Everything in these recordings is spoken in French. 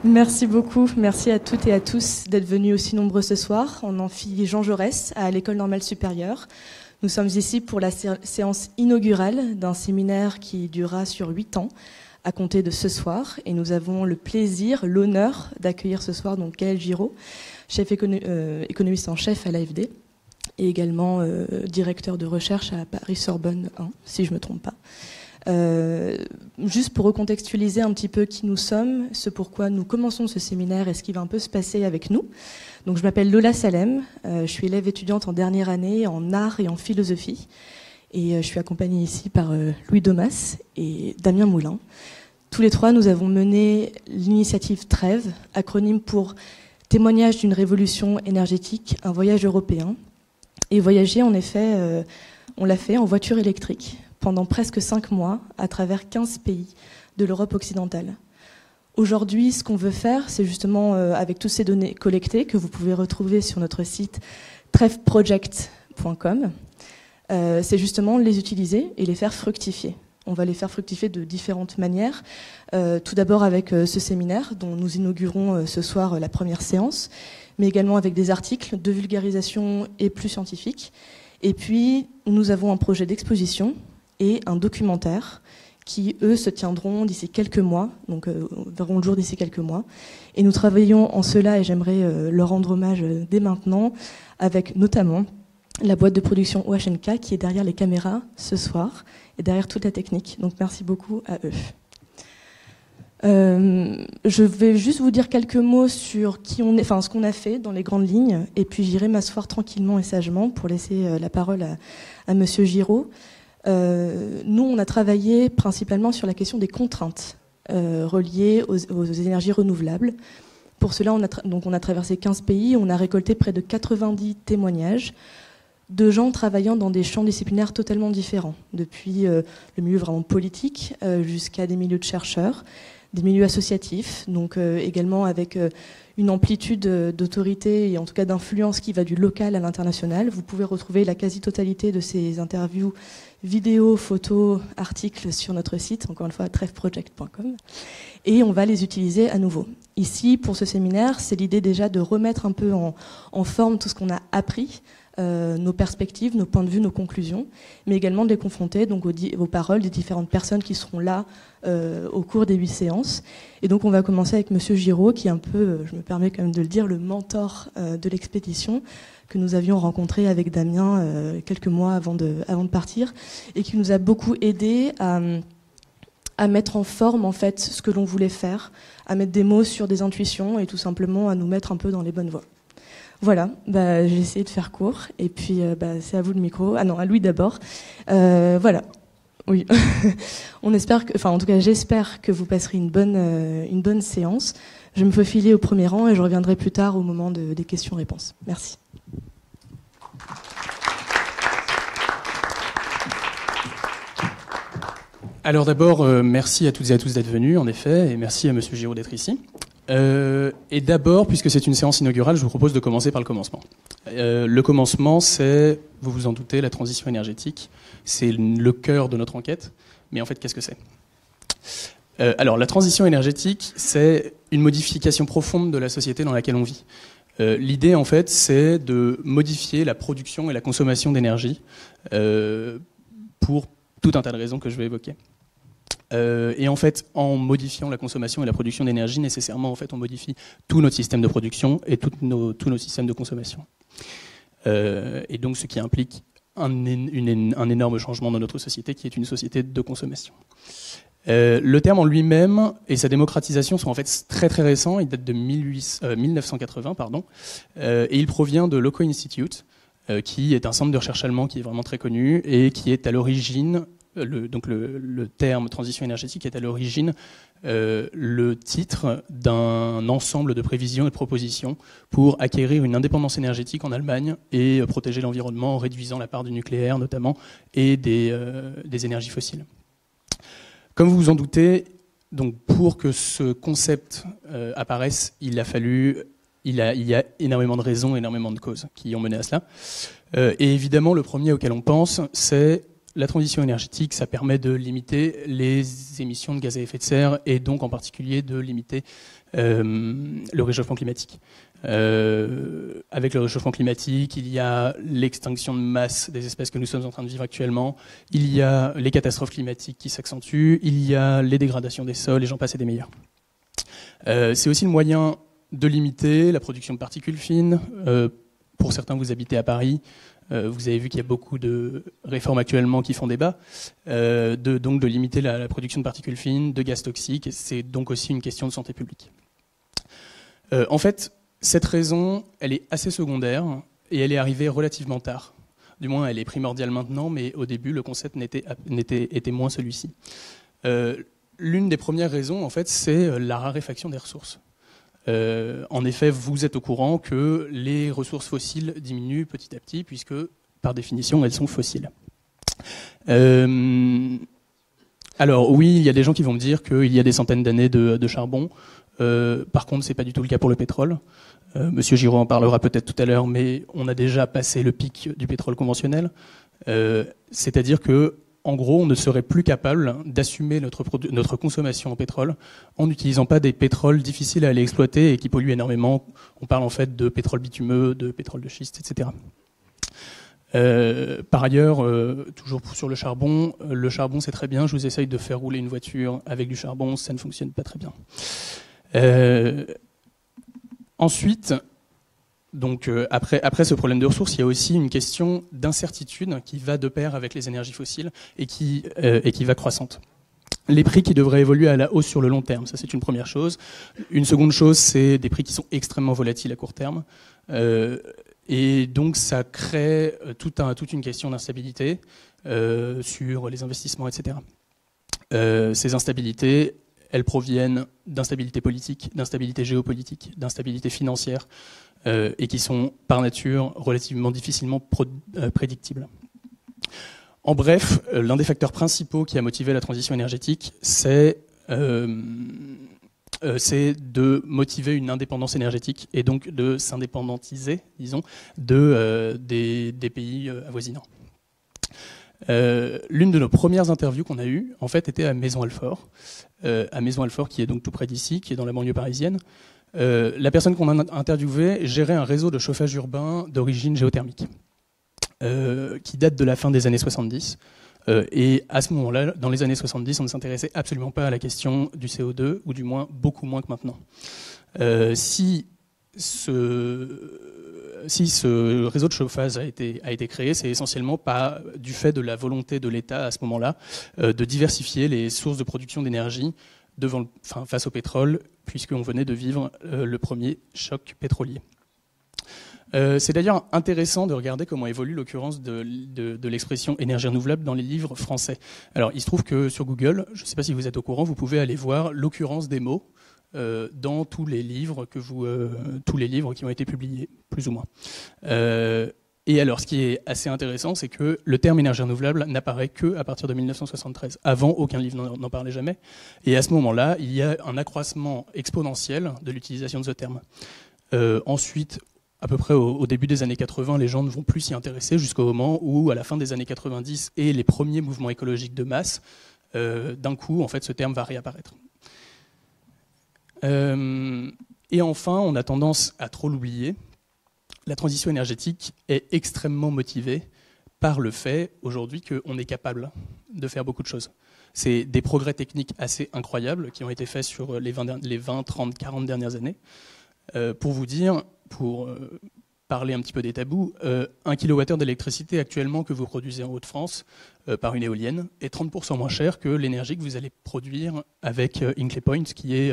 Merci beaucoup. Merci à toutes et à tous d'être venus aussi nombreux ce soir en amphi Jean Jaurès à l'École normale supérieure. Nous sommes ici pour la séance inaugurale d'un séminaire qui durera sur 8 ans à compter de ce soir. Et nous avons le plaisir, l'honneur d'accueillir ce soir donc Gaël Giraud, économiste en chef à l'AFD et également directeur de recherche à Paris-Sorbonne 1, si je ne me trompe pas. Juste pour recontextualiser un petit peu qui nous sommes, ce pourquoi nous commençons ce séminaire et ce qui va un peu se passer avec nous. Donc, je m'appelle Lola Salem, je suis élève étudiante en dernière année en art et en philosophie. Et je suis accompagnée ici par Louis Domas et Damien Moulin. Tous les trois, nous avons mené l'initiative Trêve, acronyme pour Témoignage d'une révolution énergétique, un voyage européen. Et voyager, en effet, on l'a fait en voiture électrique pendant presque 5 mois à travers 15 pays de l'Europe occidentale. Aujourd'hui, ce qu'on veut faire, c'est justement, avec toutes ces données collectées que vous pouvez retrouver sur notre site trevproject.com, c'est justement les utiliser et les faire fructifier. On va les faire fructifier de différentes manières. Tout d'abord avec ce séminaire dont nous inaugurons ce soir la première séance, mais également avec des articles de vulgarisation et plus scientifiques. Et puis, nous avons un projet d'exposition et un documentaire qui, eux, se tiendront d'ici quelques mois, donc verront le jour d'ici quelques mois. Et nous travaillons en cela, et j'aimerais leur rendre hommage dès maintenant, avec notamment la boîte de production OHNK qui est derrière les caméras ce soir et derrière toute la technique. Donc merci beaucoup à eux. Je vais juste vous dire quelques mots sur qui on est, enfin ce qu'on a fait dans les grandes lignes, et puis j'irai m'asseoir tranquillement et sagement pour laisser la parole à Monsieur Giraud. Nous, on a travaillé principalement sur la question des contraintes reliées aux énergies renouvelables. Pour cela, on a traversé 15 pays, on a récolté près de 90 témoignages de gens travaillant dans des champs disciplinaires totalement différents, depuis le milieu vraiment politique jusqu'à des milieux de chercheurs, des milieux associatifs, donc également avec une amplitude d'autorité et en tout cas d'influence qui va du local à l'international. Vous pouvez retrouver la quasi-totalité de ces interviews, vidéos, photos, articles sur notre site, encore une fois trevproject.com, et on va les utiliser à nouveau. Ici, pour ce séminaire, c'est l'idée déjà de remettre un peu en forme tout ce qu'on a appris, nos perspectives, nos points de vue, nos conclusions, mais également de les confronter donc aux paroles des différentes personnes qui seront là au cours des 8 séances. Et donc on va commencer avec Monsieur Giraud, qui est un peu, je me permets quand même de le dire, le mentor de l'expédition que nous avions rencontré avec Damien quelques mois avant de partir, et qui nous a beaucoup aidé à mettre en forme en fait ce que l'on voulait faire, à mettre des mots sur des intuitions et tout simplement à nous mettre un peu dans les bonnes voies. Voilà, j'ai essayé de faire court, et puis c'est à vous le micro. Ah non, à Louis d'abord. Voilà, oui. On espère que, enfin en tout cas j'espère que vous passerez une bonne séance. Je me faufiler au premier rang et je reviendrai plus tard au moment des questions-réponses. Merci. Alors d'abord, merci à toutes et à tous d'être venus, en effet, et merci à Monsieur Giraud d'être ici. Et d'abord, puisque c'est une séance inaugurale, je vous propose de commencer par le commencement. Le commencement, c'est, vous vous en doutez, la transition énergétique. C'est le cœur de notre enquête. Mais en fait, qu'est-ce que c'est ? Alors, la transition énergétique, c'est une modification profonde de la société dans laquelle on vit. L'idée, en fait, c'est de modifier la production et la consommation d'énergie pour tout un tas de raisons que je vais évoquer. Et en fait, en modifiant la consommation et la production d'énergie, nécessairement, en fait, on modifie tout notre système de production et tous nos systèmes de consommation. Et donc, ce qui implique un énorme changement dans notre société, qui est une société de consommation. Le terme en lui-même et sa démocratisation sont en fait très très récents. Il date de 1980, et il provient de l'Oko Institute, qui est un centre de recherche allemand qui est vraiment très connu et qui est à l'origine. Donc le terme transition énergétique est à l'origine le titre d'un ensemble de prévisions et de propositions pour acquérir une indépendance énergétique en Allemagne et protéger l'environnement en réduisant la part du nucléaire notamment et des énergies fossiles. Comme vous vous en doutez, donc pour que ce concept apparaisse, il y a énormément de raisons, énormément de causes qui ont mené à cela. Et évidemment, le premier auquel on pense, c'est la transition énergétique, ça permet de limiter les émissions de gaz à effet de serre et donc en particulier de limiter le réchauffement climatique. Avec le réchauffement climatique, il y a l'extinction de masse des espèces que nous sommes en train de vivre actuellement, il y a les catastrophes climatiques qui s'accentuent, il y a les dégradations des sols, et j'en passe et des meilleurs. C'est aussi le moyen de limiter la production de particules fines. Pour certains, vous habitez à Paris, vous avez vu qu'il y a beaucoup de réformes actuellement qui font débat, donc de limiter la production de particules fines, de gaz toxiques, et c'est donc aussi une question de santé publique. En fait, cette raison, elle est assez secondaire et elle est arrivée relativement tard. Du moins, elle est primordiale maintenant, mais au début, le concept était moins celui-ci. L'une des premières raisons, en fait, c'est la raréfaction des ressources. En effet, vous êtes au courant que les ressources fossiles diminuent petit à petit, puisque, par définition, elles sont fossiles. Alors oui, il y a des gens qui vont me dire qu'il y a des centaines d'années de charbon. Par contre, c'est pas du tout le cas pour le pétrole. Monsieur Giraud en parlera peut-être tout à l'heure, mais on a déjà passé le pic du pétrole conventionnel. C'est-à-dire que, en gros, on ne serait plus capable d'assumer notre consommation en pétrole en n'utilisant pas des pétroles difficiles à aller exploiter et qui polluent énormément. On parle en fait de pétrole bitumeux, de pétrole de schiste, etc. Par ailleurs, toujours sur le charbon c'est très bien, je vous essaye de faire rouler une voiture avec du charbon, ça ne fonctionne pas très bien. Ensuite, donc après ce problème de ressources, il y a aussi une question d'incertitude qui va de pair avec les énergies fossiles et qui va croissante. Les prix qui devraient évoluer à la hausse sur le long terme, ça c'est une première chose. Une seconde chose, c'est des prix qui sont extrêmement volatiles à court terme. Et donc ça crée toute une question d'instabilité sur les investissements, etc. Ces instabilités, elles proviennent d'instabilité politique, d'instabilité géopolitique, d'instabilité financière, et qui sont par nature relativement difficilement prédictibles. En bref, l'un des facteurs principaux qui a motivé la transition énergétique, c'est de motiver une indépendance énergétique et donc de s'indépendantiser, disons, des pays avoisinants. L'une de nos premières interviews qu'on a eues, en fait, était à Maisons-Alfort. À Maisons-Alfort, qui est donc tout près d'ici, qui est dans la banlieue parisienne. La personne qu'on a interviewée gérait un réseau de chauffage urbain d'origine géothermique, qui date de la fin des années 70. Et à ce moment-là, dans les années 70, on ne s'intéressait absolument pas à la question du CO2, ou du moins beaucoup moins que maintenant. Si ce réseau de chauffage a été créé, c'est essentiellement pas du fait de la volonté de l'État à ce moment-là de diversifier les sources de production d'énergie face au pétrole, puisqu'on venait de vivre le premier choc pétrolier. C'est d'ailleurs intéressant de regarder comment évolue l'occurrence de l'expression énergie renouvelable dans les livres français. Alors, il se trouve que sur Google, je ne sais pas si vous êtes au courant, vous pouvez aller voir l'occurrence des mots dans tous les livres qui ont été publiés, plus ou moins. Et alors, ce qui est assez intéressant, c'est que le terme énergie renouvelable n'apparaît qu'à partir de 1973. Avant, aucun livre n'en parlait jamais. Et à ce moment-là, il y a un accroissement exponentiel de l'utilisation de ce terme. Ensuite, à peu près au début des années 80, les gens ne vont plus s'y intéresser jusqu'au moment où, à la fin des années 90 et les premiers mouvements écologiques de masse, d'un coup, en fait, ce terme va réapparaître. Et enfin, on a tendance à trop l'oublier. La transition énergétique est extrêmement motivée par le fait, aujourd'hui, qu'on est capable de faire beaucoup de choses. C'est des progrès techniques assez incroyables qui ont été faits sur les 20, 30, 40 dernières années. Pour vous dire, pour parler un petit peu des tabous, 1 kWh d'électricité actuellement que vous produisez en Hauts-de-France par une éolienne est 30% moins cher que l'énergie que vous allez produire avec Hinkley Point, qui est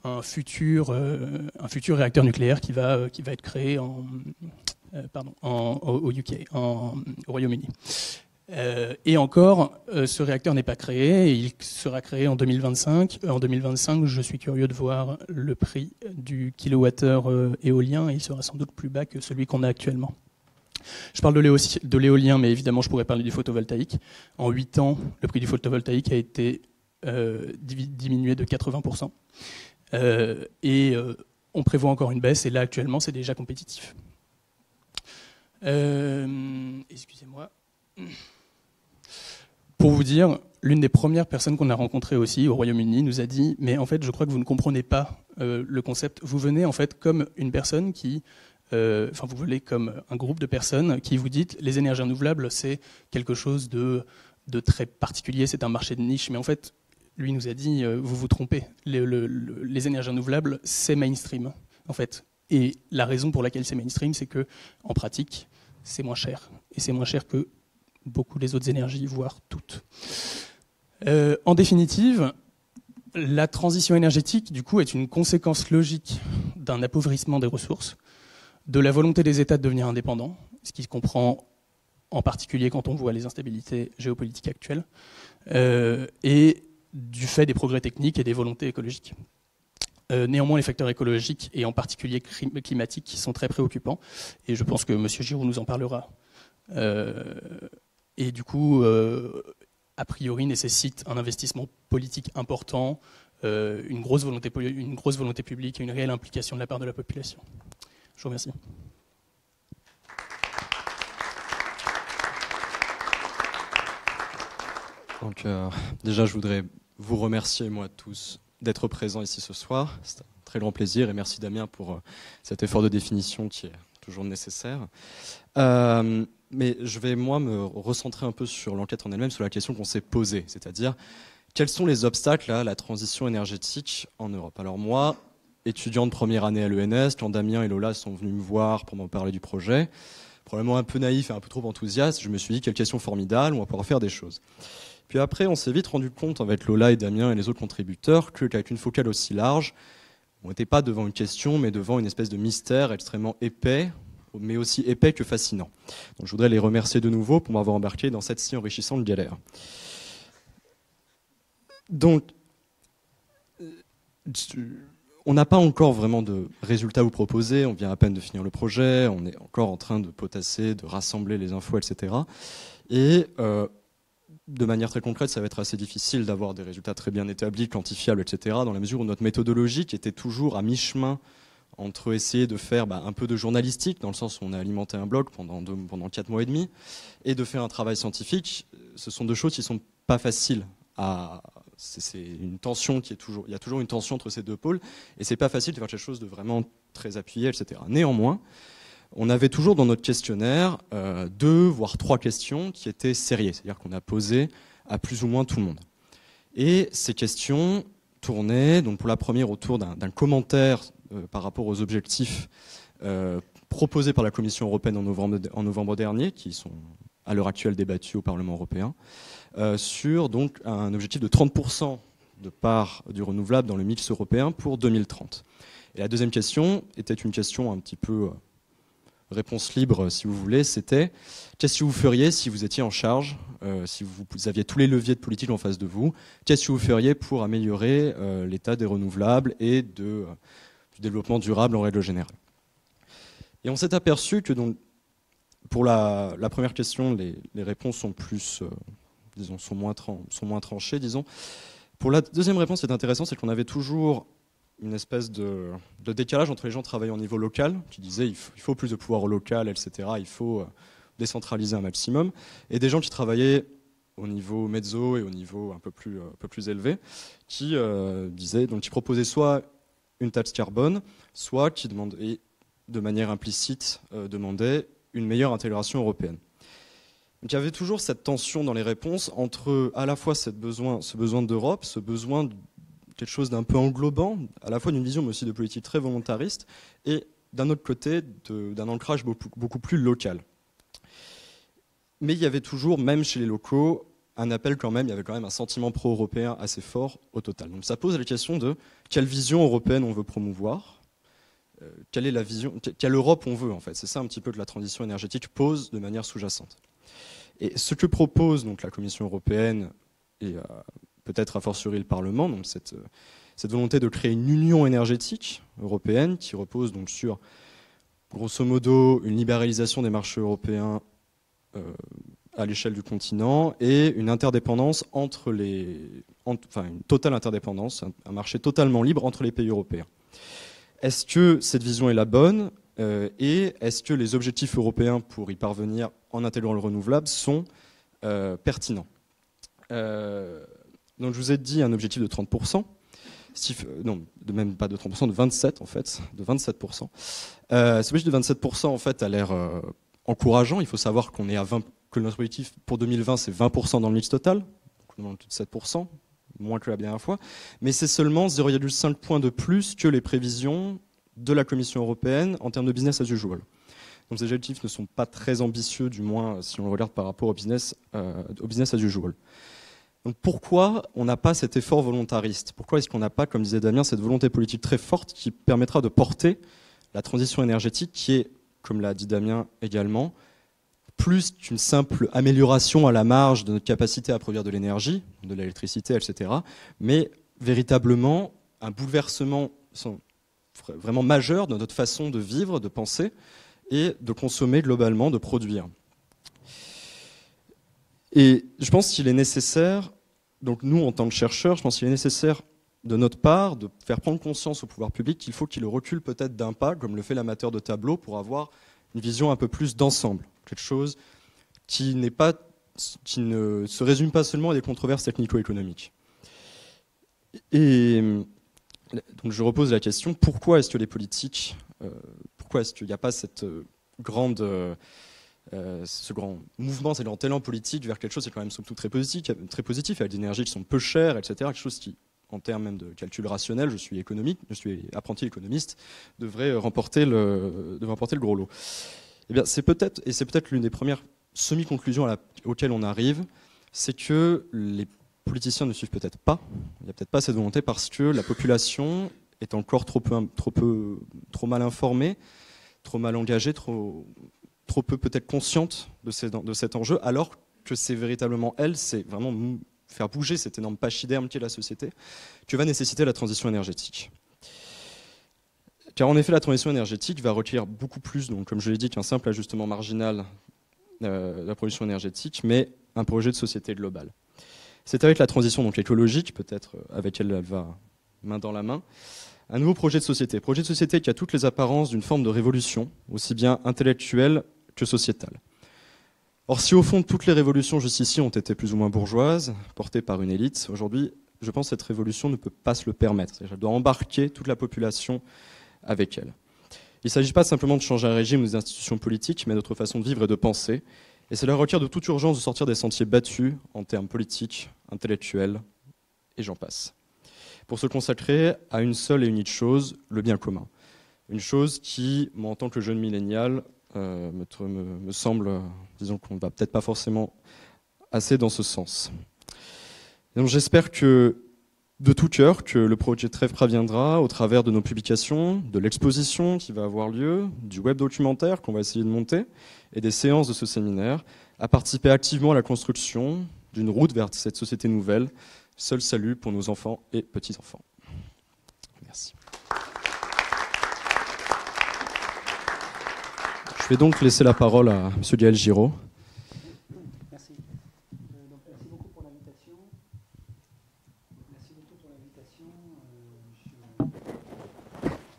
un futur réacteur nucléaire qui va être créé au UK, au Royaume-Uni. Et encore, ce réacteur n'est pas créé, et il sera créé en 2025. En 2025, je suis curieux de voir le prix du kilowattheure éolien, et il sera sans doute plus bas que celui qu'on a actuellement. Je parle de l'éolien, mais évidemment, je pourrais parler du photovoltaïque. En 8 ans, le prix du photovoltaïque a été diminué de 80%. Et on prévoit encore une baisse, et là, actuellement, c'est déjà compétitif. Excusez-moi. Pour vous dire, l'une des premières personnes qu'on a rencontrées aussi au Royaume-Uni nous a dit « Mais en fait, je crois que vous ne comprenez pas le concept. Vous venez en fait comme une personne qui... vous venez comme un groupe de personnes qui vous dites les énergies renouvelables, c'est quelque chose de très particulier, c'est un marché de niche. Mais en fait, lui nous a dit vous vous trompez. Les énergies renouvelables, c'est mainstream en fait. Et la raison pour laquelle c'est mainstream, c'est que en pratique, c'est moins cher. Et c'est moins cher que beaucoup des autres énergies, voire toutes. En définitive, la transition énergétique, du coup, est une conséquence logique d'un appauvrissement des ressources, de la volonté des États de devenir indépendants, ce qui se comprend en particulier quand on voit les instabilités géopolitiques actuelles, et du fait des progrès techniques et des volontés écologiques. Néanmoins, les facteurs écologiques, et en particulier climatiques, sont très préoccupants, et je pense que M. Giraud nous en parlera. Et du coup, a priori, nécessite un investissement politique important, une grosse volonté publique et une réelle implication de la part de la population. Je vous remercie. Donc, déjà, je voudrais vous remercier, moi, tous, d'être présents ici ce soir. C'est un très grand plaisir et merci Damien pour cet effort de définition qui est toujours nécessaire. Mais je vais, moi, me recentrer un peu sur l'enquête en elle-même, sur la question qu'on s'est posée, c'est-à-dire quels sont les obstacles à la transition énergétique en Europe. Alors moi, étudiant de première année à l'ENS, quand Damien et Lola sont venus me voir pour m'en parler du projet, probablement un peu naïf et un peu trop enthousiaste, je me suis dit quelle question formidable, on va pouvoir faire des choses. Puis après, on s'est vite rendu compte avec Lola et Damien et les autres contributeurs qu'avec une focale aussi large, on n'était pas devant une question, mais devant une espèce de mystère extrêmement épais, mais aussi épais que fascinant. Donc je voudrais les remercier de nouveau pour m'avoir embarqué dans cette si enrichissante galère. Donc, on n'a pas encore vraiment de résultats à vous proposer, on vient à peine de finir le projet, on est encore en train de potasser, de rassembler les infos, etc. Et de manière très concrète, ça va être assez difficile d'avoir des résultats très bien établis, quantifiables, etc., dans la mesure où notre méthodologie, qui était toujours à mi-chemin entre essayer de faire un peu de journalistique, dans le sens où on a alimenté un blog pendant 4 mois et demi, et de faire un travail scientifique, ce sont deux choses qui ne sont pas faciles à... C'est une tension qui est toujours... Il y a toujours une tension entre ces deux pôles, et c'est pas facile de faire quelque chose de vraiment très appuyé, etc. Néanmoins, on avait toujours dans notre questionnaire 2 voire 3 questions qui étaient sériées, c'est-à-dire qu'on a posé à plus ou moins tout le monde. Et ces questions tournaient, donc pour la première, autour d'un commentaire par rapport aux objectifs proposés par la Commission européenne en novembre dernier, qui sont à l'heure actuelle débattus au Parlement européen, sur donc un objectif de 30% de part du renouvelable dans le mix européen pour 2030. Et la deuxième question était une question un petit peu réponse libre, si vous voulez, c'était qu'est-ce que vous feriez si vous étiez en charge, si vous aviez tous les leviers de politique en face de vous, qu'est-ce que vous feriez pour améliorer l'état des renouvelables et du développement durable en règle générale. Et on s'est aperçu que donc, pour la première question, les réponses sont plus, sont moins tranchées, disons. Pour la deuxième réponse, c'est intéressant, c'est qu'on avait toujours une espèce de décalage entre les gens travaillant au niveau local, qui disaient il faut plus de pouvoir au local, etc., il faut décentraliser un maximum, et des gens qui travaillaient au niveau mezzo et au niveau un peu plus élevé, qui disaient, donc qui proposaient soit une taxe carbone, soit qui demandaient, de manière implicite, demandaient une meilleure intégration européenne. Donc il y avait toujours cette tension dans les réponses entre à la fois ce besoin d'Europe, ce besoin de quelque chose d'un peu englobant, à la fois d'une vision mais aussi de politique très volontariste, et d'un autre côté d'un ancrage beaucoup plus local. Mais il y avait toujours, même chez les locaux, un appel quand même, il y avait quand même un sentiment pro-européen assez fort au total. Donc ça pose la question de quelle vision européenne on veut promouvoir, quelle est la vision, quelle Europe on veut en fait. C'est ça un petit peu que la transition énergétique pose de manière sous-jacente. Et ce que propose donc la Commission européenne et peut-être a fortiori le Parlement, donc cette volonté de créer une union énergétique européenne qui repose donc sur, grosso modo, une libéralisation des marchés européens à l'échelle du continent et une interdépendance une totale interdépendance, un marché totalement libre entre les pays européens. Est-ce que cette vision est la bonne et est-ce que les objectifs européens pour y parvenir en intégrant le renouvelable sont pertinents ? Donc je vous ai dit un objectif de 30%. Non, même pas de 30%, de 27% en fait, de 27%. Ce objectif de 27% en fait a l'air encourageant. Il faut savoir qu'on est à 20, que notre objectif pour 2020 c'est 20% dans le mix total, donc on demande tout de 7%, moins que la dernière fois, mais c'est seulement 0,5 points de plus que les prévisions de la Commission européenne en termes de business as usual. Donc ces objectifs ne sont pas très ambitieux, du moins si on le regarde par rapport au business as usual. Donc pourquoi on n'a pas cet effort volontariste? Pourquoi est-ce qu'on n'a pas, comme disait Damien, cette volonté politique très forte qui permettra de porter la transition énergétique qui est, comme l'a dit Damien également, plus qu'une simple amélioration à la marge de notre capacité à produire de l'énergie, de l'électricité, etc., mais véritablement un bouleversement vraiment majeur de notre façon de vivre, de penser et de consommer globalement, de produire. Et je pense qu'il est nécessaire, donc nous en tant que chercheurs, je pense qu'il est nécessaire de notre part de faire prendre conscience au pouvoir public qu'il faut qu'il recule peut-être d'un pas, comme le fait l'amateur de tableau, pour avoir une vision un peu plus d'ensemble. Quelque chose qui ne se résume pas seulement à des controverses technico-économiques. Et donc je repose la question, pourquoi est-ce que les politiques, pourquoi est-ce qu'il n'y a pas cette ce grand mouvement, c'est grand élan politique vers quelque chose qui est quand même surtout très positif, avec des énergies qui sont peu chères, etc. Quelque chose qui, en termes même de calcul rationnel, je suis apprenti économiste, devrait remporter le gros lot. Eh bien, c'est peut-être l'une des premières semi-conclusions auxquelles on arrive, c'est que les politiciens ne suivent peut-être pas, il n'y a peut-être pas cette volonté parce que la population est encore trop mal informée, trop mal engagée, trop peu peut-être consciente de cet enjeu, alors que c'est véritablement c'est vraiment faire bouger cette énorme pachyderme qui est la société, que va nécessiter la transition énergétique. Car en effet, la transition énergétique va requérir beaucoup plus, donc, comme je l'ai dit, qu'un simple ajustement marginal de la production énergétique, mais un projet de société global. C'est avec la transition donc écologique, peut-être avec elle va main dans la main, un nouveau projet de société qui a toutes les apparences d'une forme de révolution, aussi bien intellectuelle que sociétale. Or, si au fond toutes les révolutions jusqu'ici ont été plus ou moins bourgeoises, portées par une élite, aujourd'hui, je pense que cette révolution ne peut pas se le permettre. Elle doit embarquer toute la population avec elle. Il ne s'agit pas simplement de changer un régime ou des institutions politiques, mais notre façon de vivre et de penser. Et cela requiert de toute urgence de sortir des sentiers battus en termes politiques, intellectuels, et j'en passe. Pour se consacrer à une seule et unique chose, le bien commun. Une chose qui, moi en tant que jeune millénial, me semble, disons qu'on ne va peut-être pas forcément assez dans ce sens. Et donc j'espère que, de tout cœur, que le projet Trêve parviendra au travers de nos publications, de l'exposition qui va avoir lieu, du web documentaire qu'on va essayer de monter, et des séances de ce séminaire, à participer activement à la construction d'une route vers cette société nouvelle. Seul salut pour nos enfants et petits-enfants. Merci. Je vais donc laisser la parole à M. Gaël Giraud. Merci. Merci beaucoup pour l'invitation.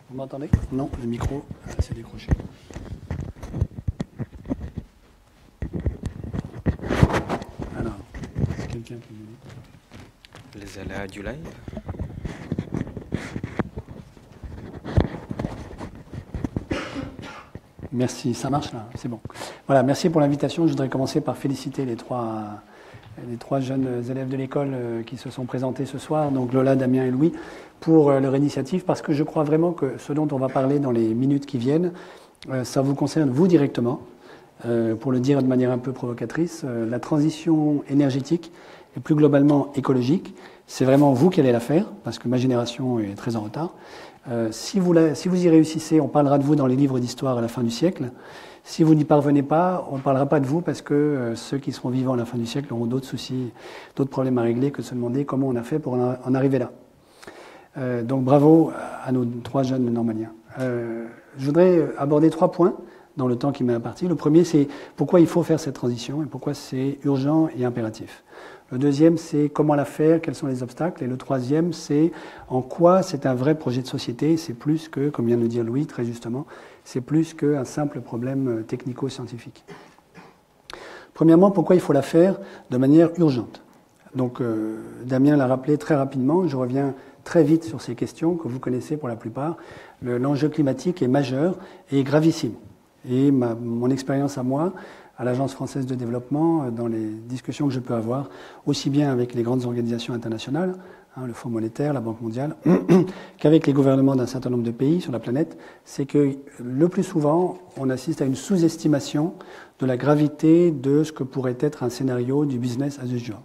Vous m'entendez? Non, le micro s'est décroché. Alors, quelqu'un peut me dire? Les aléas du live. Merci, ça marche là, c'est bon. Voilà, merci pour l'invitation. Je voudrais commencer par féliciter les trois jeunes élèves de l'école qui se sont présentés ce soir, donc Lola, Damien et Louis, pour leur initiative, parce que je crois vraiment que ce dont on va parler dans les minutes qui viennent, ça vous concerne vous directement. Pour le dire de manière un peu provocatrice, la transition énergétique et plus globalement écologique, c'est vraiment vous qui allez la faire, parce que ma génération est très en retard. Si vous y réussissez, on parlera de vous dans les livres d'histoire à la fin du siècle. Si vous n'y parvenez pas, on ne parlera pas de vous parce que ceux qui seront vivants à la fin du siècle auront d'autres soucis, d'autres problèmes à régler que de se demander comment on a fait pour en arriver là. Donc bravo à nos trois jeunes normaliens. Je voudrais aborder 3 points dans le temps qui m'est imparti. Le premier, c'est pourquoi il faut faire cette transition et pourquoi c'est urgent et impératif. Le deuxième, c'est comment la faire, quels sont les obstacles. Et le troisième, c'est en quoi c'est un vrai projet de société. C'est plus que, comme vient de le dire Louis très justement, c'est plus qu'un simple problème technico-scientifique. Premièrement, pourquoi il faut la faire de manière urgente. Donc Damien l'a rappelé très rapidement, je reviens très vite sur ces questions que vous connaissez pour la plupart. L'enjeu climatique est majeur et gravissime. Et mon expérience à moi, à l'Agence française de développement, dans les discussions que je peux avoir, aussi bien avec les grandes organisations internationales, le Fonds monétaire, la Banque mondiale, qu'avec les gouvernements d'un certain nombre de pays sur la planète, c'est que le plus souvent, on assiste à une sous-estimation de la gravité de ce que pourrait être un scénario du business as usual.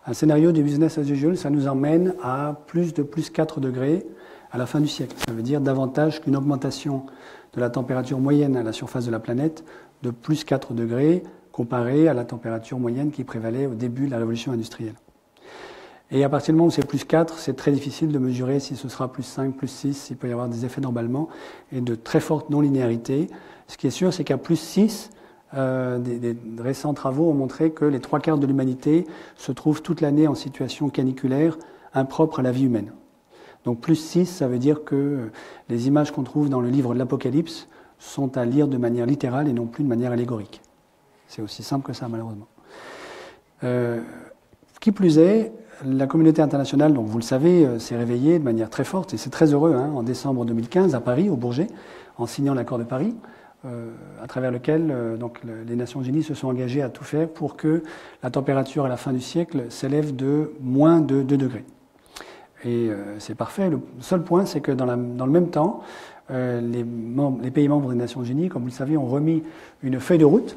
Un scénario du business as usual, ça nous emmène à plus 4 degrés à la fin du siècle. Ça veut dire davantage qu'une augmentation de la température moyenne à la surface de la planète de plus 4 degrés comparée à la température moyenne qui prévalait au début de la révolution industrielle. Et à partir du moment où c'est plus 4, c'est très difficile de mesurer si ce sera plus 5, plus 6, il peut y avoir des effets d'emballement et de très forte non-linéarité. Ce qui est sûr, c'est qu'à plus 6, des récents travaux ont montré que les 3/4 de l'humanité se trouvent toute l'année en situation caniculaire impropre à la vie humaine. Donc plus 6, ça veut dire que les images qu'on trouve dans le livre de l'Apocalypse sont à lire de manière littérale et non plus de manière allégorique. C'est aussi simple que ça, malheureusement. Qui plus est, la communauté internationale, donc vous le savez, s'est réveillée de manière très forte, et c'est très heureux, en décembre 2015, à Paris, au Bourget, en signant l'accord de Paris, à travers lequel les Nations Unies se sont engagées à tout faire pour que la température à la fin du siècle s'élève de moins de 2 degrés. Et c'est parfait. Le seul point, c'est que dans le même temps, les pays membres des Nations Unies, comme vous le savez, ont remis une feuille de route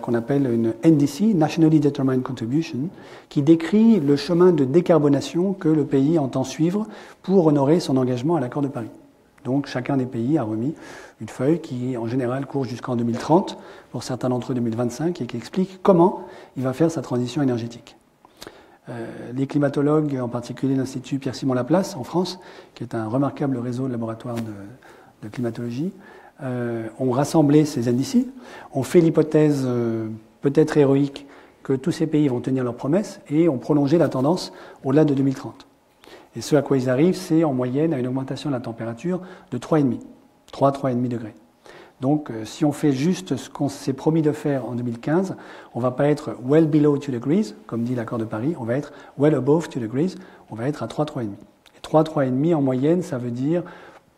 qu'on appelle une NDC, Nationally Determined Contribution, qui décrit le chemin de décarbonation que le pays entend suivre pour honorer son engagement à l'accord de Paris. Donc chacun des pays a remis une feuille qui, en général, court jusqu'en 2030, pour certains d'entre eux 2025, et qui explique comment il va faire sa transition énergétique. Les climatologues, en particulier l'Institut Pierre-Simon Laplace en France, qui est un remarquable réseau de laboratoires de climatologie, ont rassemblé ces indices, ont fait l'hypothèse peut-être héroïque que tous ces pays vont tenir leurs promesses et ont prolongé la tendance au-delà de 2030. Et ce à quoi ils arrivent, c'est en moyenne à une augmentation de la température de 3,5 degrés. Donc si on fait juste ce qu'on s'est promis de faire en 2015, on ne va pas être well below 2 degrees, comme dit l'accord de Paris, on va être well above 2 degrees, on va être à 3,5. Et 3,5 en moyenne, ça veut dire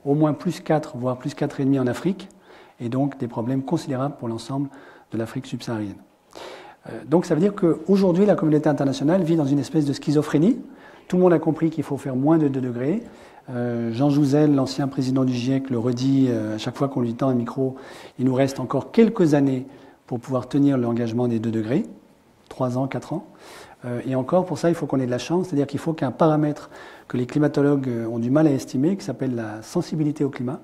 au moins plus 4, voire plus 4,5 en Afrique, et donc des problèmes considérables pour l'ensemble de l'Afrique subsaharienne. Donc ça veut dire qu'aujourd'hui, la communauté internationale vit dans une espèce de schizophrénie. Tout le monde a compris qu'il faut faire moins de 2 degrés. Jean Jouzel, l'ancien président du GIEC, le redit à chaque fois qu'on lui tend un micro, il nous reste encore quelques années pour pouvoir tenir l'engagement des 2 degrés, 3 ans, 4 ans. Et encore, pour ça, il faut qu'on ait de la chance, c'est-à-dire qu'il faut qu'un paramètre que les climatologues ont du mal à estimer, qui s'appelle la sensibilité au climat,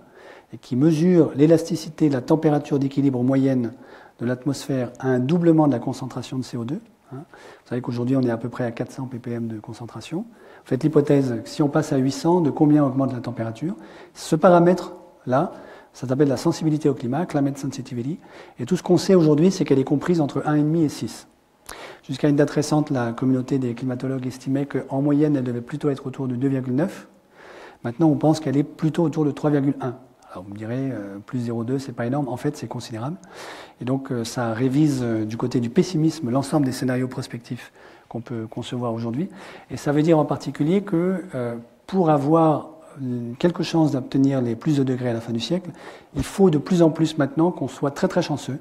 et qui mesure l'élasticité de la température d'équilibre moyenne de l'atmosphère à un doublement de la concentration de CO2. Vous savez qu'aujourd'hui, on est à peu près à 400 ppm de concentration. Faites l'hypothèse que si on passe à 800, de combien augmente la température? Ce paramètre-là, ça s'appelle la sensibilité au climat, climate sensitivity. Et tout ce qu'on sait aujourd'hui, c'est qu'elle est comprise entre 1,5 et 6. Jusqu'à une date récente, la communauté des climatologues estimait qu'en moyenne, elle devait plutôt être autour de 2,9. Maintenant, on pense qu'elle est plutôt autour de 3,1. Alors vous me direz, plus 0,2, c'est pas énorme. En fait, c'est considérable. Et donc, ça révise du côté du pessimisme l'ensemble des scénarios prospectifs qu'on peut concevoir aujourd'hui. Et ça veut dire en particulier que pour avoir quelques chances d'obtenir les plus de degrés à la fin du siècle, il faut de plus en plus maintenant qu'on soit très très chanceux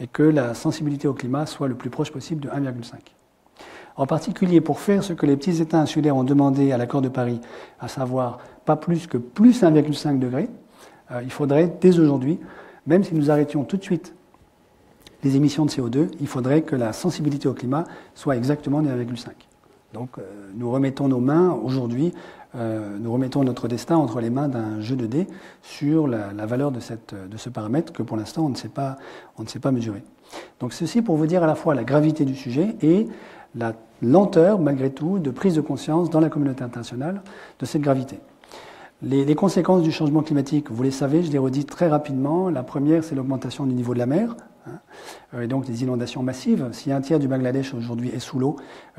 et que la sensibilité au climat soit le plus proche possible de 1,5. En particulier pour faire ce que les petits États insulaires ont demandé à l'accord de Paris, à savoir pas plus que plus 1,5 degrés, il faudrait dès aujourd'hui, même si nous arrêtions tout de suite les émissions de CO2, il faudrait que la sensibilité au climat soit exactement de 1,5. Donc nous remettons nos mains aujourd'hui, nous remettons notre destin entre les mains d'un jeu de dés sur la valeur de ce paramètre que pour l'instant on ne sait pas mesurer. Donc ceci pour vous dire à la fois la gravité du sujet et la lenteur malgré tout de prise de conscience dans la communauté internationale de cette gravité. Les conséquences du changement climatique, vous les savez, je les redis très rapidement. La première, c'est l'augmentation du niveau de la mer, Et donc des inondations massives. Si un tiers du Bangladesh aujourd'hui est sous l'eau,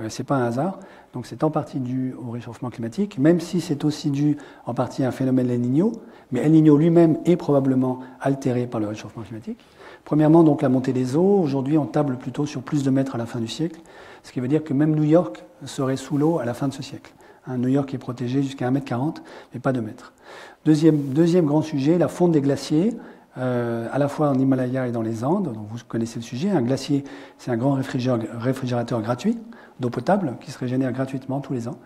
c'est pas un hasard. Donc c'est en partie dû au réchauffement climatique, même si c'est aussi dû en partie à un phénomène El Niño. Mais El Niño lui-même est probablement altéré par le réchauffement climatique. Premièrement, donc la montée des eaux. Aujourd'hui, on table plutôt sur plus de mètres à la fin du siècle, ce qui veut dire que même New York serait sous l'eau à la fin de ce siècle. New York est protégé jusqu'à 1,40 m, mais pas 2 mètres. Deuxième grand sujet, la fonte des glaciers, à la fois en Himalaya et dans les Andes. Donc vous connaissez le sujet. Un glacier, c'est un grand réfrigérateur gratuit d'eau potable qui se régénère gratuitement tous les ans.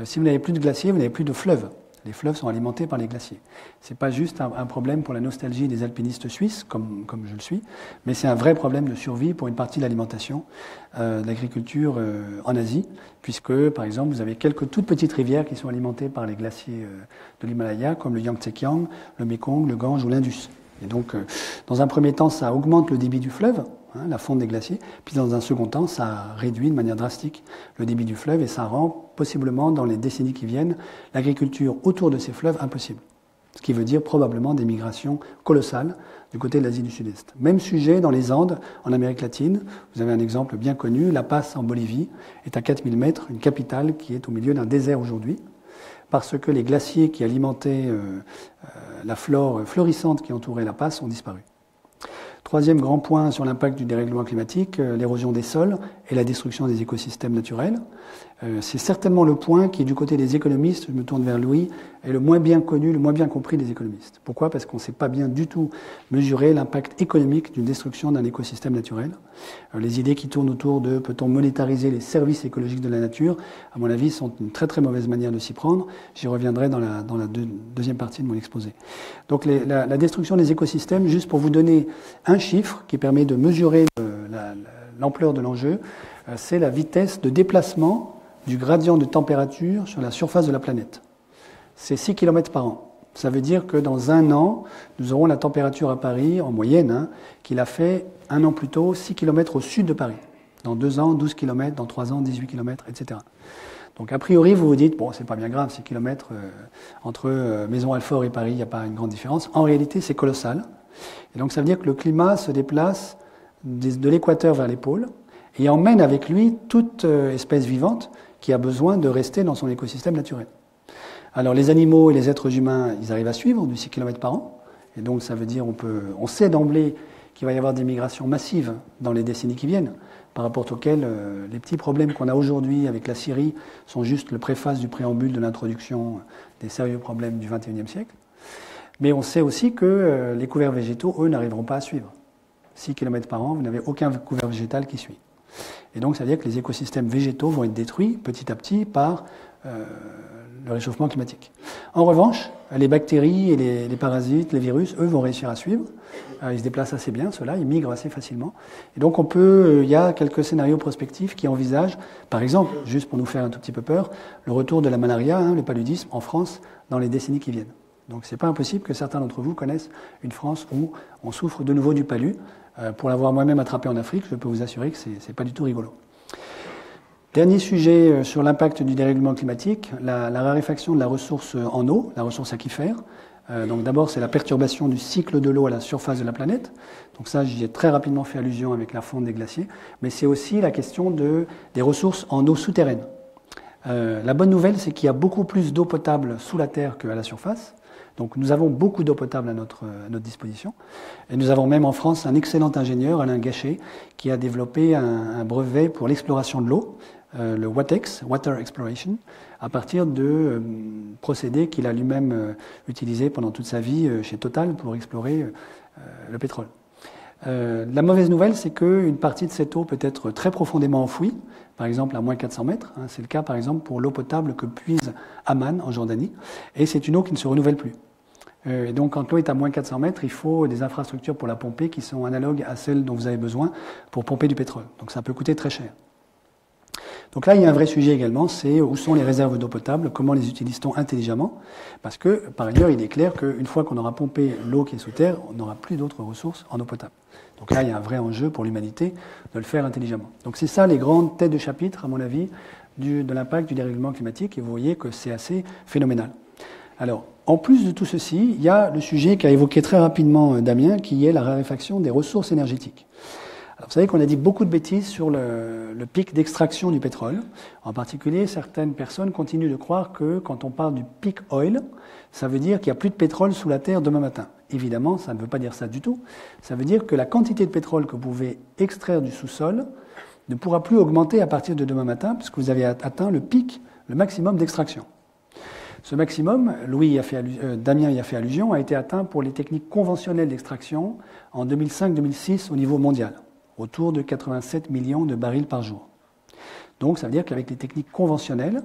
Si vous n'avez plus de glaciers, vous n'avez plus de fleuves. Les fleuves sont alimentés par les glaciers. Ce n'est pas juste un problème pour la nostalgie des alpinistes suisses, comme je le suis, mais c'est un vrai problème de survie pour une partie de l'alimentation, de l'agriculture en Asie, puisque, par exemple, vous avez quelques toutes petites rivières qui sont alimentées par les glaciers de l'Himalaya, comme le Yangtze-Kiang, le Mekong, le Gange ou l'Indus. Et donc, dans un premier temps, ça augmente le débit du fleuve, la fonte des glaciers, puis dans un second temps, ça réduit de manière drastique le débit du fleuve et ça rend possiblement, dans les décennies qui viennent, l'agriculture autour de ces fleuves impossible. Ce qui veut dire probablement des migrations colossales du côté de l'Asie du Sud-Est. Même sujet dans les Andes, en Amérique latine. Vous avez un exemple bien connu, La Paz en Bolivie est à 4000 mètres, une capitale qui est au milieu d'un désert aujourd'hui, parce que les glaciers qui alimentaient la flore florissante qui entourait La Paz ont disparu. Troisième grand point sur l'impact du dérèglement climatique, l'érosion des sols et la destruction des écosystèmes naturels. C'est certainement le point qui, du côté des économistes, je me tourne vers Louis, est le moins bien connu, le moins bien compris des économistes. Pourquoi ? Parce qu'on ne sait pas bien du tout mesurer l'impact économique d'une destruction d'un écosystème naturel. Les idées qui tournent autour de peut-on monétariser les services écologiques de la nature, à mon avis, sont une très très mauvaise manière de s'y prendre. J'y reviendrai dans la deuxième partie de mon exposé. Donc la destruction des écosystèmes, juste pour vous donner un chiffre qui permet de mesurer l'ampleur de l'enjeu, c'est la vitesse de déplacement du gradient de température sur la surface de la planète. C'est 6 km par an. Ça veut dire que dans un an, nous aurons la température à Paris, en moyenne, qu'il a fait un an plus tôt, 6 km au sud de Paris. Dans 2 ans, 12 km, dans 3 ans, 18 km, etc. Donc a priori, vous vous dites, bon, c'est pas bien grave, 6 km entre Maison-Alfort et Paris, il n'y a pas une grande différence. En réalité, c'est colossal. Et donc ça veut dire que le climat se déplace de l'équateur vers les pôles et emmène avec lui toute espèce vivante qui a besoin de rester dans son écosystème naturel. Alors les animaux et les êtres humains, ils arrivent à suivre du 6 km par an. Et donc ça veut dire on sait d'emblée qu'il va y avoir des migrations massives dans les décennies qui viennent, par rapport auxquelles les petits problèmes qu'on a aujourd'hui avec la Syrie sont juste le préface du préambule de l'introduction des sérieux problèmes du XXIe siècle. Mais on sait aussi que les couverts végétaux, eux, n'arriveront pas à suivre. 6 km par an, vous n'avez aucun couvert végétal qui suit. Et donc, ça veut dire que les écosystèmes végétaux vont être détruits petit à petit par le réchauffement climatique. En revanche, les bactéries et les parasites, les virus, eux, vont réussir à suivre. Ils se déplacent assez bien, ceux-là, ils migrent assez facilement. Et donc, il y a quelques scénarios prospectifs qui envisagent, par exemple, juste pour nous faire un tout petit peu peur, le retour de la malaria, le paludisme, en France, dans les décennies qui viennent. Donc, c'est pas impossible que certains d'entre vous connaissent une France où on souffre de nouveau du palu. Pour l'avoir moi-même attrapé en Afrique, je peux vous assurer que c'est pas du tout rigolo. Dernier sujet sur l'impact du dérèglement climatique, la raréfaction de la ressource en eau, la ressource aquifère. Donc d'abord, c'est la perturbation du cycle de l'eau à la surface de la planète. Donc ça, j'y ai très rapidement fait allusion avec la fonte des glaciers. Mais c'est aussi la question des ressources en eau souterraine. La bonne nouvelle, c'est qu'il y a beaucoup plus d'eau potable sous la terre qu'à la surface. Donc nous avons beaucoup d'eau potable à notre disposition. Et nous avons même en France un excellent ingénieur, Alain Gachet, qui a développé un brevet pour l'exploration de l'eau, le WATEX, Water Exploration, à partir de procédés qu'il a lui-même utilisés pendant toute sa vie chez Total pour explorer le pétrole. La mauvaise nouvelle, c'est qu'une partie de cette eau peut être très profondément enfouie, par exemple à moins 400 mètres. C'est le cas, par exemple, pour l'eau potable que puise Amman, en Jordanie. Et c'est une eau qui ne se renouvelle plus. Et donc, quand l'eau est à moins 400 mètres, il faut des infrastructures pour la pomper qui sont analogues à celles dont vous avez besoin pour pomper du pétrole. Donc, ça peut coûter très cher. Donc là, il y a un vrai sujet également, c'est où sont les réserves d'eau potable, comment les utilise-t-on intelligemment? Parce que, par ailleurs, il est clair qu'une fois qu'on aura pompé l'eau qui est sous terre, on n'aura plus d'autres ressources en eau potable. Donc là, il y a un vrai enjeu pour l'humanité de le faire intelligemment. Donc c'est ça les grandes têtes de chapitre, à mon avis, de l'impact du dérèglement climatique, et vous voyez que c'est assez phénoménal. Alors, en plus de tout ceci, il y a le sujet qu'a évoqué très rapidement Damien, qui est la raréfaction des ressources énergétiques. Alors, vous savez qu'on a dit beaucoup de bêtises sur le pic d'extraction du pétrole. En particulier, certaines personnes continuent de croire que quand on parle du peak oil, ça veut dire qu'il n'y a plus de pétrole sous la terre demain matin. Évidemment, ça ne veut pas dire ça du tout. Ça veut dire que la quantité de pétrole que vous pouvez extraire du sous-sol ne pourra plus augmenter à partir de demain matin, puisque vous avez atteint le pic, le maximum d'extraction. Ce maximum, Damien y a fait allusion, a été atteint pour les techniques conventionnelles d'extraction en 2005-2006 au niveau mondial, autour de 87 millions de barils par jour. Donc ça veut dire qu'avec les techniques conventionnelles,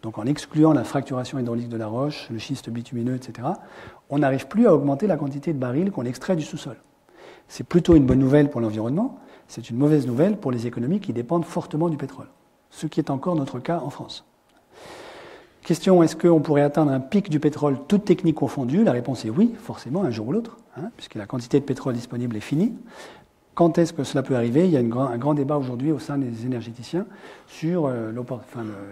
donc en excluant la fracturation hydraulique de la roche, le schiste bitumineux, etc., on n'arrive plus à augmenter la quantité de barils qu'on extrait du sous-sol. C'est plutôt une bonne nouvelle pour l'environnement, c'est une mauvaise nouvelle pour les économies qui dépendent fortement du pétrole, ce qui est encore notre cas en France. Question, est-ce qu'on pourrait atteindre un pic du pétrole, toute technique confondue? La réponse est oui, forcément, un jour ou l'autre, puisque la quantité de pétrole disponible est finie. Quand est-ce que cela peut arriver? Il y a un grand débat aujourd'hui au sein des énergéticiens sur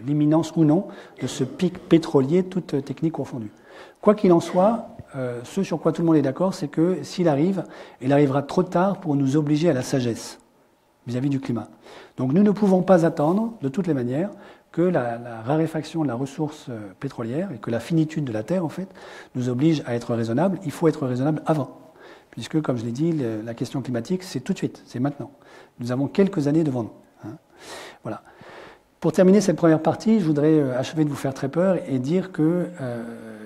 l'imminence ou non de ce pic pétrolier, toute technique confondue. Quoi qu'il en soit, ce sur quoi tout le monde est d'accord, c'est que s'il arrive, il arrivera trop tard pour nous obliger à la sagesse vis-à-vis du climat. Donc nous ne pouvons pas attendre, de toutes les manières, que la raréfaction de la ressource pétrolière et que la finitude de la Terre, en fait, nous oblige à être raisonnable. Il faut être raisonnable avant. Puisque, comme je l'ai dit, la question climatique, c'est tout de suite, c'est maintenant. Nous avons quelques années devant nous. Voilà. Pour terminer cette première partie, je voudrais achever de vous faire très peur et dire que,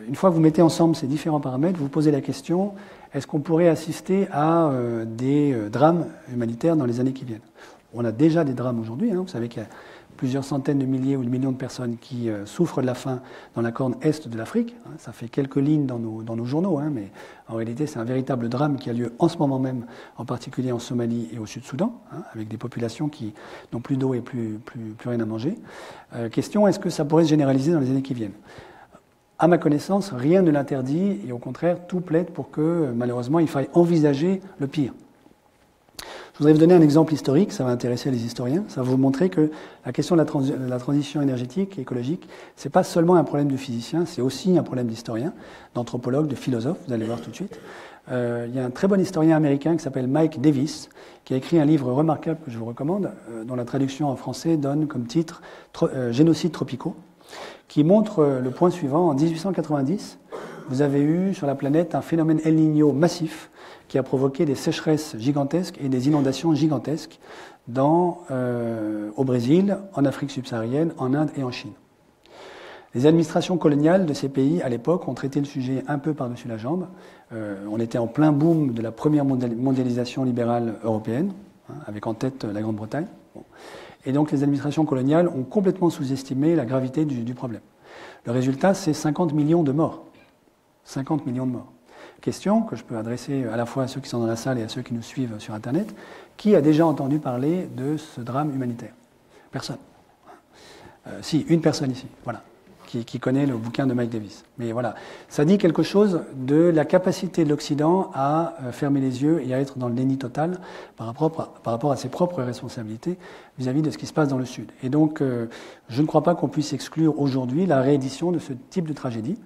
une fois que vous mettez ensemble ces différents paramètres, vous posez la question, est-ce qu'on pourrait assister à des drames humanitaires dans les années qui viennent? On a déjà des drames aujourd'hui, vous savez qu'il y a plusieurs centaines de milliers ou de millions de personnes qui souffrent de la faim dans la corne est de l'Afrique. Ça fait quelques lignes dans nos journaux, mais en réalité c'est un véritable drame qui a lieu en ce moment même, en particulier en Somalie et au Sud-Soudan, avec des populations qui n'ont plus d'eau et plus rien à manger. Question, est-ce que ça pourrait se généraliser dans les années qui viennent? À ma connaissance, rien ne l'interdit et au contraire, tout plaide pour que malheureusement il faille envisager le pire. Je voudrais vous donner un exemple historique, ça va intéresser les historiens, ça va vous montrer que la question de la transition énergétique et écologique, c'est pas seulement un problème de physiciens, c'est aussi un problème d'historiens, d'anthropologues, de philosophes, vous allez voir tout de suite. Il y a un très bon historien américain qui s'appelle Mike Davis, qui a écrit un livre remarquable que je vous recommande, dont la traduction en français donne comme titre Génocides tropicaux, qui montre le point suivant. En 1890, vous avez eu sur la planète un phénomène El Niño massif qui a provoqué des sécheresses gigantesques et des inondations gigantesques au Brésil, en Afrique subsaharienne, en Inde et en Chine. Les administrations coloniales de ces pays, à l'époque, ont traité le sujet un peu par-dessus la jambe. On était en plein boom de la première mondialisation libérale européenne, avec en tête la Grande-Bretagne. Et donc les administrations coloniales ont complètement sous-estimé la gravité du problème. Le résultat, c'est 50 millions de morts. 50 millions de morts. Question que je peux adresser à la fois à ceux qui sont dans la salle et à ceux qui nous suivent sur Internet. Qui a déjà entendu parler de ce drame humanitaire? Personne. Si, une personne ici, voilà, qui connaît le bouquin de Mike Davis. Mais voilà, ça dit quelque chose de la capacité de l'Occident à fermer les yeux et à être dans le déni total par rapport à ses propres responsabilités vis-à-vis de ce qui se passe dans le Sud. Et donc, je ne crois pas qu'on puisse exclure aujourd'hui la réédition de ce type de tragédie.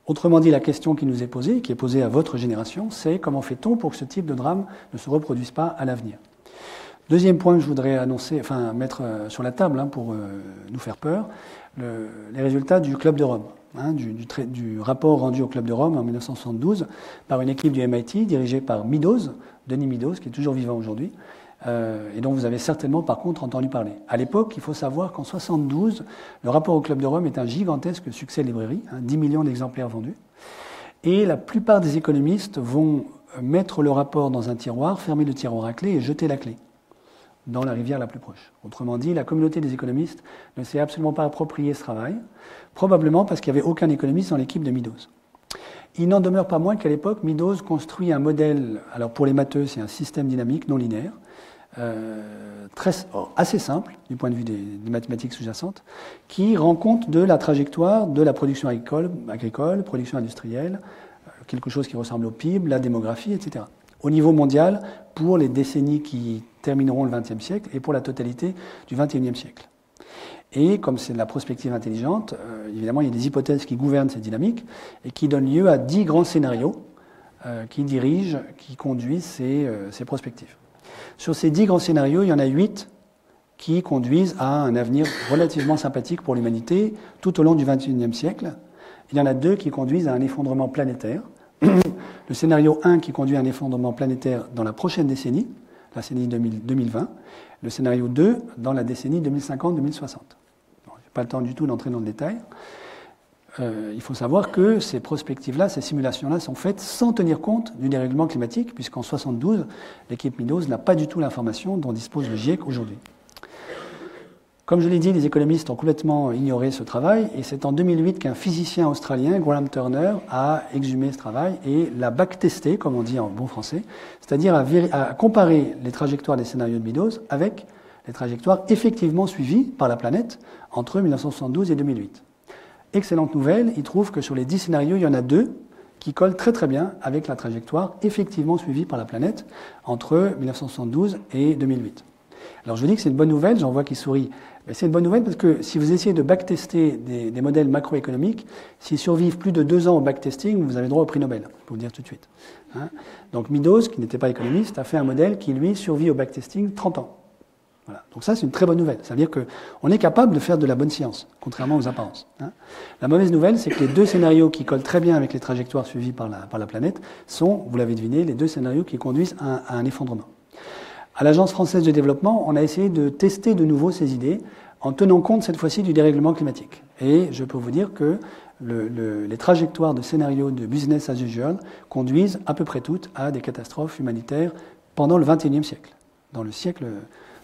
Autrement dit, la question qui nous est posée, qui est posée à votre génération, c'est comment fait-on pour que ce type de drame ne se reproduise pas à l'avenir? Deuxième point que je voudrais mettre sur la table pour nous faire peur, les résultats du Club de Rome, du rapport rendu au Club de Rome en 1972 par une équipe du MIT dirigée par Denis Meadows, qui est toujours vivant aujourd'hui, et dont vous avez certainement par contre entendu parler. À l'époque, il faut savoir qu'en 1972, le rapport au Club de Rome est un gigantesque succès de librairie, 10 millions d'exemplaires vendus, et la plupart des économistes vont mettre le rapport dans un tiroir, fermer le tiroir à clé et jeter la clé dans la rivière la plus proche. Autrement dit, la communauté des économistes ne s'est absolument pas approprié ce travail, probablement parce qu'il n'y avait aucun économiste dans l'équipe de Meadows. Il n'en demeure pas moins qu'à l'époque, Meadows construit un modèle, alors pour les matheux, c'est un système dynamique non linéaire, assez simple du point de vue des mathématiques sous-jacentes, qui rend compte de la trajectoire de la production agricole, production industrielle, quelque chose qui ressemble au PIB, la démographie, etc. Au niveau mondial, pour les décennies qui termineront le XXe siècle et pour la totalité du XXIe siècle. Et comme c'est de la prospective intelligente, évidemment, il y a des hypothèses qui gouvernent cette dynamique et qui donnent lieu à 10 grands scénarios qui dirigent, qui conduisent ces prospectives. Sur ces 10 grands scénarios, il y en a 8 qui conduisent à un avenir relativement sympathique pour l'humanité tout au long du XXIe siècle. Il y en a 2 qui conduisent à un effondrement planétaire. Le scénario 1 qui conduit à un effondrement planétaire dans la prochaine décennie, la décennie 2020. Le scénario 2 dans la décennie 2050-2060. Bon, je n'ai pas le temps du tout d'entrer dans le détail. Il faut savoir que ces prospectives-là, ces simulations-là sont faites sans tenir compte du dérèglement climatique, puisqu'en 1972, l'équipe Meadows n'a pas du tout l'information dont dispose le GIEC aujourd'hui. Comme je l'ai dit, les économistes ont complètement ignoré ce travail, et c'est en 2008 qu'un physicien australien, Graham Turner, a exhumé ce travail et l'a backtesté, comme on dit en bon français, c'est-à-dire à comparer les trajectoires des scénarios de Meadows avec les trajectoires effectivement suivies par la planète entre 1972 et 2008. Excellente nouvelle, il trouve que sur les 10 scénarios, il y en a 2 qui collent très très bien avec la trajectoire effectivement suivie par la planète entre 1972 et 2008. Alors je vous dis que c'est une bonne nouvelle, j'en vois qui sourit. Mais c'est une bonne nouvelle parce que si vous essayez de backtester des modèles macroéconomiques, s'ils survivent plus de 2 ans au backtesting, vous avez droit au prix Nobel, je peux vous le dire tout de suite. Donc Meadows, qui n'était pas économiste, a fait un modèle qui lui survit au backtesting 30 ans. Voilà. Donc ça, c'est une très bonne nouvelle. Ça veut dire qu'on est capable de faire de la bonne science, contrairement aux apparences. La mauvaise nouvelle, c'est que les 2 scénarios qui collent très bien avec les trajectoires suivies par la planète sont, vous l'avez deviné, les 2 scénarios qui conduisent à un effondrement. À l'Agence française de développement, on a essayé de tester de nouveau ces idées en tenant compte cette fois-ci du dérèglement climatique. Et je peux vous dire que les trajectoires de scénarios de business as usual conduisent à peu près toutes à des catastrophes humanitaires pendant le XXIe siècle, dans le siècle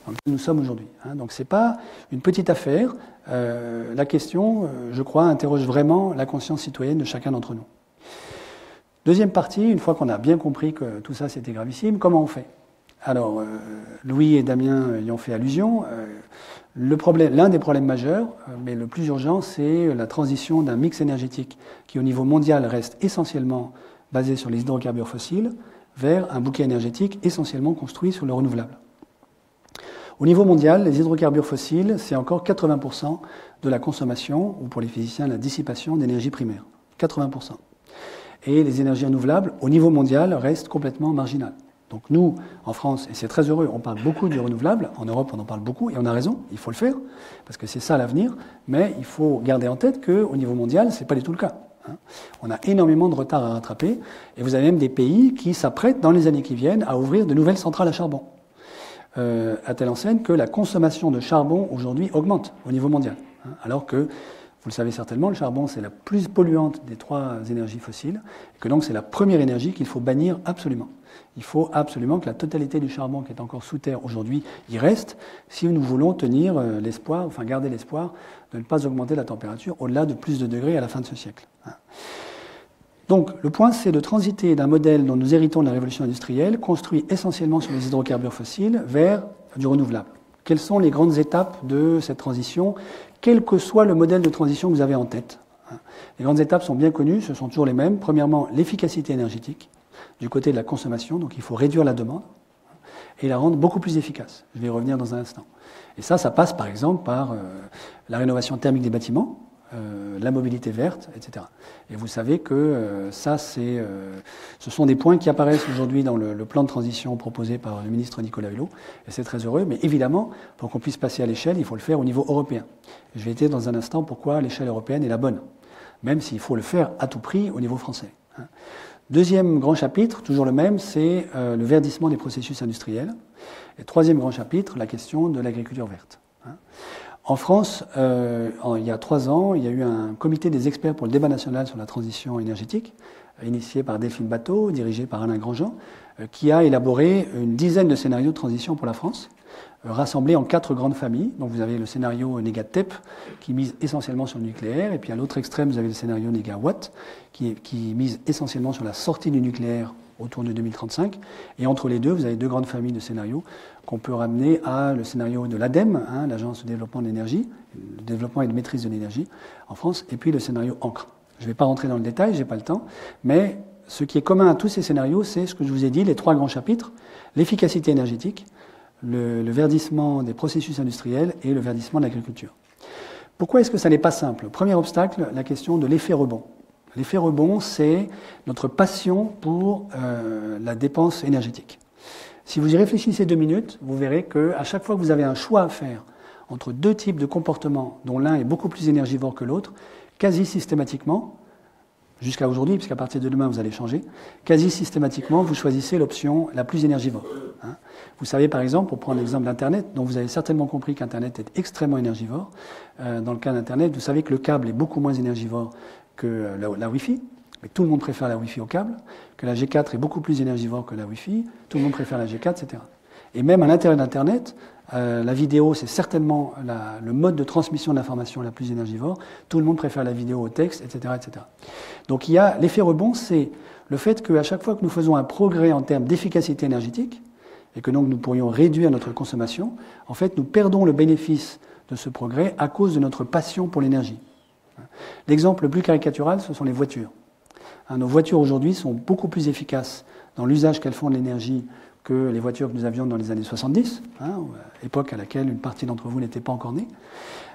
dans lequel nous sommes aujourd'hui. Donc ce n'est pas une petite affaire. La question, je crois, interroge vraiment la conscience citoyenne de chacun d'entre nous. Deuxième partie, une fois qu'on a bien compris que tout ça c'était gravissime, comment on fait ? Alors, Louis et Damien y ont fait allusion. L'un des problèmes majeurs, mais le plus urgent, c'est la transition d'un mix énergétique qui, au niveau mondial, reste essentiellement basé sur les hydrocarbures fossiles, vers un bouquet énergétique essentiellement construit sur le renouvelable. Au niveau mondial, les hydrocarbures fossiles, c'est encore 80% de la consommation, ou pour les physiciens, la dissipation d'énergie primaire. 80%. Et les énergies renouvelables, au niveau mondial, restent complètement marginales. Donc nous, en France, et c'est très heureux, on parle beaucoup du renouvelable, en Europe on en parle beaucoup, et on a raison, il faut le faire, parce que c'est ça l'avenir, mais il faut garder en tête qu'au niveau mondial, ce n'est pas du tout le cas. On a énormément de retard à rattraper, et vous avez même des pays qui s'apprêtent, dans les années qui viennent, à ouvrir de nouvelles centrales à charbon, à telle enseigne que la consommation de charbon aujourd'hui augmente au niveau mondial, alors que, vous le savez certainement, le charbon c'est la plus polluante des 3 énergies fossiles, et que donc c'est la première énergie qu'il faut bannir absolument. Il faut absolument que la totalité du charbon qui est encore sous terre aujourd'hui y reste si nous voulons tenir l'espoir, enfin garder l'espoir de ne pas augmenter la température au-delà de plus de degrés à la fin de ce siècle. Donc le point c'est de transiter d'un modèle dont nous héritons de la révolution industrielle, construit essentiellement sur les hydrocarbures fossiles, vers du renouvelable. Quelles sont les grandes étapes de cette transition, quel que soit le modèle de transition que vous avez en tête? Les grandes étapes sont bien connues, ce sont toujours les mêmes. Premièrement, l'efficacité énergétique. Du côté de la consommation, donc il faut réduire la demande et la rendre beaucoup plus efficace. Je vais y revenir dans un instant. Et ça passe par exemple par la rénovation thermique des bâtiments, la mobilité verte, etc. Et vous savez que ce sont des points qui apparaissent aujourd'hui dans le plan de transition proposé par le ministre Nicolas Hulot, et c'est très heureux, mais évidemment, pour qu'on puisse passer à l'échelle, il faut le faire au niveau européen. Et je vais dire dans un instant pourquoi l'échelle européenne est la bonne, même s'il faut le faire à tout prix au niveau français. Deuxième grand chapitre, toujours le même, c'est le verdissement des processus industriels. Et troisième grand chapitre, la question de l'agriculture verte. En France, il y a 3 ans, il y a eu un comité des experts pour le débat national sur la transition énergétique, initié par Delphine Batteau, dirigé par Alain Grandjean, qui a élaboré une dizaine de scénarios de transition pour la France, rassemblés en 4 grandes familles. Donc vous avez le scénario NEGATEP, qui mise essentiellement sur le nucléaire, et puis à l'autre extrême, vous avez le scénario NEGAWATT, qui mise essentiellement sur la sortie du nucléaire autour de 2035. Et entre les deux, vous avez 2 grandes familles de scénarios qu'on peut ramener à le scénario de l'ADEME, l'Agence de développement de l'énergie, le développement et de maîtrise de l'énergie en France, et puis le scénario ANCRE. Je ne vais pas rentrer dans le détail, je n'ai pas le temps, mais ce qui est commun à tous ces scénarios, c'est ce que je vous ai dit, les 3 grands chapitres, l'efficacité énergétique, le verdissement des processus industriels et le verdissement de l'agriculture. Pourquoi est-ce que ça n'est pas simple? Premier obstacle, la question de l'effet rebond. L'effet rebond, c'est notre passion pour la dépense énergétique. Si vous y réfléchissez 2 minutes, vous verrez qu'à chaque fois que vous avez un choix à faire entre deux types de comportements dont l'un est beaucoup plus énergivore que l'autre, quasi systématiquement, jusqu'à aujourd'hui, puisqu'à partir de demain vous allez changer, quasi systématiquement vous choisissez l'option la plus énergivore. Vous savez par exemple, pour prendre l'exemple d'Internet, dont vous avez certainement compris qu'Internet est extrêmement énergivore, dans le cas d'Internet, vous savez que le câble est beaucoup moins énergivore que la Wi-Fi, mais tout le monde préfère la Wi-Fi au câble, que la G4 est beaucoup plus énergivore que la Wi-Fi, tout le monde préfère la G4, etc. Et même à l'intérieur d'Internet, la vidéo, c'est certainement le mode de transmission de l'information la plus énergivore. Tout le monde préfère la vidéo au texte, etc., etc. Donc il y a l'effet rebond, c'est le fait qu'à chaque fois que nous faisons un progrès en termes d'efficacité énergétique, et que donc nous pourrions réduire notre consommation, en fait nous perdons le bénéfice de ce progrès à cause de notre passion pour l'énergie. L'exemple le plus caricatural, ce sont les voitures. Nos voitures aujourd'hui sont beaucoup plus efficaces dans l'usage qu'elles font de l'énergie que les voitures que nous avions dans les années 70, époque à laquelle une partie d'entre vous n'était pas encore née.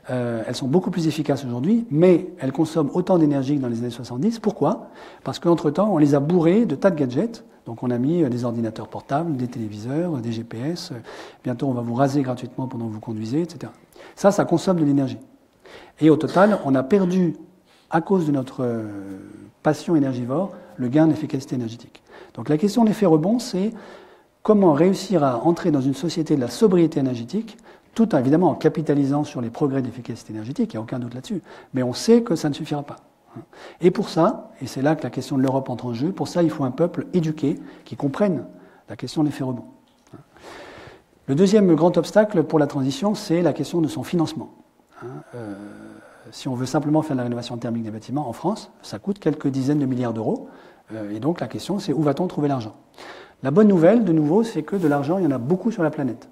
Elles sont beaucoup plus efficaces aujourd'hui, mais elles consomment autant d'énergie que dans les années 70. Pourquoi? Parce qu'entre-temps, on les a bourrées de tas de gadgets. Donc on a mis des ordinateurs portables, des téléviseurs, des GPS. Bientôt, on va vous raser gratuitement pendant que vous conduisez, etc. Ça consomme de l'énergie. Et au total, on a perdu, à cause de notre passion énergivore, le gain d'efficacité énergétique. Donc la question de l'effet rebond, c'est comment réussir à entrer dans une société de la sobriété énergétique, tout évidemment en capitalisant sur les progrès d'efficacité énergétique, il n'y a aucun doute là-dessus, mais on sait que ça ne suffira pas. Et pour ça, et c'est là que la question de l'Europe entre en jeu, pour ça il faut un peuple éduqué qui comprenne la question de l'effet rebond. Le deuxième grand obstacle pour la transition, c'est la question de son financement. Si on veut simplement faire de la rénovation thermique des bâtiments en France, ça coûte quelques dizaines de milliards d'euros, et donc la question c'est où va-t-on trouver l'argent? La bonne nouvelle, de nouveau, c'est que de l'argent, il y en a beaucoup sur la planète.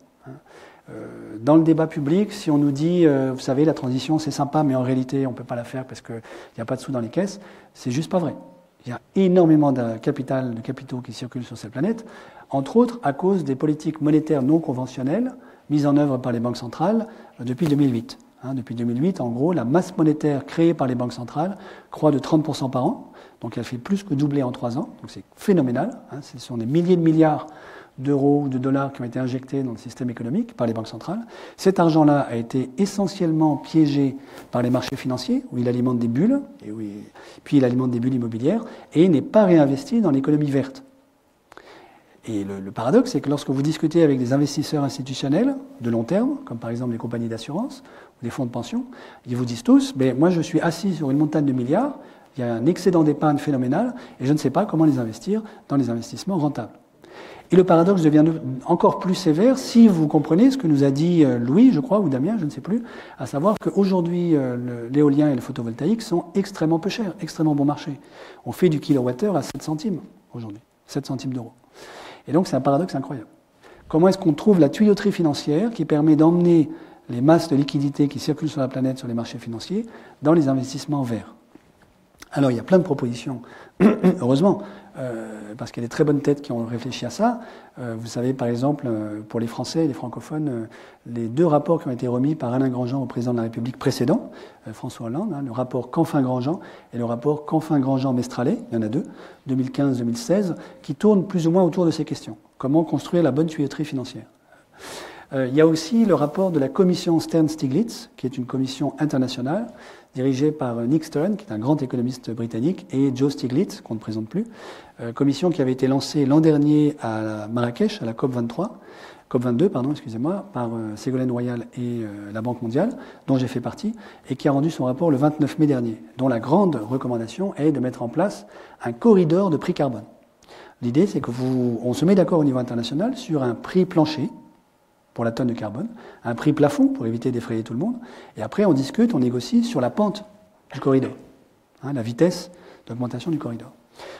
Dans le débat public, si on nous dit, vous savez, la transition, c'est sympa, mais en réalité, on ne peut pas la faire parce qu'il n'y a pas de sous dans les caisses, c'est juste pas vrai. Il y a énormément de capitaux qui circulent sur cette planète, entre autres à cause des politiques monétaires non conventionnelles mises en œuvre par les banques centrales depuis 2008. Depuis 2008, en gros, la masse monétaire créée par les banques centrales croît de 30% par an. Donc elle fait plus que doubler en 3 ans. Donc c'est phénoménal. Ce sont des milliers de milliards d'euros ou de dollars qui ont été injectés dans le système économique par les banques centrales. Cet argent-là a été essentiellement piégé par les marchés financiers, où il alimente des bulles, puis il alimente des bulles immobilières, et n'est pas réinvesti dans l'économie verte. Et le paradoxe, c'est que lorsque vous discutez avec des investisseurs institutionnels de long terme, comme par exemple les compagnies d'assurance ou les fonds de pension, ils vous disent tous, moi je suis assis sur une montagne de milliards, il y a un excédent d'épargne phénoménal, et je ne sais pas comment les investir dans les investissements rentables. Et le paradoxe devient encore plus sévère si vous comprenez ce que nous a dit Louis, je crois, ou Damien, je ne sais plus, à savoir qu'aujourd'hui, l'éolien et le photovoltaïque sont extrêmement peu chers, extrêmement bon marché. On fait du kilowattheure à 7 centimes aujourd'hui, 7 centimes d'euros. Et donc c'est un paradoxe incroyable. Comment est-ce qu'on trouve la tuyauterie financière qui permet d'emmener les masses de liquidités qui circulent sur la planète, sur les marchés financiers, dans les investissements verts? Alors il y a plein de propositions, heureusement, parce qu'il y a des très bonnes têtes qui ont réfléchi à ça. Vous savez, par exemple, pour les Français et les francophones, les 2 rapports qui ont été remis par Alain Grandjean au président de la République précédent, François Hollande, le rapport Canfin-Grandjean et le rapport Canfin-Grandjean-Mestralet, il y en a 2, 2015-2016, qui tournent plus ou moins autour de ces questions. Comment construire la bonne tuyauterie financière? Il y a aussi le rapport de la commission Stern-Stiglitz, qui est une commission internationale, dirigée par Nick Stern, qui est un grand économiste britannique, et Joe Stiglitz, qu'on ne présente plus, commission qui avait été lancée l'an dernier à Marrakech, à la COP22, par Ségolène Royal et la Banque mondiale, dont j'ai fait partie, et qui a rendu son rapport le 29 mai dernier, dont la grande recommandation est de mettre en place un corridor de prix carbone. L'idée, c'est qu'on se met d'accord au niveau international sur un prix plancher pour la tonne de carbone, un prix plafond pour éviter d'effrayer tout le monde, et après on discute, on négocie sur la pente du corridor, la vitesse d'augmentation du corridor.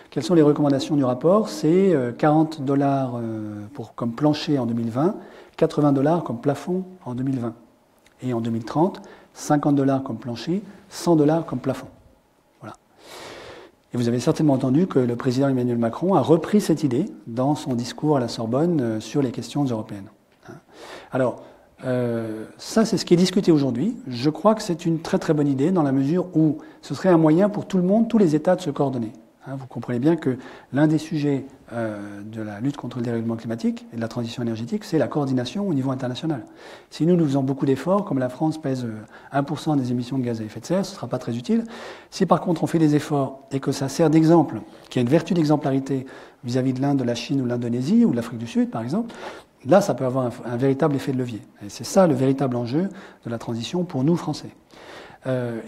Quelles sont les recommandations du rapport? C'est $40 comme plancher en 2020, $80 comme plafond en 2020. Et en 2030, $50 comme plancher, $100 comme plafond. Voilà. Et vous avez certainement entendu que le président Emmanuel Macron a repris cette idée dans son discours à la Sorbonne sur les questions européennes. Alors, Ça, c'est ce qui est discuté aujourd'hui. Je crois que c'est une très très bonne idée dans la mesure où ce serait un moyen pour tout le monde, tous les États de se coordonner. Vous comprenez bien que l'un des sujets de la lutte contre le dérèglement climatique et de la transition énergétique, c'est la coordination au niveau international. Si nous faisons beaucoup d'efforts, comme la France pèse 1% des émissions de gaz à effet de serre, ce ne sera pas très utile. Si par contre on fait des efforts et que ça sert d'exemple, qu'il y a une vertu d'exemplarité vis-à-vis de l'Inde, de la Chine ou de l'Indonésie ou de l'Afrique du Sud par exemple, là ça peut avoir un véritable effet de levier. Et c'est ça le véritable enjeu de la transition pour nous Français.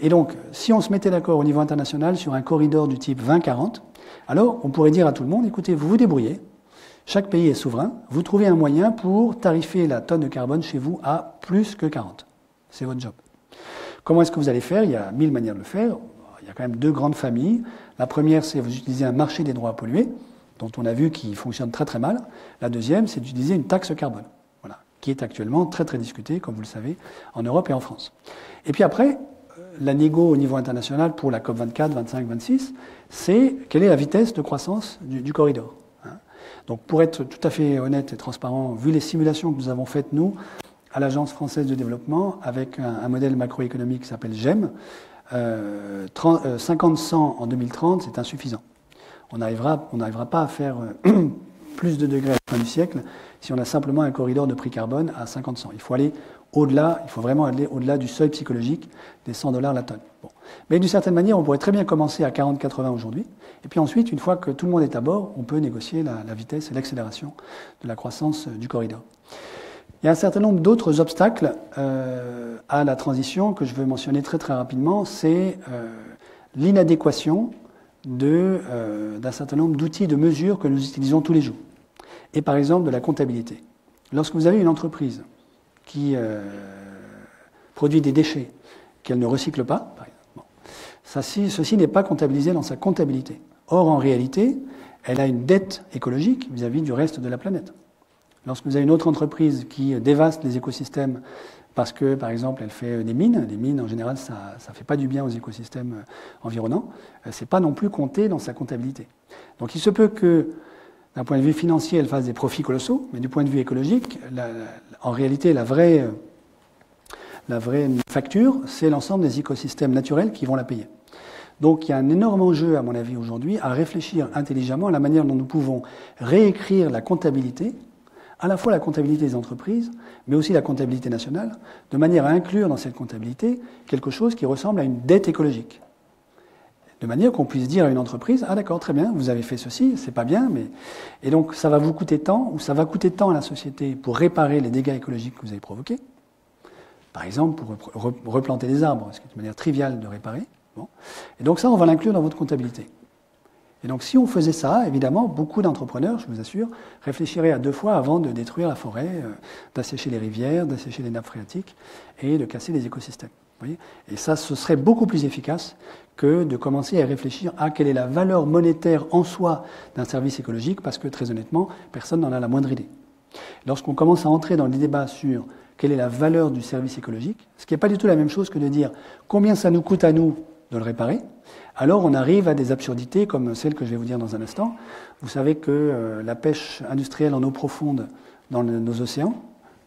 Et donc, si on se mettait d'accord au niveau international sur un corridor du type 20-40, alors on pourrait dire à tout le monde, écoutez, vous vous débrouillez, chaque pays est souverain, vous trouvez un moyen pour tarifer la tonne de carbone chez vous à plus que 40. C'est votre job. Comment est-ce que vous allez faire? Il y a 1000 manières de le faire. Il y a quand même 2 grandes familles. La première, c'est vous utilisez un marché des droits à polluer, dont on a vu qu'il fonctionne très très mal. La deuxième, c'est d'utiliser une taxe carbone, voilà, qui est actuellement très très discutée, comme vous le savez, en Europe et en France. Et puis après, la négo au niveau international pour la COP 24, 25, 26, c'est quelle est la vitesse de croissance du corridor. Donc pour être tout à fait honnête et transparent, vu les simulations que nous avons faites, nous, à l'Agence française de développement, avec un modèle macroéconomique qui s'appelle GEM, 50-100 en 2030, c'est insuffisant. On n'arrivera pas à faire plus de degrés à la fin du siècle si on a simplement un corridor de prix carbone à 50-100. Il faut aller au-delà, il faut vraiment aller au-delà du seuil psychologique des $100 la tonne. Bon. Mais d'une certaine manière, on pourrait très bien commencer à 40-80 aujourd'hui. Et puis ensuite, une fois que tout le monde est à bord, on peut négocier la vitesse et l'accélération de la croissance du corridor. Il y a un certain nombre d'autres obstacles à la transition que je veux mentionner très très rapidement. C'est l'inadéquation d'un certain nombre d'outils de mesure que nous utilisons tous les jours. Et par exemple de la comptabilité. Lorsque vous avez une entreprise qui produit des déchets qu'elle ne recycle pas, par exemple, ceci n'est pas comptabilisé dans sa comptabilité. Or, en réalité, elle a une dette écologique vis-à-vis du reste de la planète. Lorsque vous avez une autre entreprise qui dévaste les écosystèmes parce que, par exemple, elle fait des mines, les mines, en général, ça ne fait pas du bien aux écosystèmes environnants, ce n'est pas non plus compté dans sa comptabilité. Donc il se peut que, d'un point de vue financier, elle fasse des profits colossaux, mais du point de vue écologique, en réalité, la vraie facture, c'est l'ensemble des écosystèmes naturels qui vont la payer. Donc il y a un énorme enjeu, à mon avis, aujourd'hui, à réfléchir intelligemment à la manière dont nous pouvons réécrire la comptabilité, à la fois la comptabilité des entreprises, mais aussi la comptabilité nationale, de manière à inclure dans cette comptabilité quelque chose qui ressemble à une dette écologique. De manière qu'on puisse dire à une entreprise, ah d'accord, très bien, vous avez fait ceci, c'est pas bien, mais... Et donc ça va vous coûter tant, ou ça va coûter tant à la société pour réparer les dégâts écologiques que vous avez provoqués. Par exemple, pour replanter des arbres, ce qui est une manière triviale de réparer. Bon. Et donc ça, on va l'inclure dans votre comptabilité. Et donc si on faisait ça, évidemment, beaucoup d'entrepreneurs, je vous assure, réfléchiraient à 2 fois avant de détruire la forêt, d'assécher les rivières, d'assécher les nappes phréatiques et de casser les écosystèmes. Vous voyez ? Et ça, ce serait beaucoup plus efficace que de commencer à réfléchir à quelle est la valeur monétaire en soi d'un service écologique, parce que très honnêtement, personne n'en a la moindre idée. Lorsqu'on commence à entrer dans les débats sur quelle est la valeur du service écologique, ce qui n'est pas du tout la même chose que de dire combien ça nous coûte à nous de le réparer, alors on arrive à des absurdités comme celle que je vais vous dire dans un instant. Vous savez que la pêche industrielle en eau profonde dans nos océans,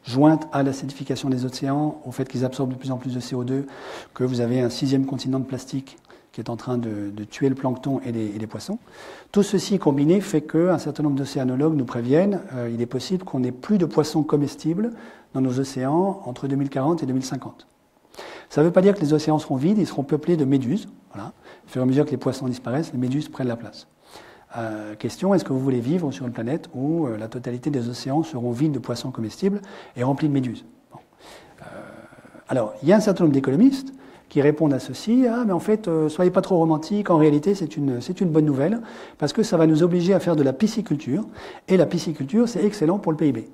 jointe à l'acidification des océans, au fait qu'ils absorbent de plus en plus de CO2, que vous avez un 6e continent de plastique qui est en train de tuer le plancton et les poissons. Tout ceci combiné fait qu'un certain nombre d'océanologues nous préviennent il est possible qu'on n'ait plus de poissons comestibles dans nos océans entre 2040 et 2050. Ça ne veut pas dire que les océans seront vides, ils seront peuplés de méduses. Voilà. Au fur et à mesure que les poissons disparaissent, les méduses prennent la place. Question, est-ce que vous voulez vivre sur une planète où la totalité des océans seront vides de poissons comestibles et remplis de méduses? Bon. Alors, il y a un certain nombre d'économistes qui répondent à ceci. Ah, mais en fait, soyez pas trop romantiques, en réalité, c'est une bonne nouvelle, parce que ça va nous obliger à faire de la pisciculture, et la pisciculture, c'est excellent pour le PIB.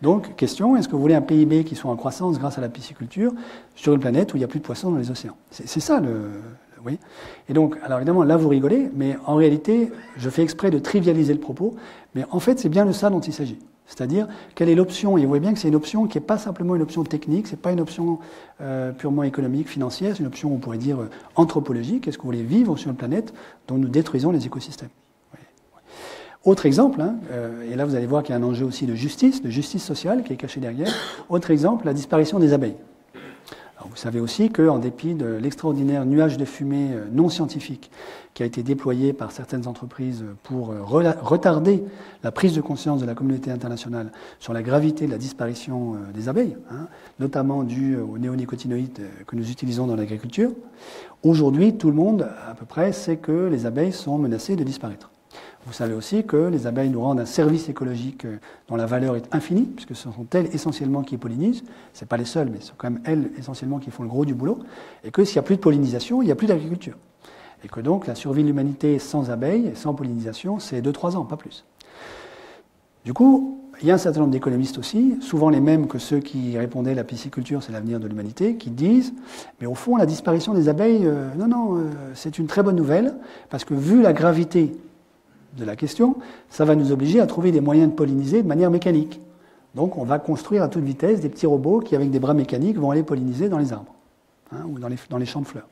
Donc, question, est-ce que vous voulez un PIB qui soit en croissance grâce à la pisciculture sur une planète où il n'y a plus de poissons dans les océans? C'est ça oui. Et donc, alors évidemment, là vous rigolez, mais en réalité, je fais exprès de trivialiser le propos, mais en fait, c'est bien de ça dont il s'agit. C'est-à-dire, quelle est l'option? Et vous voyez bien que c'est une option qui n'est pas simplement une option technique, c'est pas une option purement économique, financière, c'est une option, on pourrait dire, anthropologique. Est-ce que vous voulez vivre sur une planète dont nous détruisons les écosystèmes? Autre exemple, et là vous allez voir qu'il y a un enjeu aussi de justice sociale qui est caché derrière. Autre exemple, la disparition des abeilles. Alors vous savez aussi qu'en dépit de l'extraordinaire nuage de fumée non scientifique qui a été déployé par certaines entreprises pour retarder la prise de conscience de la communauté internationale sur la gravité de la disparition des abeilles, notamment due aux néonicotinoïdes que nous utilisons dans l'agriculture, aujourd'hui tout le monde à peu près sait que les abeilles sont menacées de disparaître. Vous savez aussi que les abeilles nous rendent un service écologique dont la valeur est infinie, puisque ce sont elles essentiellement qui pollinisent. Ce n'est pas les seules, mais ce sont quand même elles essentiellement qui font le gros du boulot. Et que s'il n'y a plus de pollinisation, il n'y a plus d'agriculture. Et que donc la survie de l'humanité sans abeilles, sans pollinisation, c'est 2-3 ans, pas plus. Du coup, il y a un certain nombre d'économistes aussi, souvent les mêmes que ceux qui répondaient la pisciculture, c'est l'avenir de l'humanité, qui disent, mais au fond, la disparition des abeilles, c'est une très bonne nouvelle, parce que vu la gravité de la question, ça va nous obliger à trouver des moyens de polliniser de manière mécanique. Donc on va construire à toute vitesse des petits robots qui, avec des bras mécaniques, vont aller polliniser dans les arbres, ou dans les champs de fleurs.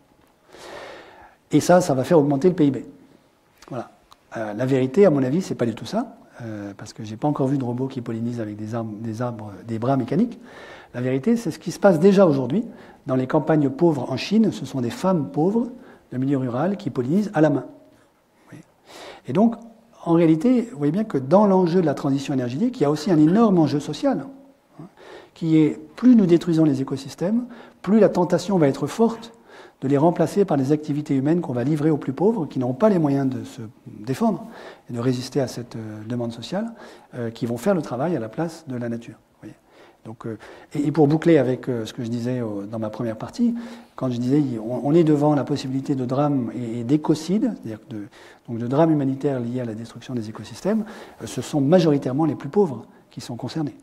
Et ça va faire augmenter le PIB. Voilà. La vérité, à mon avis, c'est pas du tout ça, parce que j'ai pas encore vu de robots qui pollinisent avec des bras mécaniques. La vérité, c'est ce qui se passe déjà aujourd'hui dans les campagnes pauvres en Chine. Ce sont des femmes pauvres de milieu rural qui pollinisent à la main. Et donc, en réalité, vous voyez bien que dans l'enjeu de la transition énergétique, il y a aussi un énorme enjeu social, qui est plus nous détruisons les écosystèmes, plus la tentation va être forte de les remplacer par des activités humaines qu'on va livrer aux plus pauvres, qui n'auront pas les moyens de se défendre et de résister à cette demande sociale, qui vont faire le travail à la place de la nature. Donc, et pour boucler avec ce que je disais dans ma première partie, quand je disais on est devant la possibilité de drames et d'écocides, c'est-à-dire donc de drames humanitaires liés à la destruction des écosystèmes, ce sont majoritairement les plus pauvres qui sont concernés.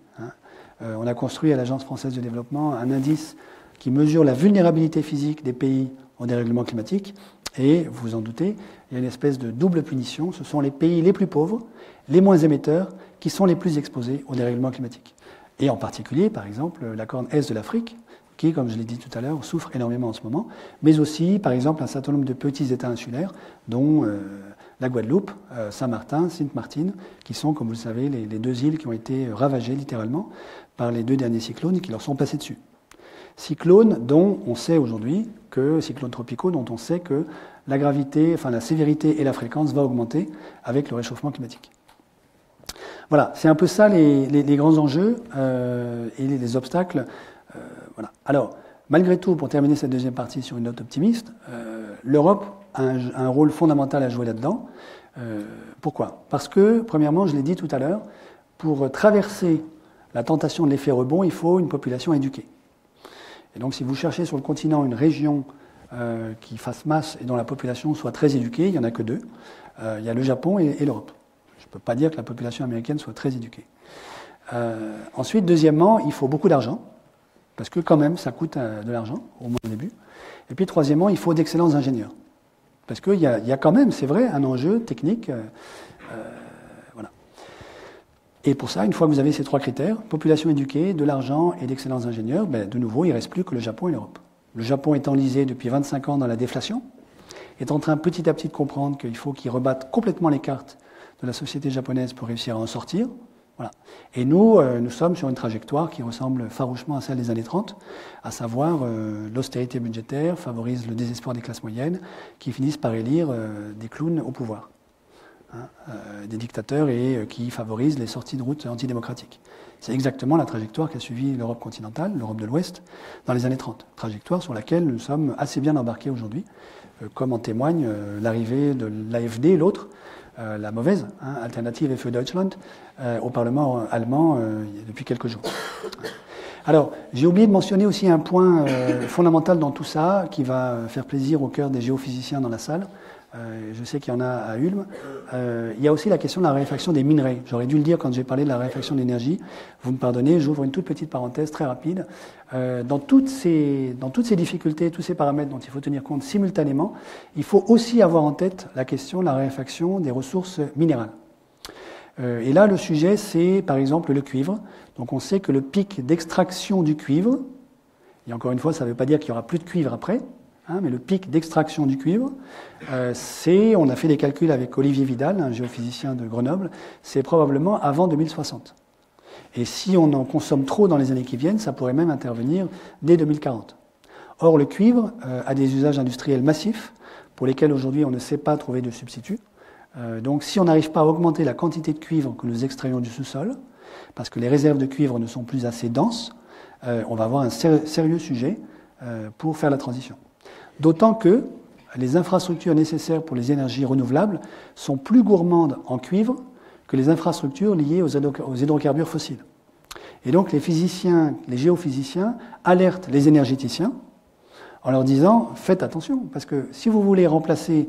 On a construit à l'Agence française de développement un indice qui mesure la vulnérabilité physique des pays au dérèglement climatique, et vous vous en doutez, il y a une espèce de double punition. Ce sont les pays les plus pauvres, les moins émetteurs, qui sont les plus exposés au dérèglement climatique. Et en particulier, par exemple, la corne est de l'Afrique, qui, comme je l'ai dit tout à l'heure, souffre énormément en ce moment, mais aussi, par exemple, un certain nombre de petits États insulaires, dont la Guadeloupe, Saint-Martin, Sint-Maarten, qui sont, comme vous le savez, les deux îles qui ont été ravagées littéralement par les 2 derniers cyclones qui leur sont passés dessus. Cyclones dont on sait aujourd'hui cyclones tropicaux dont on sait que la gravité, enfin la sévérité et la fréquence va augmenter avec le réchauffement climatique. Voilà, c'est un peu ça les grands enjeux et les obstacles. Voilà. Alors, malgré tout, pour terminer cette deuxième partie sur une note optimiste, l'Europe a un rôle fondamental à jouer là-dedans. Pourquoi ? Parce que, premièrement, je l'ai dit tout à l'heure, pour traverser la tentation de l'effet rebond, il faut une population éduquée. Et donc, si vous cherchez sur le continent une région qui fasse masse et dont la population soit très éduquée, il n'y en a que 2. Il y a le Japon et l'Europe. Je ne peux pas dire que la population américaine soit très éduquée. Ensuite, deuxièmement, il faut beaucoup d'argent, parce que quand même, ça coûte de l'argent, au moins au début. Et puis, troisièmement, il faut d'excellents ingénieurs. Parce qu'il y a quand même, c'est vrai, un enjeu technique. Voilà. Et pour ça, une fois que vous avez ces 3 critères, population éduquée, de l'argent et d'excellents ingénieurs, de nouveau, il ne reste plus que le Japon et l'Europe. Le Japon est enlisé depuis 25 ans dans la déflation, est en train petit à petit de comprendre qu'il faut qu'il rebatte complètement les cartes de la société japonaise pour réussir à en sortir. Voilà. Et nous sommes sur une trajectoire qui ressemble farouchement à celle des années 30, à savoir l'austérité budgétaire favorise le désespoir des classes moyennes qui finissent par élire des clowns au pouvoir, des dictateurs et qui favorisent les sorties de route antidémocratiques. C'est exactement la trajectoire qu'a suivie l'Europe continentale, l'Europe de l'Ouest, dans les années 30. Trajectoire sur laquelle nous sommes assez bien embarqués aujourd'hui, comme en témoigne l'arrivée de l'AfD, l'autre, la mauvaise, Alternative für Deutschland, au Parlement allemand depuis quelques jours. Alors, j'ai oublié de mentionner aussi un point fondamental dans tout ça, qui va faire plaisir au cœur des géophysiciens dans la salle. Je sais qu'il y en a à Ulm. Il y a aussi la question de la raréfaction des minerais. J'aurais dû le dire quand j'ai parlé de la raréfaction d'énergie. Vous me pardonnez, j'ouvre une toute petite parenthèse très rapide. Dans toutes ces difficultés, tous ces paramètres dont il faut tenir compte simultanément, il faut aussi avoir en tête la question de la raréfaction des ressources minérales. Et là, le sujet, c'est par exemple le cuivre. Donc on sait que le pic d'extraction du cuivre, et encore une fois, ça ne veut pas dire qu'il n'y aura plus de cuivre après, mais le pic d'extraction du cuivre, on a fait des calculs avec Olivier Vidal, un géophysicien de Grenoble, c'est probablement avant 2060. Et si on en consomme trop dans les années qui viennent, ça pourrait même intervenir dès 2040. Or, le cuivre a des usages industriels massifs pour lesquels aujourd'hui on ne sait pas trouver de substitut. Donc si on n'arrive pas à augmenter la quantité de cuivre que nous extrayons du sous-sol, parce que les réserves de cuivre ne sont plus assez denses, on va avoir un sérieux sujet pour faire la transition. D'autant que les infrastructures nécessaires pour les énergies renouvelables sont plus gourmandes en cuivre que les infrastructures liées aux hydrocarbures fossiles. Et donc les physiciens, les géophysiciens alertent les énergéticiens en leur disant « faites attention, parce que si vous voulez remplacer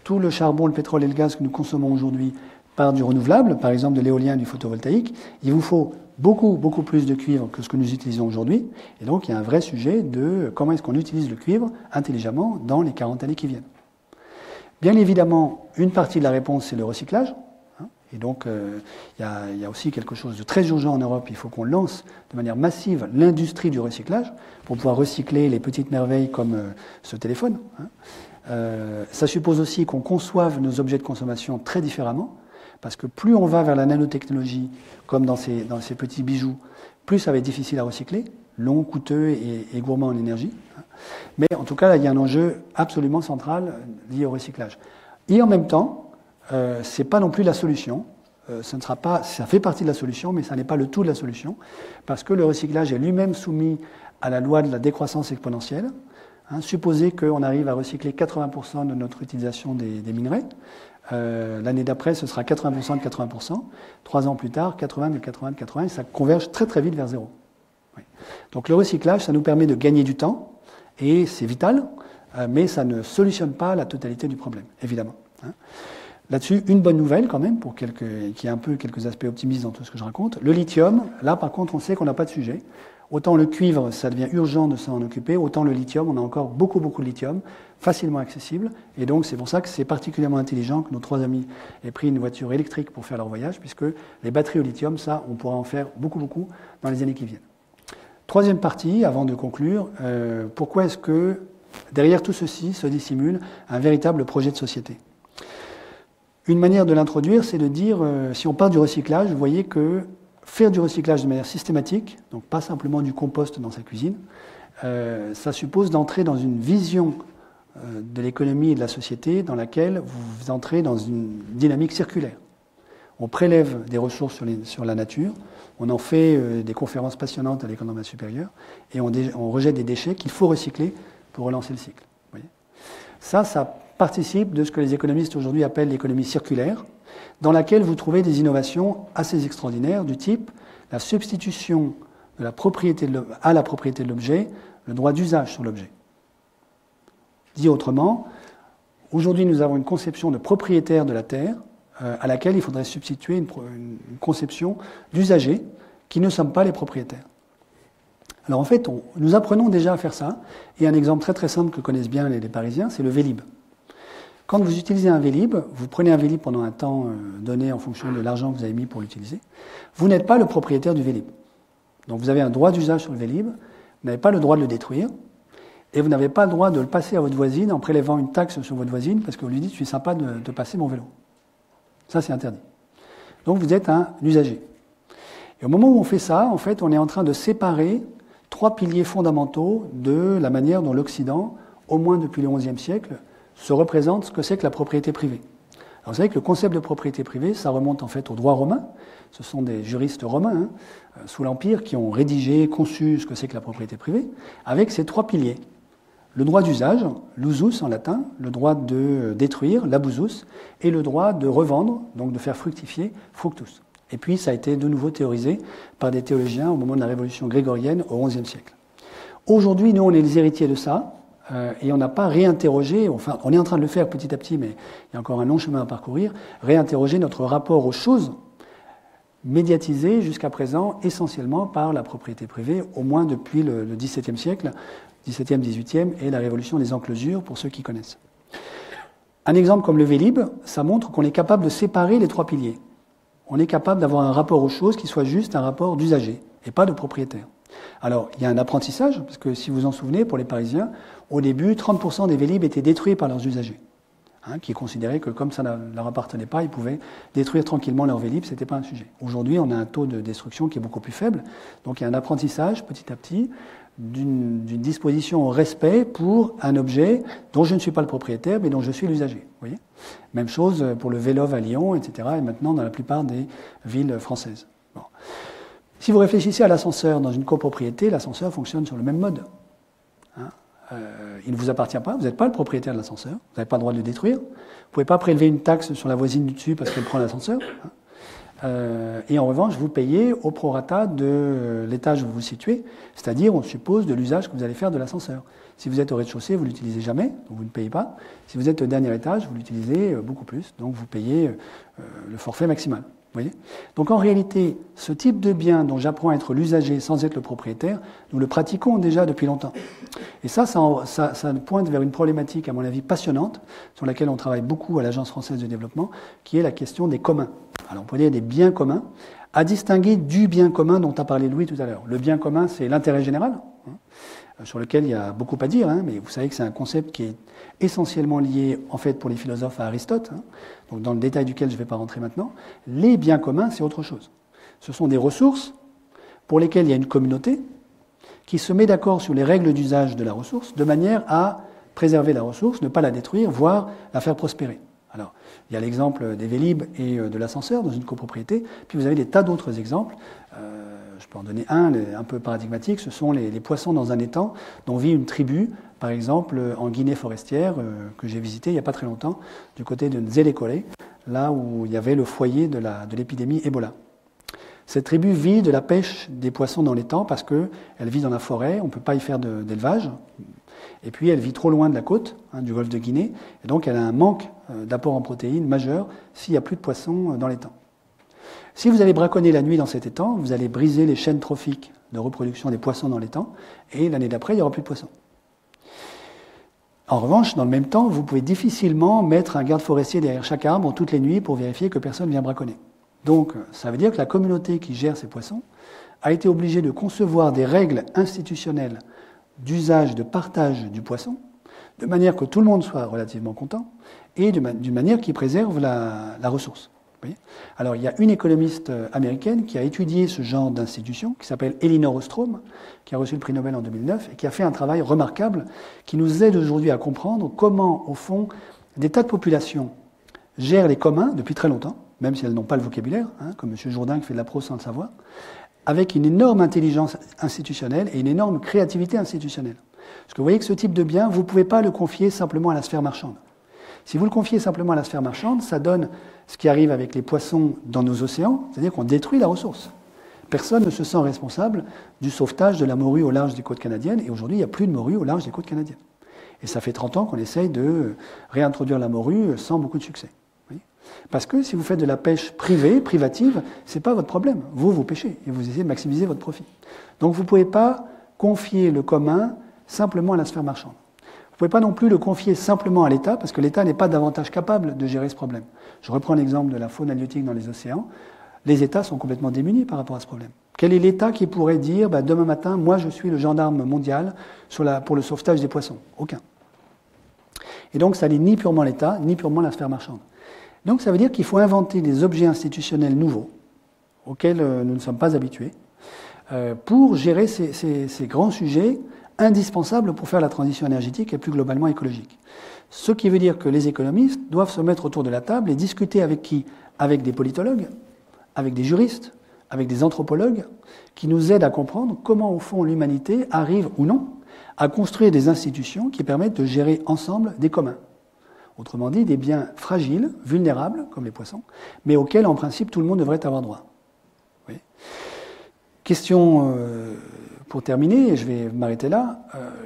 tout le charbon, le pétrole et le gaz que nous consommons aujourd'hui par du renouvelable, par exemple de l'éolien et du photovoltaïque, il vous faut beaucoup plus de cuivre que ce que nous utilisons aujourd'hui. Et donc il y a un vrai sujet de comment est-ce qu'on utilise le cuivre intelligemment dans les 40 années qui viennent. Bien évidemment, une partie de la réponse, c'est le recyclage. Et donc, il y a aussi quelque chose de très urgent en Europe. Il faut qu'on lance de manière massive l'industrie du recyclage pour pouvoir recycler les petites merveilles comme ce téléphone. Ça suppose aussi qu'on conçoive nos objets de consommation très différemment, parce que plus on va vers la nanotechnologie, comme dans ces petits bijoux, plus ça va être difficile à recycler, long, coûteux et gourmand en énergie. Mais en tout cas, là, il y a un enjeu absolument central lié au recyclage. Et en même temps, c'est pas non plus la solution. Ça fait partie de la solution, mais ça n'est pas le tout de la solution, parce que le recyclage est lui-même soumis à la loi de la décroissance exponentielle. Supposez qu'on arrive à recycler 80% de notre utilisation des minerais. L'année d'après, ce sera 80% de 80%. 3 ans plus tard, 80 de 80 de 80, et ça converge très très vite vers zéro. Oui. Donc le recyclage, ça nous permet de gagner du temps, et c'est vital, mais ça ne solutionne pas la totalité du problème, évidemment. Là-dessus, une bonne nouvelle quand même, qui a un peu quelques aspects optimistes dans tout ce que je raconte. Le lithium, là par contre, on sait qu'on n'a pas de sujet. Autant le cuivre, ça devient urgent de s'en occuper, autant le lithium, on a encore beaucoup de lithium, facilement accessible. Et donc c'est pour ça que c'est particulièrement intelligent que nos 3 amis aient pris une voiture électrique pour faire leur voyage, puisque les batteries au lithium, ça, on pourra en faire beaucoup dans les années qui viennent. Troisième partie, avant de conclure, pourquoi est-ce que derrière tout ceci se dissimule un véritable projet de société ? Une manière de l'introduire, c'est de dire, si on part du recyclage, vous voyez que faire du recyclage de manière systématique, donc pas simplement du compost dans sa cuisine, ça suppose d'entrer dans une vision de l'économie et de la société dans laquelle vous entrez dans une dynamique circulaire. On prélève des ressources sur la nature, on en fait des conférences passionnantes à l'école normale supérieure, et on rejette des déchets qu'il faut recycler pour relancer le cycle. Vous voyez ? Ça participe de ce que les économistes aujourd'hui appellent l'économie circulaire, dans laquelle vous trouvez des innovations assez extraordinaires du type la substitution de la propriété à la propriété de l'objet, le droit d'usage sur l'objet. Dit autrement, aujourd'hui nous avons une conception de propriétaire de la terre à laquelle il faudrait substituer une conception d'usager qui ne sommes pas les propriétaires. Alors en fait, nous apprenons déjà à faire ça, et un exemple très très simple que connaissent bien les Parisiens, c'est le Vélib. Quand vous utilisez un Vélib, vous prenez un Vélib pendant un temps donné en fonction de l'argent que vous avez mis pour l'utiliser, vous n'êtes pas le propriétaire du Vélib. Donc vous avez un droit d'usage sur le Vélib, vous n'avez pas le droit de le détruire, et vous n'avez pas le droit de le passer à votre voisine en prélevant une taxe sur votre voisine parce que vous lui dites « je suis sympa de passer mon vélo ». Ça, c'est interdit. Donc vous êtes un usager. Et au moment où on fait ça, en fait, on est en train de séparer 3 piliers fondamentaux de la manière dont l'Occident, au moins depuis le XIe siècle, se représente ce que c'est que la propriété privée. Alors vous savez que le concept de propriété privée, ça remonte en fait au droit romain. Ce sont des juristes romains, sous l'Empire, qui ont rédigé, conçu ce que c'est que la propriété privée, avec ces 3 piliers. Le droit d'usage, l'usus en latin, le droit de détruire, l'abusus, et le droit de revendre, donc de faire fructifier, fructus. Et puis ça a été de nouveau théorisé par des théologiens au moment de la révolution grégorienne au XIe siècle. Aujourd'hui, nous, on est les héritiers de ça, et on n'a pas réinterrogé, enfin, on est en train de le faire petit à petit, mais il y a encore un long chemin à parcourir, réinterroger notre rapport aux choses médiatisées jusqu'à présent essentiellement par la propriété privée, au moins depuis le XVIIe siècle, XVIIe, XVIIIe, et la révolution des enclosures, pour ceux qui connaissent. Un exemple comme le Vélib, ça montre qu'on est capable de séparer les 3 piliers. On est capable d'avoir un rapport aux choses qui soit juste un rapport d'usager, et pas de propriétaire. Alors, il y a un apprentissage, parce que si vous vous en souvenez, pour les Parisiens, au début, 30% des Vélib étaient détruits par leurs usagers, qui considéraient que comme ça ne leur appartenait pas, ils pouvaient détruire tranquillement leur Vélib, ce n'était pas un sujet. Aujourd'hui, on a un taux de destruction qui est beaucoup plus faible, donc il y a un apprentissage petit à petit d'une disposition au respect pour un objet dont je ne suis pas le propriétaire, mais dont je suis l'usager. Vous voyez ? Même chose pour le Vélov à Lyon, etc., et maintenant dans la plupart des villes françaises. Bon. Si vous réfléchissez à l'ascenseur dans une copropriété, l'ascenseur fonctionne sur le même mode. Il ne vous appartient pas, vous n'êtes pas le propriétaire de l'ascenseur, vous n'avez pas le droit de le détruire, vous ne pouvez pas prélever une taxe sur la voisine du dessus parce qu'elle prend l'ascenseur. Et en revanche, vous payez au prorata de l'étage où vous vous situez, c'est-à-dire, on suppose, de l'usage que vous allez faire de l'ascenseur. Si vous êtes au rez-de-chaussée, vous ne l'utilisez jamais, donc vous ne payez pas. Si vous êtes au dernier étage, vous l'utilisez beaucoup plus, donc vous payez le forfait maximal. Vous voyez ? Donc en réalité, ce type de bien dont j'apprends à être l'usager sans être le propriétaire, nous le pratiquons déjà depuis longtemps. Et ça pointe vers une problématique, à mon avis, passionnante, sur laquelle on travaille beaucoup à l'Agence française de développement, qui est la question des communs. Alors on pourrait dire des biens communs, à distinguer du bien commun dont a parlé Louis tout à l'heure. Le bien commun, c'est l'intérêt général, sur lequel il y a beaucoup à dire, mais vous savez que c'est un concept qui est essentiellement lié, en fait, pour les philosophes à Aristote, donc dans le détail duquel je ne vais pas rentrer maintenant. Les biens communs, c'est autre chose. Ce sont des ressources pour lesquelles il y a une communauté qui se met d'accord sur les règles d'usage de la ressource, de manière à préserver la ressource, ne pas la détruire, voire la faire prospérer. Alors, il y a l'exemple des Vélib et de l'ascenseur dans une copropriété, puis vous avez des tas d'autres exemples. Je peux en donner un peu paradigmatique, ce sont les poissons dans un étang dont vit une tribu, par exemple en Guinée forestière, que j'ai visité il n'y a pas très longtemps, du côté de Nzélé-Kolé, là où il y avait le foyer de l'épidémie Ebola. Cette tribu vit de la pêche des poissons dans l'étang parce qu'elle vit dans la forêt, on ne peut pas y faire d'élevage, et puis elle vit trop loin de la côte, du golfe de Guinée, et donc elle a un manque d'apport en protéines majeur s'il n'y a plus de poissons dans l'étang. Si vous allez braconner la nuit dans cet étang, vous allez briser les chaînes trophiques de reproduction des poissons dans l'étang, et l'année d'après, il n'y aura plus de poissons. En revanche, dans le même temps, vous pouvez difficilement mettre un garde forestier derrière chaque arbre toutes les nuits pour vérifier que personne ne vient braconner. Donc, ça veut dire que la communauté qui gère ces poissons a été obligée de concevoir des règles institutionnelles d'usage, de partage du poisson, de manière que tout le monde soit relativement content, et d'une manière qui préserve la ressource. Alors, il y a une économiste américaine qui a étudié ce genre d'institution, qui s'appelle Elinor Ostrom, qui a reçu le prix Nobel en 2009, et qui a fait un travail remarquable qui nous aide aujourd'hui à comprendre comment, au fond, des tas de populations gèrent les communs depuis très longtemps, même si elles n'ont pas le vocabulaire, comme M. Jourdain qui fait de la prose sans le savoir, avec une énorme intelligence institutionnelle et une énorme créativité institutionnelle. Parce que vous voyez que ce type de bien, vous ne pouvez pas le confier simplement à la sphère marchande. Si vous le confiez simplement à la sphère marchande, ça donne ce qui arrive avec les poissons dans nos océans, c'est-à-dire qu'on détruit la ressource. Personne ne se sent responsable du sauvetage de la morue au large des côtes canadiennes, et aujourd'hui, il n'y a plus de morue au large des côtes canadiennes. Et ça fait 30 ans qu'on essaye de réintroduire la morue sans beaucoup de succès. Oui. Parce que si vous faites de la pêche privée, privative, ce n'est pas votre problème. Vous pêchez, et vous essayez de maximiser votre profit. Donc vous ne pouvez pas confier le commun simplement à la sphère marchande. Vous ne pouvez pas non plus le confier simplement à l'État, parce que l'État n'est pas davantage capable de gérer ce problème. Je reprends l'exemple de la faune halieutique dans les océans. Les États sont complètement démunis par rapport à ce problème. Quel est l'État qui pourrait dire demain matin, moi je suis le gendarme mondial pour le sauvetage des poissons? Aucun. Et donc ça n'est ni purement l'État, ni purement la sphère marchande. Donc ça veut dire qu'il faut inventer des objets institutionnels nouveaux, auxquels nous ne sommes pas habitués, pour gérer ces grands sujets indispensables pour faire la transition énergétique et plus globalement écologique. Ce qui veut dire que les économistes doivent se mettre autour de la table et discuter avec qui? Avec des politologues, avec des juristes, avec des anthropologues, qui nous aident à comprendre comment, au fond, l'humanité arrive ou non à construire des institutions qui permettent de gérer ensemble des communs. Autrement dit, des biens fragiles, vulnérables, comme les poissons, mais auxquels, en principe, tout le monde devrait avoir droit. Oui. Question pour terminer, et je vais m'arrêter là,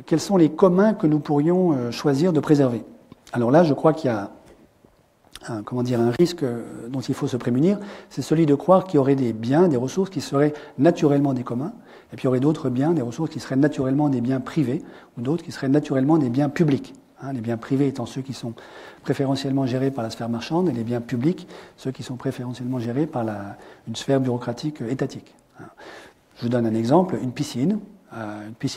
quels sont les communs que nous pourrions choisir de préserver? Alors là, je crois qu'il y a un risque dont il faut se prémunir, c'est celui de croire qu'il y aurait des biens, des ressources qui seraient naturellement des communs, et puis il y aurait d'autres biens, des ressources qui seraient naturellement des biens privés, ou d'autres qui seraient naturellement des biens publics. Les biens privés étant ceux qui sont préférentiellement gérés par la sphère marchande, et les biens publics, ceux qui sont préférentiellement gérés par une sphère bureaucratique étatique. Je vous donne un exemple, une piscine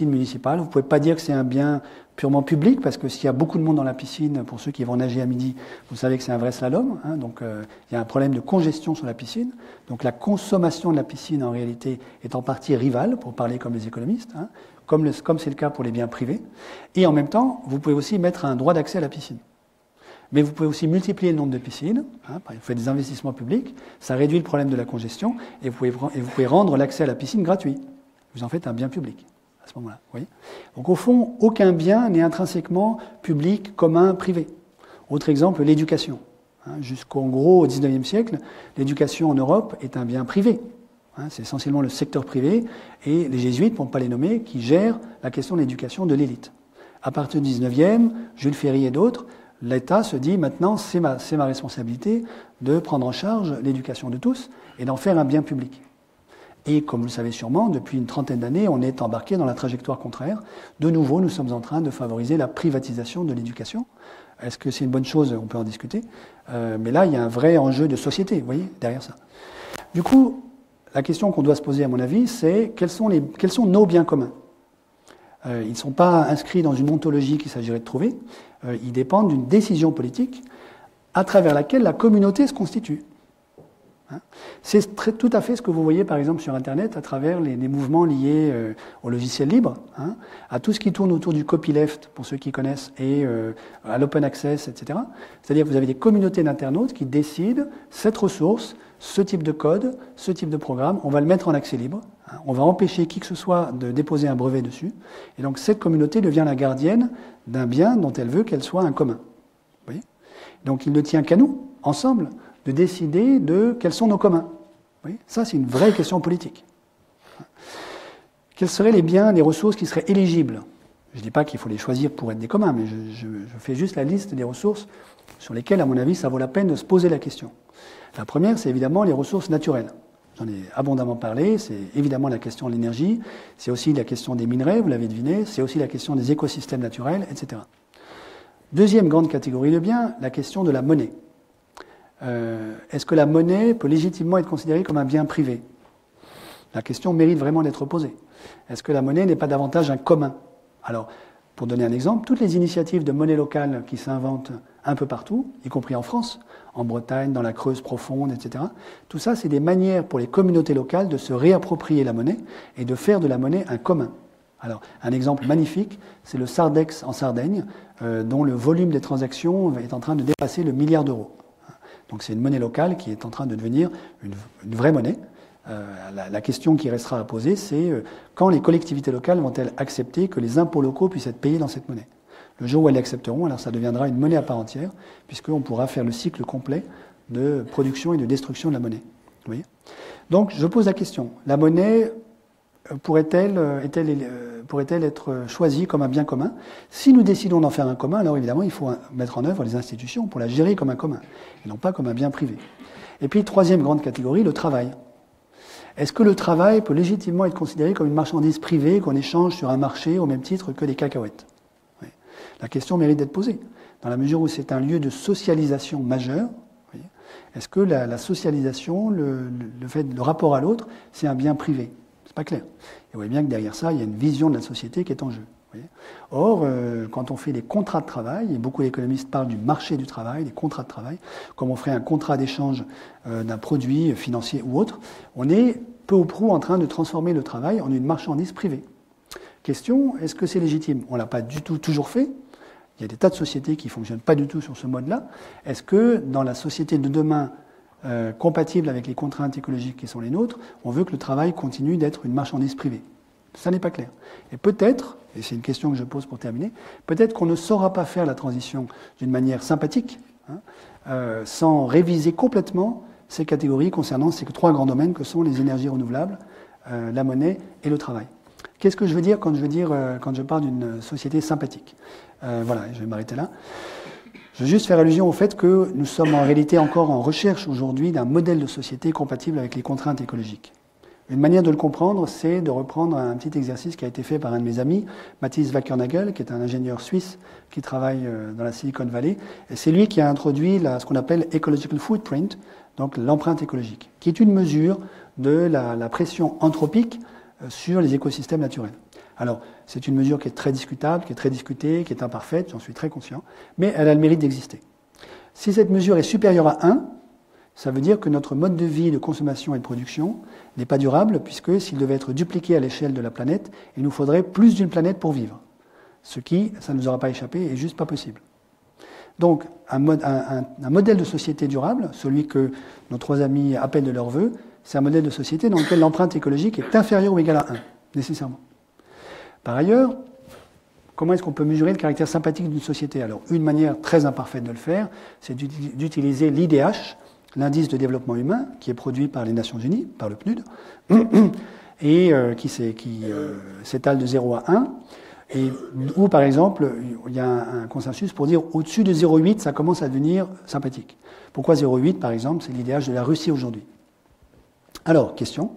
municipale. Vous ne pouvez pas dire que c'est un bien purement public, parce que s'il y a beaucoup de monde dans la piscine, pour ceux qui vont nager à midi, vous savez que c'est un vrai slalom. Donc il y a un problème de congestion sur la piscine. Donc la consommation de la piscine, en réalité, est en partie rivale, pour parler comme les économistes, comme c'est le cas pour les biens privés. Et en même temps, vous pouvez aussi mettre un droit d'accès à la piscine. Mais vous pouvez aussi multiplier le nombre de piscines, vous faites des investissements publics, ça réduit le problème de la congestion, et vous pouvez rendre l'accès à la piscine gratuit. Vous en faites un bien public, à ce moment-là. Vous voyez ? Donc au fond, aucun bien n'est intrinsèquement public, commun, privé. Autre exemple, l'éducation. Jusqu'en gros, au XIXe siècle, l'éducation en Europe est un bien privé. C'est essentiellement le secteur privé, et les jésuites, pour ne pas les nommer, qui gèrent la question de l'éducation de l'élite. À partir du XIXe, Jules Ferry et d'autres, l'État se dit maintenant c'est ma responsabilité de prendre en charge l'éducation de tous et d'en faire un bien public. Et comme vous le savez sûrement, depuis une trentaine d'années, on est embarqué dans la trajectoire contraire. De nouveau, nous sommes en train de favoriser la privatisation de l'éducation. Est-ce que c'est une bonne chose ? On peut en discuter. Mais là, il y a un vrai enjeu de société, vous voyez, derrière ça. Du coup, la question qu'on doit se poser, à mon avis, c'est quels sont nos biens communs ? Ils ne sont pas inscrits dans une ontologie qu'il s'agirait de trouver. Ils dépendent d'une décision politique à travers laquelle la communauté se constitue. C'est tout à fait ce que vous voyez par exemple sur Internet à travers les mouvements liés au logiciel libre, à tout ce qui tourne autour du copyleft, pour ceux qui connaissent, et à l'open access, etc. C'est-à-dire que vous avez des communautés d'internautes qui décident cette ressource, ce type de code, ce type de programme, on va le mettre en accès libre, on va empêcher qui que ce soit de déposer un brevet dessus, et donc cette communauté devient la gardienne d'un bien dont elle veut qu'elle soit un commun. Vous voyez ? Donc il ne tient qu'à nous, ensemble, de décider de quels sont nos communs. Oui, ça, c'est une vraie question politique. Quels seraient les biens, les ressources qui seraient éligibles ? Je ne dis pas qu'il faut les choisir pour être des communs, mais je fais juste la liste des ressources sur lesquelles, à mon avis, ça vaut la peine de se poser la question. La première, c'est évidemment les ressources naturelles. J'en ai abondamment parlé, c'est évidemment la question de l'énergie, c'est aussi la question des minerais, vous l'avez deviné, c'est aussi la question des écosystèmes naturels, etc. Deuxième grande catégorie de biens, la question de la monnaie. Est-ce que la monnaie peut légitimement être considérée comme un bien privé ? La question mérite vraiment d'être posée. Est-ce que la monnaie n'est pas davantage un commun ? Alors, pour donner un exemple, toutes les initiatives de monnaie locale qui s'inventent un peu partout, y compris en France, en Bretagne, dans la Creuse profonde, etc., tout ça, c'est des manières pour les communautés locales de se réapproprier la monnaie et de faire de la monnaie un commun. Alors, un exemple magnifique, c'est le Sardex en Sardaigne, dont le volume des transactions est en train de dépasser le milliard d'euros. Donc c'est une monnaie locale qui est en train de devenir une vraie monnaie. La question qui restera à poser, c'est quand les collectivités locales vont-elles accepter que les impôts locaux puissent être payés dans cette monnaie ? Le jour où elles l'accepteront, alors ça deviendra une monnaie à part entière, puisqu'on pourra faire le cycle complet de production et de destruction de la monnaie. Vous voyez ? Donc je pose la question, la monnaie pourrait-elle être choisie comme un bien commun ? Si nous décidons d'en faire un commun, alors évidemment il faut mettre en œuvre les institutions pour la gérer comme un commun, et non pas comme un bien privé. Et puis troisième grande catégorie, le travail. Est-ce que le travail peut légitimement être considéré comme une marchandise privée qu'on échange sur un marché au même titre que les cacahuètes ? Oui. La question mérite d'être posée, dans la mesure où c'est un lieu de socialisation majeur. Oui. Est-ce que la socialisation, le rapport à l'autre, c'est un bien privé ? C'est pas clair. Et vous voyez bien que derrière ça, il y a une vision de la société qui est en jeu. Or, quand on fait des contrats de travail, et beaucoup d'économistes parlent du marché du travail, des contrats de travail, comme on ferait un contrat d'échange d'un produit financier ou autre, on est peu ou prou en train de transformer le travail en une marchandise privée. Question, est-ce que c'est légitime ? On ne l'a pas du tout toujours fait. Il y a des tas de sociétés qui ne fonctionnent pas du tout sur ce mode-là. Est-ce que dans la société de demain, compatible avec les contraintes écologiques qui sont les nôtres, on veut que le travail continue d'être une marchandise privée ? Ça n'est pas clair. Et peut-être, et c'est une question que je pose pour terminer, peut-être qu'on ne saura pas faire la transition d'une manière sympathique, sans réviser complètement ces catégories concernant ces trois grands domaines que sont les énergies renouvelables, la monnaie et le travail. Qu'est-ce que je veux dire quand je parle d'une société sympathique ? Voilà, je vais m'arrêter là. Je veux juste faire allusion au fait que nous sommes en réalité encore en recherche aujourd'hui d'un modèle de société compatible avec les contraintes écologiques. Une manière de le comprendre, c'est de reprendre un petit exercice qui a été fait par un de mes amis, Mathis Wackernagel, qui est un ingénieur suisse qui travaille dans la Silicon Valley. Et c'est lui qui a introduit ce qu'on appelle ecological footprint, donc l'empreinte écologique, qui est une mesure de la pression anthropique sur les écosystèmes naturels. Alors, c'est une mesure qui est très discutable, qui est très discutée, qui est imparfaite, j'en suis très conscient, mais elle a le mérite d'exister. Si cette mesure est supérieure à 1, ça veut dire que notre mode de vie de consommation et de production n'est pas durable, puisque s'il devait être dupliqué à l'échelle de la planète, il nous faudrait plus d'une planète pour vivre. Ce qui, ça ne nous aura pas échappé, est juste pas possible. Donc, un modèle de société durable, celui que nos 3 amis appellent de leur vœu, c'est un modèle de société dans lequel l'empreinte écologique est inférieure ou égale à 1, nécessairement. Par ailleurs, comment est-ce qu'on peut mesurer le caractère sympathique d'une société? Alors, une manière très imparfaite de le faire, c'est d'utiliser l'IDH, l'indice de développement humain, qui est produit par les Nations Unies, par le PNUD, et qui s'étale de 0 à 1, et où, par exemple, il y a un consensus pour dire au-dessus de 0,8, ça commence à devenir sympathique. Pourquoi 0,8, par exemple? C'est l'IDH de la Russie aujourd'hui. Alors, question.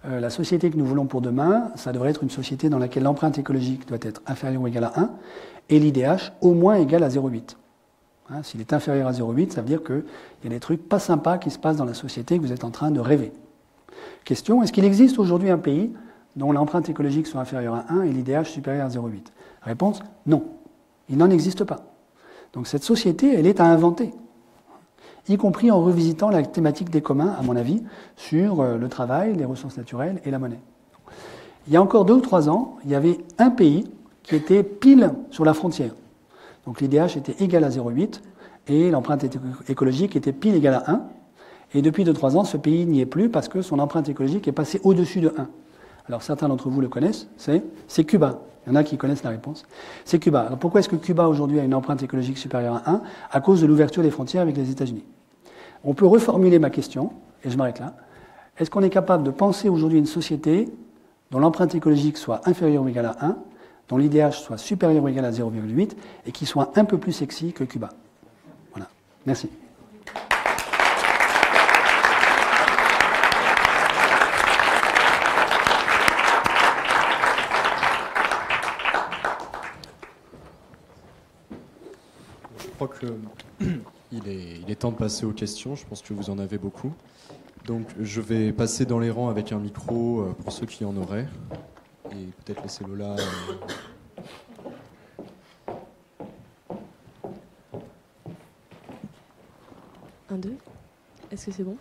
La société que nous voulons pour demain, ça devrait être une société dans laquelle l'empreinte écologique doit être inférieure ou égale à 1 et l'IDH au moins égal à 0,8. Hein, s'il est inférieur à 0,8, ça veut dire qu'il y a des trucs pas sympas qui se passent dans la société que vous êtes en train de rêver. Question, est-ce qu'il existe aujourd'hui un pays dont l'empreinte écologique soit inférieure à 1 et l'IDH supérieur à 0,8? Réponse, non. Il n'en existe pas. Donc cette société, elle est à inventer, y compris en revisitant la thématique des communs, à mon avis, sur le travail, les ressources naturelles et la monnaie. Il y a encore 2 ou 3 ans, il y avait un pays qui était pile sur la frontière. Donc l'IDH était égal à 0,8 et l'empreinte écologique était pile égale à 1. Et depuis 2-3 ans, ce pays n'y est plus parce que son empreinte écologique est passée au-dessus de 1. Alors certains d'entre vous le connaissent, c'est Cuba. Il y en a qui connaissent la réponse. C'est Cuba. Alors pourquoi est-ce que Cuba aujourd'hui a une empreinte écologique supérieure à 1? À cause de l'ouverture des frontières avec les États-Unis. On peut reformuler ma question, et je m'arrête là. Est-ce qu'on est capable de penser aujourd'hui une société dont l'empreinte écologique soit inférieure ou égale à 1, dont l'IDH soit supérieur ou égal à 0,8, et qui soit un peu plus sexy que Cuba? Voilà. Merci. Je crois qu'il est temps de passer aux questions. Je pense que vous en avez beaucoup. Donc je vais passer dans les rangs avec un micro pour ceux qui en auraient. Et peut-être laisser Lola... 1, 2. Est-ce que c'est bon?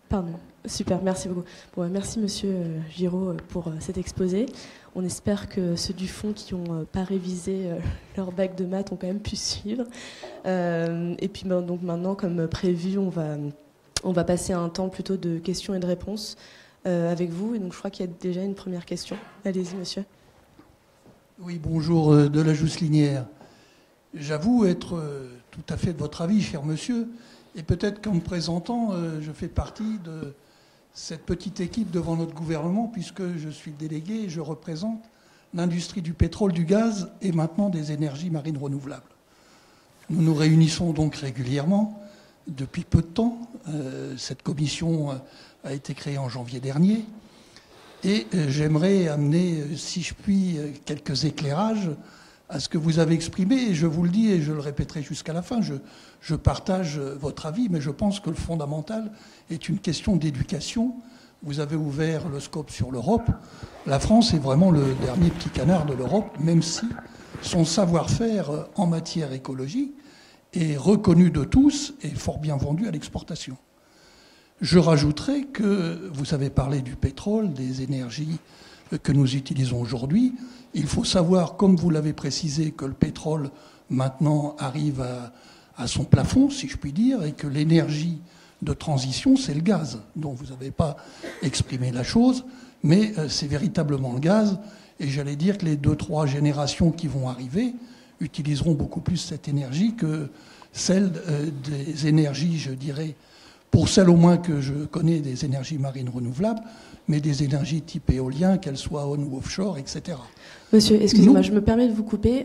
Pardon. Super, merci beaucoup. Bon, merci Monsieur Giraud pour cet exposé. On espère que ceux du fond qui n'ont pas révisé leur bac de maths ont quand même pu suivre. Et puis donc maintenant, comme prévu, on va passer à un temps plutôt de questions et de réponses avec vous. Et donc je crois qu'il y a déjà une première question. Allez-y, monsieur. Oui, bonjour, de la Jousse-Linière. J'avoue être tout à fait de votre avis, cher monsieur, et peut-être qu'en me présentant, je fais partie de cette petite équipe devant notre gouvernement, puisque je suis délégué et je représente l'industrie du pétrole, du gaz et maintenant des énergies marines renouvelables. Nous nous réunissons donc régulièrement depuis peu de temps. Cette commission a été créée en janvier dernier. Et j'aimerais amener, si je puis, quelques éclairages à ce que vous avez exprimé. Et je vous le dis et je le répéterai jusqu'à la fin. Je partage votre avis, mais je pense que le fondamental est une question d'éducation. Vous avez ouvert le scope sur l'Europe. La France est vraiment le dernier petit canard de l'Europe, même si son savoir-faire en matière écologique est reconnu de tous et fort bien vendu à l'exportation. Je rajouterai que vous avez parlé du pétrole, des énergies que nous utilisons aujourd'hui. Il faut savoir, comme vous l'avez précisé, que le pétrole maintenant arrive à son plafond, si je puis dire, et que l'énergie de transition, c'est le gaz, dont vous n'avez pas exprimé la chose, mais c'est véritablement le gaz. Et j'allais dire que les 2-3 générations qui vont arriver utiliseront beaucoup plus cette énergie que celle des énergies, je dirais, pour celles au moins que je connais, des énergies marines renouvelables, mais des énergies type éolien, qu'elles soient on ou offshore, etc. Monsieur, excusez-moi, je me permets de vous couper.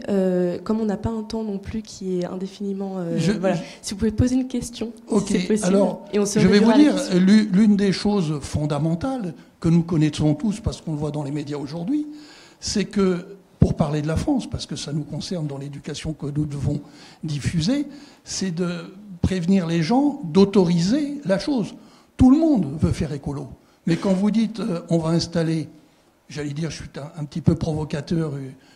Comme on n'a pas un temps non plus qui est indéfiniment... si vous pouvez poser une question, si c'est possible. Alors, et on se je vais vous dire, l'une des choses fondamentales que nous connaissons tous, parce qu'on le voit dans les médias aujourd'hui, c'est que, pour parler de la France, parce que ça nous concerne dans l'éducation que nous devons diffuser, c'est de prévenir les gens d'autoriser la chose. Tout le monde veut faire écolo. Mais quand vous dites on va installer, j'allais dire, je suis un petit peu provocateur,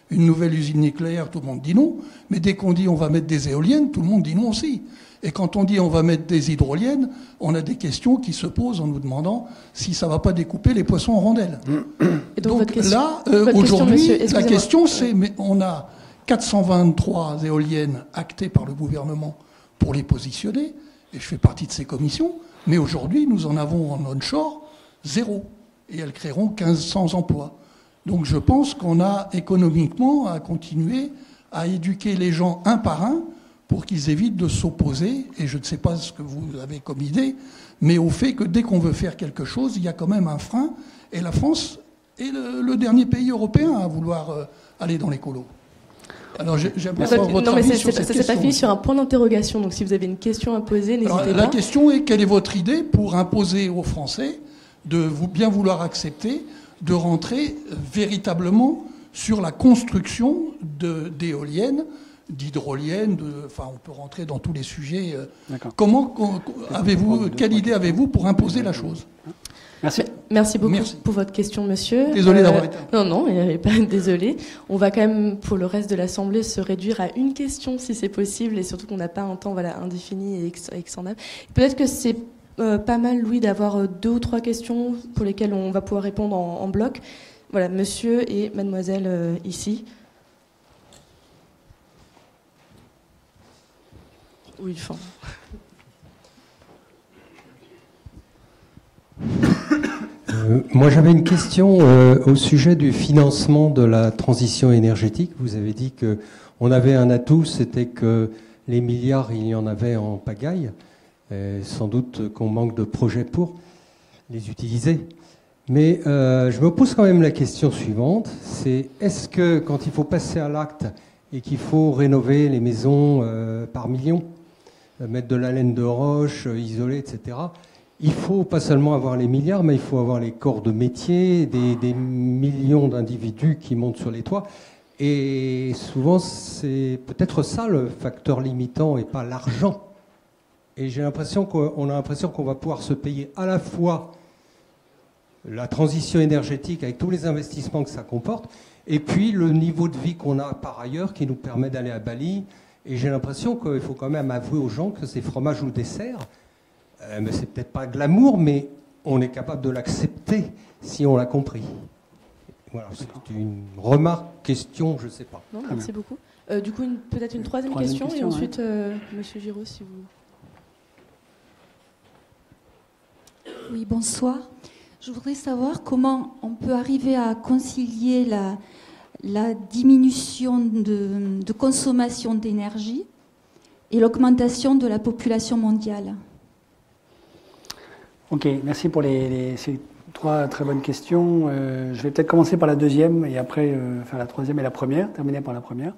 une nouvelle usine nucléaire, tout le monde dit non. Mais dès qu'on dit on va mettre des éoliennes, tout le monde dit non aussi. Et quand on dit on va mettre des hydroliennes, on a des questions qui se posent en nous demandant si ça ne va pas découper les poissons en rondelles. Et donc là, aujourd'hui, la question c'est, mais on a 423 éoliennes actées par le gouvernement pour les positionner, et je fais partie de ces commissions, mais aujourd'hui, nous en avons en onshore 0, et elles créeront 1500 emplois. Donc je pense qu'on a économiquement à continuer à éduquer les gens un par un pour qu'ils évitent de s'opposer, et je ne sais pas ce que vous avez comme idée, mais au fait que dès qu'on veut faire quelque chose, il y a quand même un frein, et la France est le dernier pays européen à vouloir aller dans l'écolo. Alors j'aimerais savoir votre avis sur cette question. C'est pas fini sur un point d'interrogation, donc si vous avez une question à poser, n'hésitez pas. La question est, quelle est votre idée pour imposer aux Français de bien vouloir accepter de rentrer véritablement sur la construction d'éoliennes, d'hydroliennes, enfin on peut rentrer dans tous les sujets. Quelle idée avez-vous pour imposer la chose ? Merci beaucoup pour votre question, monsieur. Désolé d'avoir été. Non, il n'y avait pas désolé. On va quand même, pour le reste de l'Assemblée, se réduire à une question, si c'est possible, et surtout qu'on n'a pas un temps indéfini et extendable. Peut-être que c'est pas mal, Louis, d'avoir 2 ou 3 questions pour lesquelles on va pouvoir répondre en bloc. Voilà, monsieur et mademoiselle ici. Oui, enfin... Moi, j'avais une question au sujet du financement de la transition énergétique. Vous avez dit qu'on avait un atout, c'était que les milliards, il y en avait en pagaille. Sans doute qu'on manque de projets pour les utiliser. Mais je me pose quand même la question suivante, c'est est-ce que quand il faut passer à l'acte et qu'il faut rénover les maisons par millions, mettre de la laine de roche, isoler, etc., il faut pas seulement avoir les milliards, mais il faut avoir les corps de métier, des millions d'individus qui montent sur les toits. Et souvent, c'est peut-être ça le facteur limitant et pas l'argent. Et j'ai l'impression qu'on va pouvoir se payer à la fois la transition énergétique avec tous les investissements que ça comporte, et puis le niveau de vie qu'on a par ailleurs qui nous permet d'aller à Bali. Et j'ai l'impression qu'il faut quand même avouer aux gens que c'est fromage ou dessert. Mais c'est peut-être pas glamour, mais on est capable de l'accepter si on l'a compris. Voilà, c'est une remarque, question, je ne sais pas. Non, merci beaucoup. Du coup, peut-être une troisième question, et ensuite, Monsieur Giraud, si vous... Oui, bonsoir. Je voudrais savoir comment on peut arriver à concilier la diminution de consommation d'énergie et l'augmentation de la population mondiale. Ok, merci pour ces 3 très bonnes questions. Je vais peut-être commencer par la deuxième et après faire la troisième et la première, terminer par la première.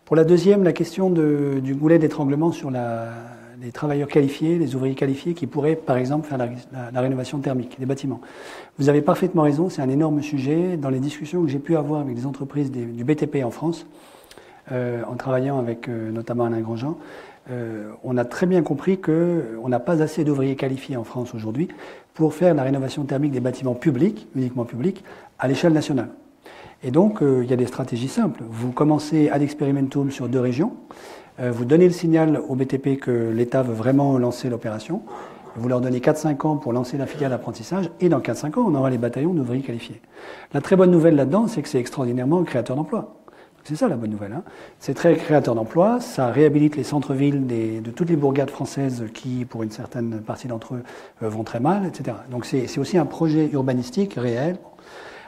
Pour la deuxième, la question du goulet d'étranglement sur les travailleurs qualifiés, les ouvriers qualifiés qui pourraient, par exemple, faire la rénovation thermique des bâtiments. Vous avez parfaitement raison, c'est un énorme sujet. Dans les discussions que j'ai pu avoir avec des entreprises du BTP en France, en travaillant avec notamment Alain Grandjean, on a très bien compris qu'on n'a pas assez d'ouvriers qualifiés en France aujourd'hui pour faire la rénovation thermique des bâtiments publics, uniquement publics, à l'échelle nationale. Et donc, il y a des stratégies simples. Vous commencez ad experimentum sur 2 régions, vous donnez le signal au BTP que l'État veut vraiment lancer l'opération, vous leur donnez 4-5 ans pour lancer la filière d'apprentissage, et dans 4-5 ans, on aura les bataillons d'ouvriers qualifiés. La très bonne nouvelle là-dedans, c'est que c'est extraordinairement créateur d'emplois. C'est ça la bonne nouvelle. C'est très créateur d'emplois, ça réhabilite les centres-villes de toutes les bourgades françaises qui, pour une certaine partie d'entre eux, vont très mal, etc. Donc c'est aussi un projet urbanistique réel,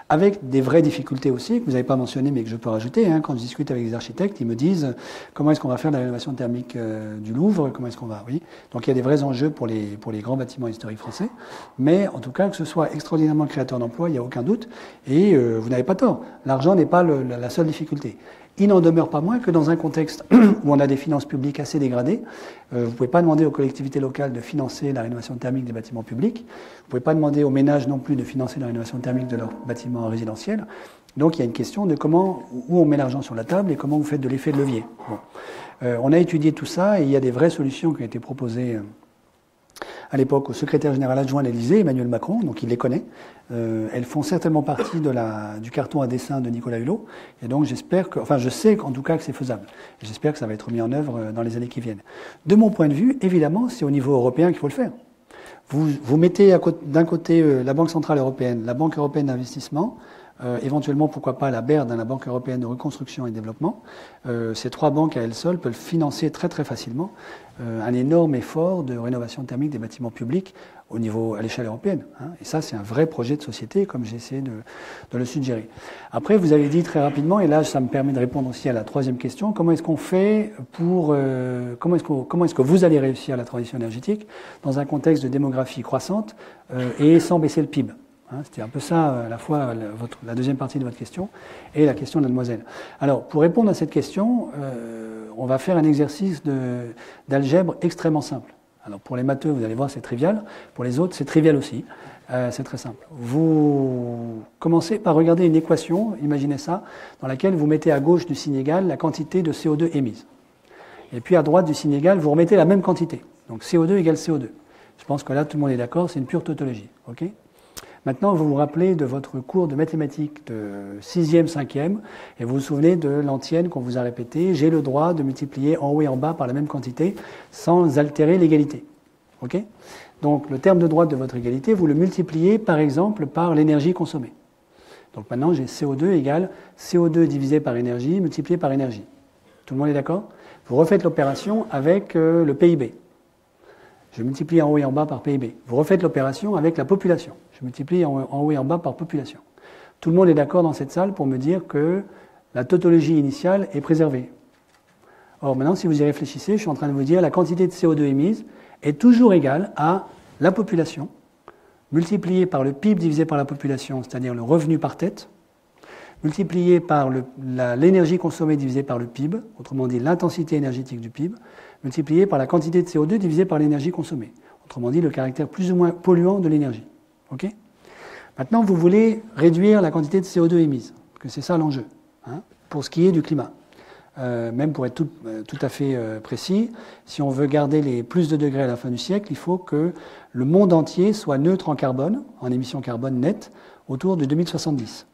avec des vraies difficultés aussi, que vous n'avez pas mentionnées, mais que je peux rajouter. Quand je discute avec des architectes, ils me disent comment est-ce qu'on va faire la rénovation thermique du Louvre, comment est-ce qu'on va... Oui. Donc il y a des vrais enjeux pour les grands bâtiments historiques français, mais en tout cas, que ce soit extraordinairement créateur d'emplois, il n'y a aucun doute, et vous n'avez pas tort. L'argent n'est pas la seule difficulté. Il n'en demeure pas moins que dans un contexte où on a des finances publiques assez dégradées, vous ne pouvez pas demander aux collectivités locales de financer la rénovation thermique des bâtiments publics, vous ne pouvez pas demander aux ménages non plus de financer la rénovation thermique de leurs bâtiments résidentiels. Donc il y a une question de où on met l'argent sur la table et comment vous faites de l'effet de levier. Bon. On a étudié tout ça et il y a des vraies solutions qui ont été proposées à l'époque au secrétaire général adjoint de l'Élysée, Emmanuel Macron, donc il les connaît. Elles font certainement partie du carton à dessin de Nicolas Hulot. Et donc je sais en tout cas que c'est faisable. J'espère que ça va être mis en œuvre dans les années qui viennent. De mon point de vue, évidemment, c'est au niveau européen qu'il faut le faire. Vous mettez d'un côté la Banque Centrale Européenne, la Banque Européenne d'Investissement, éventuellement, pourquoi pas la BERD, la Banque Européenne de Reconstruction et Développement. Ces trois banques à elles seules peuvent financer très très facilement un énorme effort de rénovation thermique des bâtiments publics à l'échelle européenne. Et ça, c'est un vrai projet de société, comme j'ai essayé de le suggérer. Après, vous avez dit très rapidement, et là, ça me permet de répondre aussi à la troisième question, comment est-ce qu'on fait comment est-ce que vous allez réussir la transition énergétique dans un contexte de démographie croissante et sans baisser le PIB? C'était un peu ça, à la fois, la deuxième partie de votre question et la question de mademoiselle. Alors, pour répondre à cette question, on va faire un exercice d'algèbre extrêmement simple. Alors, pour les matheux, vous allez voir, c'est trivial. Pour les autres, c'est trivial aussi. C'est très simple. Vous commencez par regarder une équation, imaginez ça, dans laquelle vous mettez à gauche du signe égal la quantité de CO2 émise. Et puis, à droite du signe égal, vous remettez la même quantité. Donc, CO2 égale CO2. Je pense que là, tout le monde est d'accord, c'est une pure tautologie. OK ? Maintenant, vous vous rappelez de votre cours de mathématiques de 6e, 5e, et vous vous souvenez de l'antienne qu'on vous a répétée, j'ai le droit de multiplier en haut et en bas par la même quantité sans altérer l'égalité. OK ? Donc, le terme de droite de votre égalité, vous le multipliez, par exemple, par l'énergie consommée. Donc maintenant, j'ai CO2 égale CO2 divisé par énergie multiplié par énergie. Tout le monde est d'accord ? Vous refaites l'opération avec le PIB. Je multiplie en haut et en bas par PIB. Vous refaites l'opération avec la population. Je multiplie en haut et en bas par population. Tout le monde est d'accord dans cette salle pour me dire que la tautologie initiale est préservée. Or, maintenant, si vous y réfléchissez, je suis en train de vous dire que la quantité de CO2 émise est toujours égale à la population, multipliée par le PIB divisé par la population, c'est-à-dire le revenu par tête, multiplié par l'énergie consommée divisée par le PIB, autrement dit l'intensité énergétique du PIB, multiplié par la quantité de CO2 divisée par l'énergie consommée, autrement dit le caractère plus ou moins polluant de l'énergie. Okay ? Maintenant, vous voulez réduire la quantité de CO2 émise, parce que c'est ça l'enjeu, pour ce qui est du climat. Même pour être tout à fait précis, si on veut garder les plus de degrés à la fin du siècle, il faut que le monde entier soit neutre en carbone, en émissions carbone nettes, autour de 2070.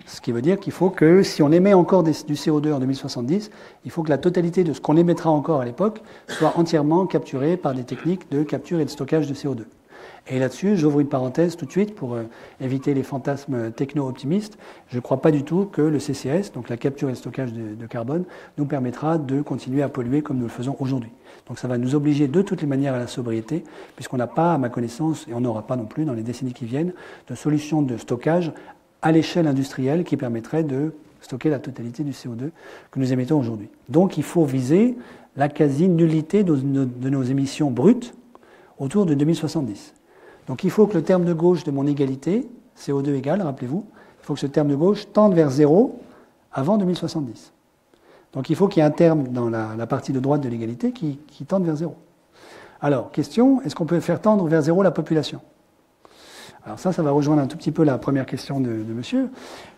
Ce qui veut dire qu'il faut que, si on émet encore du CO2 en 2070, il faut que la totalité de ce qu'on émettra encore à l'époque soit entièrement capturée par des techniques de capture et de stockage de CO2. Et là-dessus, j'ouvre une parenthèse tout de suite pour éviter les fantasmes techno-optimistes. Je ne crois pas du tout que le CCS, donc la capture et le stockage de carbone, nous permettra de continuer à polluer comme nous le faisons aujourd'hui. Donc ça va nous obliger de toutes les manières à la sobriété, puisqu'on n'a pas, à ma connaissance, et on n'aura pas non plus dans les décennies qui viennent, de solution de stockage à l'échelle industrielle qui permettrait de stocker la totalité du CO2 que nous émettons aujourd'hui. Donc il faut viser la quasi-nullité de nos émissions brutes autour de 2070. Donc il faut que le terme de gauche de mon égalité, CO2 égale, rappelez-vous, il faut que ce terme de gauche tende vers zéro avant 2070. Donc il faut qu'il y ait un terme dans la partie de droite de l'égalité qui tende vers zéro. Alors, question, est-ce qu'on peut faire tendre vers zéro la population ? Alors ça va rejoindre un tout petit peu la première question de monsieur.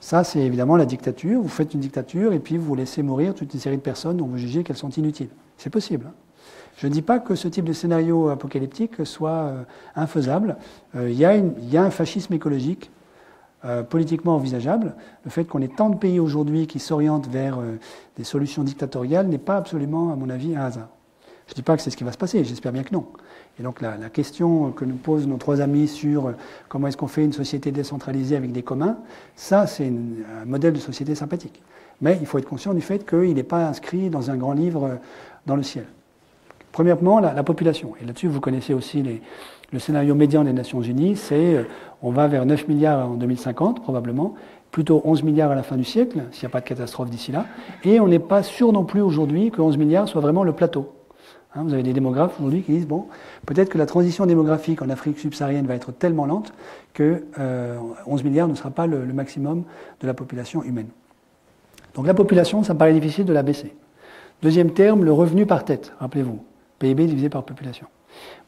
Ça, c'est évidemment la dictature. Vous faites une dictature et puis vous laissez mourir toute une série de personnes dont vous jugez qu'elles sont inutiles. C'est possible. Je ne dis pas que ce type de scénario apocalyptique soit infaisable. Il y a un fascisme écologique politiquement envisageable. Le fait qu'on ait tant de pays aujourd'hui qui s'orientent vers des solutions dictatoriales n'est pas absolument, à mon avis, un hasard. Je ne dis pas que c'est ce qui va se passer, j'espère bien que non. Et donc la question que nous posent nos trois amis sur comment est-ce qu'on fait une société décentralisée avec des communs, ça c'est un modèle de société sympathique. Mais il faut être conscient du fait qu'il n'est pas inscrit dans un grand livre dans le ciel. Premièrement, la population. Et là-dessus, vous connaissez aussi le scénario médian des Nations Unies, c'est on va vers 9 milliards en 2050, probablement, plutôt 11 milliards à la fin du siècle, s'il n'y a pas de catastrophe d'ici là. Et on n'est pas sûr non plus aujourd'hui que 11 milliards soit vraiment le plateau. Vous avez des démographes aujourd'hui qui disent, bon, peut-être que la transition démographique en Afrique subsaharienne va être tellement lente que 11 milliards ne sera pas le maximum de la population humaine. Donc la population, ça me paraît difficile de la baisser. Deuxième terme, le revenu par tête, rappelez-vous, PIB divisé par population.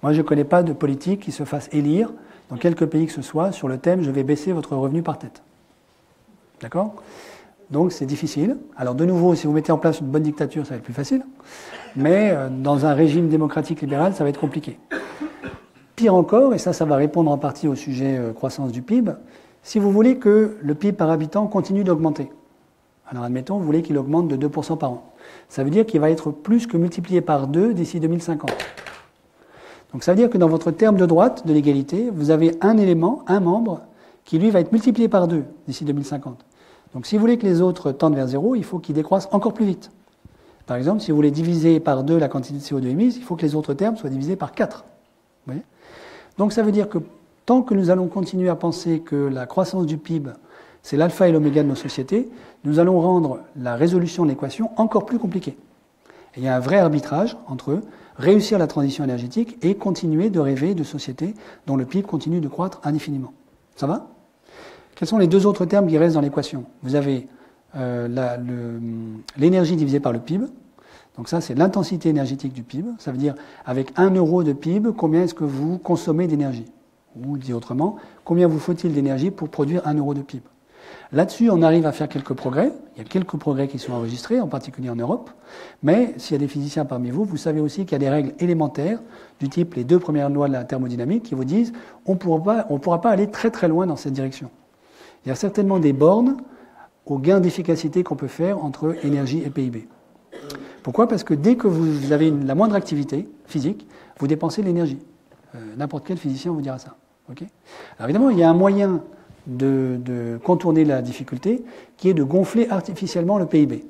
Moi, je ne connais pas de politique qui se fasse élire dans quelque pays que ce soit sur le thème « je vais baisser votre revenu par tête ». D'accord ? Donc c'est difficile. Alors de nouveau, si vous mettez en place une bonne dictature, ça va être plus facile. Mais dans un régime démocratique libéral, ça va être compliqué. Pire encore, et ça va répondre en partie au sujet croissance du PIB, si vous voulez que le PIB par habitant continue d'augmenter, alors admettons, vous voulez qu'il augmente de 2% par an, ça veut dire qu'il va être plus que multiplié par 2 d'ici 2050. Donc ça veut dire que dans votre terme de droite, de l'égalité, vous avez un élément, un membre, qui lui va être multiplié par 2 d'ici 2050. Donc si vous voulez que les autres tendent vers zéro, il faut qu'ils décroissent encore plus vite. Par exemple, si vous voulez diviser par 2 la quantité de CO2 émise, il faut que les autres termes soient divisés par 4. Vous voyez ? Donc ça veut dire que tant que nous allons continuer à penser que la croissance du PIB, c'est l'alpha et l'oméga de nos sociétés, nous allons rendre la résolution de l'équation encore plus compliquée. Et il y a un vrai arbitrage entre réussir la transition énergétique et continuer de rêver de sociétés dont le PIB continue de croître indéfiniment. Ça va ? Quels sont les deux autres termes qui restent dans l'équation ? Vous avez l'énergie divisée par le PIB. Donc ça, c'est l'intensité énergétique du PIB. Ça veut dire, avec 1 euro de PIB, combien est-ce que vous consommez d'énergie ? Ou dit autrement, combien vous faut-il d'énergie pour produire 1 euro de PIB ? Là-dessus, on arrive à faire quelques progrès. Il y a quelques progrès qui sont enregistrés, en particulier en Europe. Mais s'il y a des physiciens parmi vous, vous savez aussi qu'il y a des règles élémentaires du type les 2 premières lois de la thermodynamique qui vous disent on ne pourra pas aller très très loin dans cette direction. Il y a certainement des bornes au gain d'efficacité qu'on peut faire entre énergie et PIB. Pourquoi ? Parce que dès que vous avez la moindre activité physique, vous dépensez de l'énergie. N'importe quel physicien vous dira ça. Okay ? Alors évidemment, il y a un moyen de contourner la difficulté qui est de gonfler artificiellement le PIB.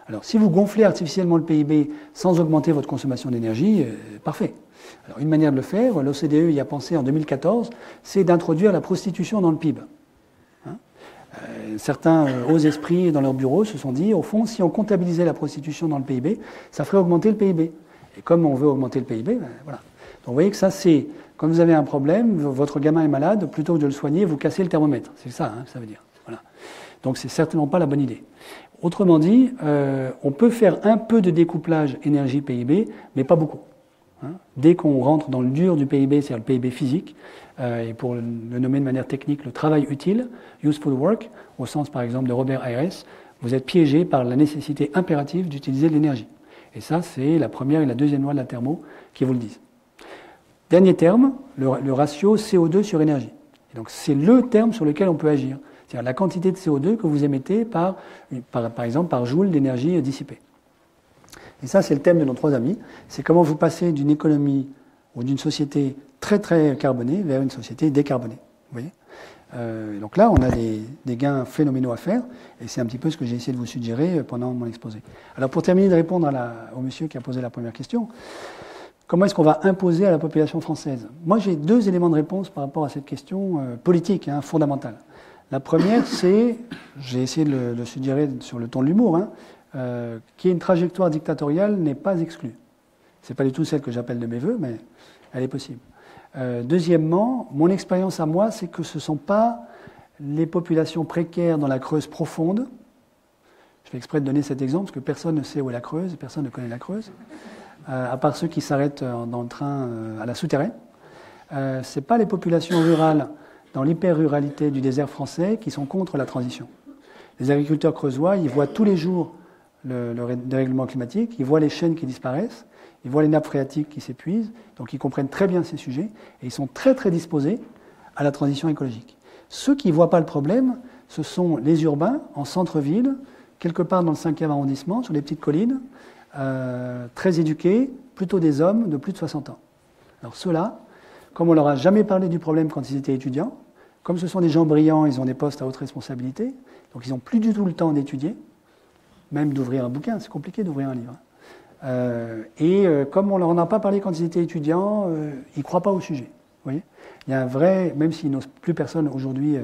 Alors si vous gonflez artificiellement le PIB sans augmenter votre consommation d'énergie, parfait. Alors une manière de le faire, l'OCDE y a pensé en 2014, c'est d'introduire la prostitution dans le PIB. Certains hauts esprits dans leur bureau se sont dit, au fond, si on comptabilisait la prostitution dans le PIB, ça ferait augmenter le PIB. Et comme on veut augmenter le PIB, ben voilà. Donc vous voyez que ça, c'est, quand vous avez un problème, votre gamin est malade, plutôt que de le soigner, vous cassez le thermomètre. C'est ça que ça veut dire. Voilà. Donc c'est certainement pas la bonne idée. Autrement dit, on peut faire un peu de découplage énergie-PIB, mais pas beaucoup. Dès qu'on rentre dans le dur du PIB, c'est-à-dire le PIB physique, et pour le nommer de manière technique, le travail utile, useful work, au sens par exemple de Robert Ayres, vous êtes piégé par la nécessité impérative d'utiliser de l'énergie. Et ça, c'est la première et la deuxième loi de la thermo qui vous le disent. Dernier terme, le ratio CO2 sur énergie. Et donc c'est le terme sur lequel on peut agir. C'est-à-dire la quantité de CO2 que vous émettez par exemple par joule d'énergie dissipée. Et ça, c'est le thème de nos 3 amis. C'est comment vous passez d'une économie ou d'une société très très carbonée vers une société décarbonée. Vous voyez ? Donc là, on a des gains phénoménaux à faire, et c'est un petit peu ce que j'ai essayé de vous suggérer pendant mon exposé. Alors pour terminer de répondre au monsieur qui a posé la première question, comment est-ce qu'on va imposer à la population française ? Moi, j'ai 2 éléments de réponse par rapport à cette question politique, fondamentale. La première, c'est, j'ai essayé de le suggérer sur le ton de l'humour, qu'il y ait une trajectoire dictatoriale n'est pas exclue. Ce n'est pas du tout celle que j'appelle de mes voeux, mais elle est possible. Deuxièmement, mon expérience à moi, c'est que ce ne sont pas les populations précaires dans la Creuse profonde. Je fais exprès de donner cet exemple, parce que personne ne sait où est la Creuse, personne ne connaît la Creuse, à part ceux qui s'arrêtent dans le train à la souterraine. Ce n'est pas les populations rurales dans l'hyper-ruralité du désert français qui sont contre la transition. Les agriculteurs creusois, ils voient tous les jours le dérèglement climatique, ils voient les chênes qui disparaissent, ils voient les nappes phréatiques qui s'épuisent, donc ils comprennent très bien ces sujets, et ils sont très très disposés à la transition écologique. Ceux qui ne voient pas le problème, ce sont les urbains, en centre-ville, quelque part dans le 5e arrondissement, sur les petites collines, très éduqués, plutôt des hommes de plus de 60 ans. Alors ceux-là, comme on ne leur a jamais parlé du problème quand ils étaient étudiants, comme ce sont des gens brillants, ils ont des postes à haute responsabilité, donc ils n'ont plus du tout le temps d'étudier, même d'ouvrir un bouquin, c'est compliqué d'ouvrir un livre. Comme on ne leur en a pas parlé quand ils étaient étudiants, ils ne croient pas au sujet. Vous voyez ? Il y a un vrai, même si plus personne aujourd'hui,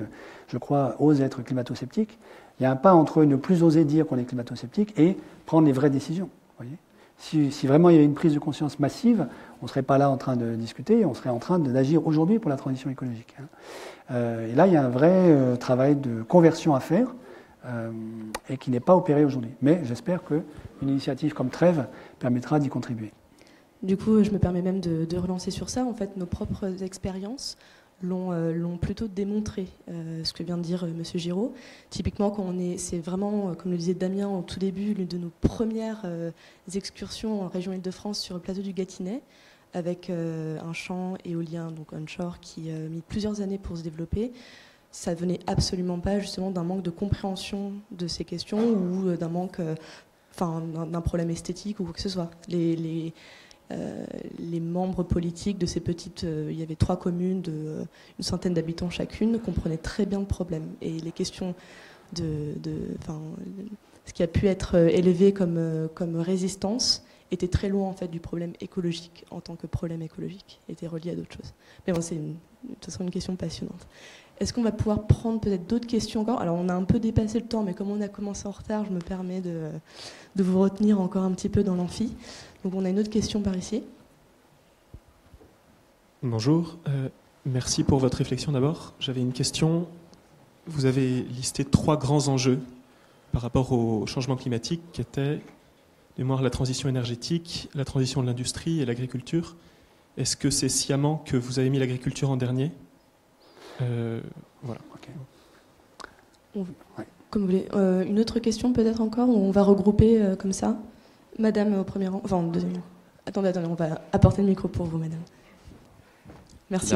je crois, ose être climato-sceptique, il y a un pas entre ne plus oser dire qu'on est climato-sceptique et prendre les vraies décisions. Vous voyez ? Si vraiment il y avait une prise de conscience massive, on ne serait pas là en train de discuter, on serait en train d'agir aujourd'hui pour la transition écologique. Et là, il y a un vrai travail de conversion à faire et qui n'est pas opéré aujourd'hui. Mais j'espère qu'une initiative comme Trèves permettra d'y contribuer. Du coup, je me permets même de relancer sur ça. En fait, nos propres expériences l'ont plutôt démontré, ce que vient de dire M. Giraud. Typiquement, c'est vraiment, comme le disait Damien au tout début, l'une de nos premières excursions en région Île-de-France sur le plateau du Gâtinais, avec un champ éolien, donc onshore, qui a mis plusieurs années pour se développer. Ça venait absolument pas justement d'un manque de compréhension de ces questions ou d'un manque, d'un problème esthétique ou quoi que ce soit. Les membres politiques de ces petites, il y avait 3 communes de une centaine d'habitants chacune, comprenaient très bien le problème. Et les questions ce qui a pu être élevé comme résistance était très loin en fait du problème écologique en tant que problème écologique, était relié à d'autres choses. Mais bon, c'est de toute façon une question passionnante. Est-ce qu'on va pouvoir prendre peut-être d'autres questions encore? Alors on a un peu dépassé le temps, mais comme on a commencé en retard, je me permets de vous retenir encore un petit peu dans l'amphi. Donc on a une autre question par ici. Bonjour, merci pour votre réflexion d'abord. J'avais une question. Vous avez listé 3 grands enjeux par rapport au changement climatique qui étaient la transition énergétique, la transition de l'industrie et l'agriculture. Est-ce que c'est sciemment que vous avez mis l'agriculture en dernier? Voilà. Okay. Comme vous voulez. Une autre question peut-être encore, ou on va regrouper comme ça. Madame au premier rang, enfin au deuxième. Attendez, on va apporter le micro pour vous, madame. Merci.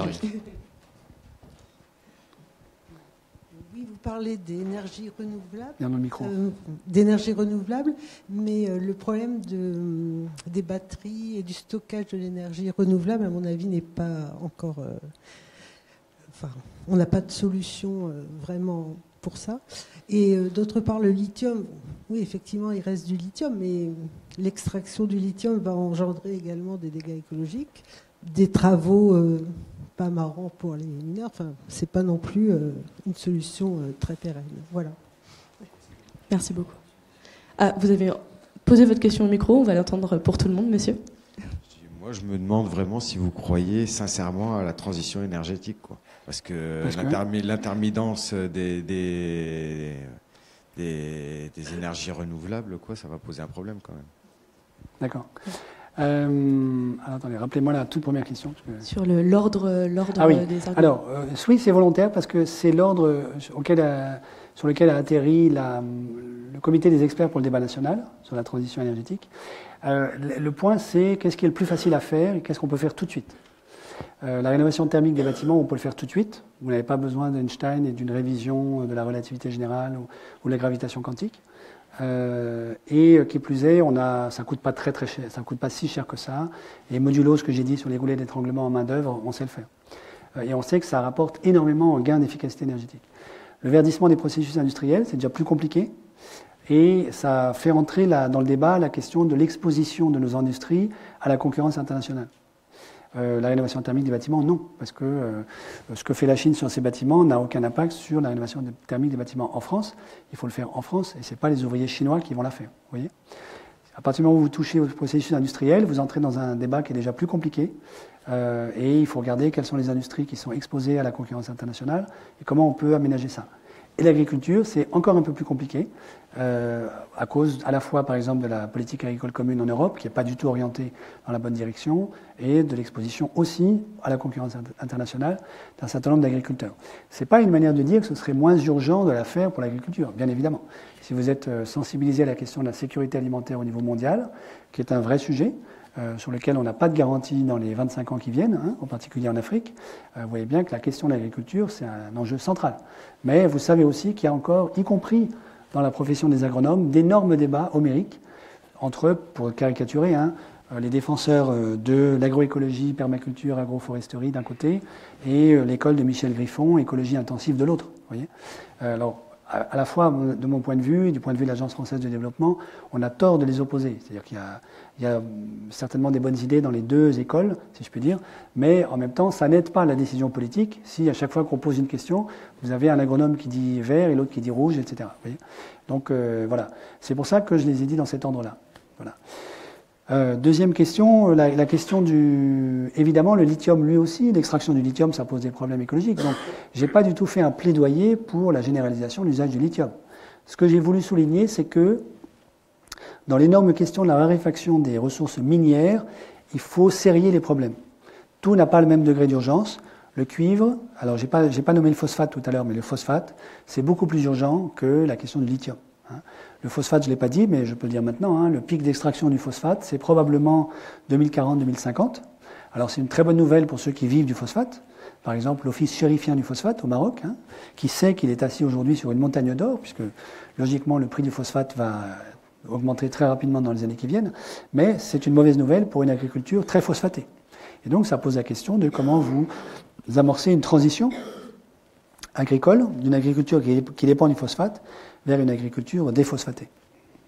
Oui, vous parlez d'énergie renouvelable. Bien dans le micro. D'énergie renouvelable, mais le problème des batteries et du stockage de l'énergie renouvelable, à mon avis, n'est pas encore... on n'a pas de solution vraiment pour ça. Et d'autre part, le lithium, oui, effectivement, il reste du lithium, mais l'extraction du lithium va engendrer également des dégâts écologiques, des travaux pas marrants pour les mineurs. Enfin, c'est pas non plus une solution très pérenne. Voilà. Merci beaucoup. Vous avez posé votre question au micro, on va l'entendre pour tout le monde, monsieur. Moi, je me demande vraiment si vous croyez sincèrement à la transition énergétique, quoi. Parce que l'intermittence des énergies renouvelables, quoi, ça va poser un problème quand même. D'accord. Alors, attendez, rappelez-moi la toute première question. Sur l'ordre des arguments. Alors, oui, c'est volontaire parce que c'est l'ordre sur lequel a atterri le comité des experts pour le débat national sur la transition énergétique. Le point, c'est qu'est-ce qui est le plus facile à faire et qu'est-ce qu'on peut faire tout de suite. La rénovation thermique des bâtiments, on peut le faire tout de suite. Vous n'avez pas besoin d'Einstein et d'une révision de la relativité générale ou de la gravitation quantique. Et qui plus est, ça coûte pas très cher, ça coûte pas si cher que ça. Et modulo ce que j'ai dit sur les goulets d'étranglement en main d'œuvre, on sait le faire. Et on sait que ça rapporte énormément en gain d'efficacité énergétique. Le verdissement des processus industriels, c'est déjà plus compliqué. Et ça fait entrer dans le débat la question de l'exposition de nos industries à la concurrence internationale. La rénovation thermique des bâtiments, non, parce que ce que fait la Chine sur ces bâtiments n'a aucun impact sur la rénovation thermique des bâtiments en France. Il faut le faire en France, et ce n'est pas les ouvriers chinois qui vont la faire. Vous voyez ? À partir du moment où vous touchez au processus industriel, vous entrez dans un débat qui est déjà plus compliqué, et il faut regarder quelles sont les industries qui sont exposées à la concurrence internationale, et comment on peut aménager ça. Et l'agriculture, c'est encore un peu plus compliqué, à cause à la fois, par exemple, de la politique agricole commune en Europe, qui n'est pas du tout orientée dans la bonne direction, et de l'exposition aussi à la concurrence internationale d'un certain nombre d'agriculteurs. Ce n'est pas une manière de dire que ce serait moins urgent de la faire pour l'agriculture, bien évidemment. Si vous êtes sensibilisé à la question de la sécurité alimentaire au niveau mondial, qui est un vrai sujet, sur lequel on n'a pas de garantie dans les 25 ans qui viennent, en particulier en Afrique, vous voyez bien que la question de l'agriculture, c'est un enjeu central. Mais vous savez aussi qu'il y a encore, y compris dans la profession des agronomes, d'énormes débats homériques entre, pour caricaturer, les défenseurs de l'agroécologie, permaculture, agroforesterie d'un côté, et l'école de Michel Griffon, écologie intensive de l'autre. Vous voyez ? Alors, à la fois, de mon point de vue et du point de vue de l'Agence française de développement, on a tort de les opposer. C'est-à-dire qu'il y a certainement des bonnes idées dans les deux écoles, si je puis dire, mais en même temps, ça n'aide pas la décision politique si à chaque fois qu'on pose une question, vous avez un agronome qui dit vert et l'autre qui dit rouge, etc. Vous voyez ? Donc voilà, c'est pour ça que je les ai dit dans cet ordre-là. Voilà. Deuxième question, la question du... Évidemment, le lithium, lui aussi, l'extraction du lithium, ça pose des problèmes écologiques. Donc, je n'ai pas du tout fait un plaidoyer pour la généralisation de l'usage du lithium. Ce que j'ai voulu souligner, c'est que dans l'énorme question de la raréfaction des ressources minières, il faut serrer les problèmes. Tout n'a pas le même degré d'urgence. Le cuivre, alors j'ai pas nommé le phosphate tout à l'heure, mais le phosphate, c'est beaucoup plus urgent que la question du lithium. Le phosphate, je ne l'ai pas dit, mais je peux le dire maintenant, le pic d'extraction du phosphate, c'est probablement 2040-2050. Alors c'est une très bonne nouvelle pour ceux qui vivent du phosphate. Par exemple, l'Office chérifien du phosphate au Maroc, qui sait qu'il est assis aujourd'hui sur une montagne d'or, puisque logiquement le prix du phosphate va augmenter très rapidement dans les années qui viennent, mais c'est une mauvaise nouvelle pour une agriculture très phosphatée. Et donc ça pose la question de comment vous amorcer une transition agricole d'une agriculture qui dépend du phosphate vers une agriculture déphosphatée.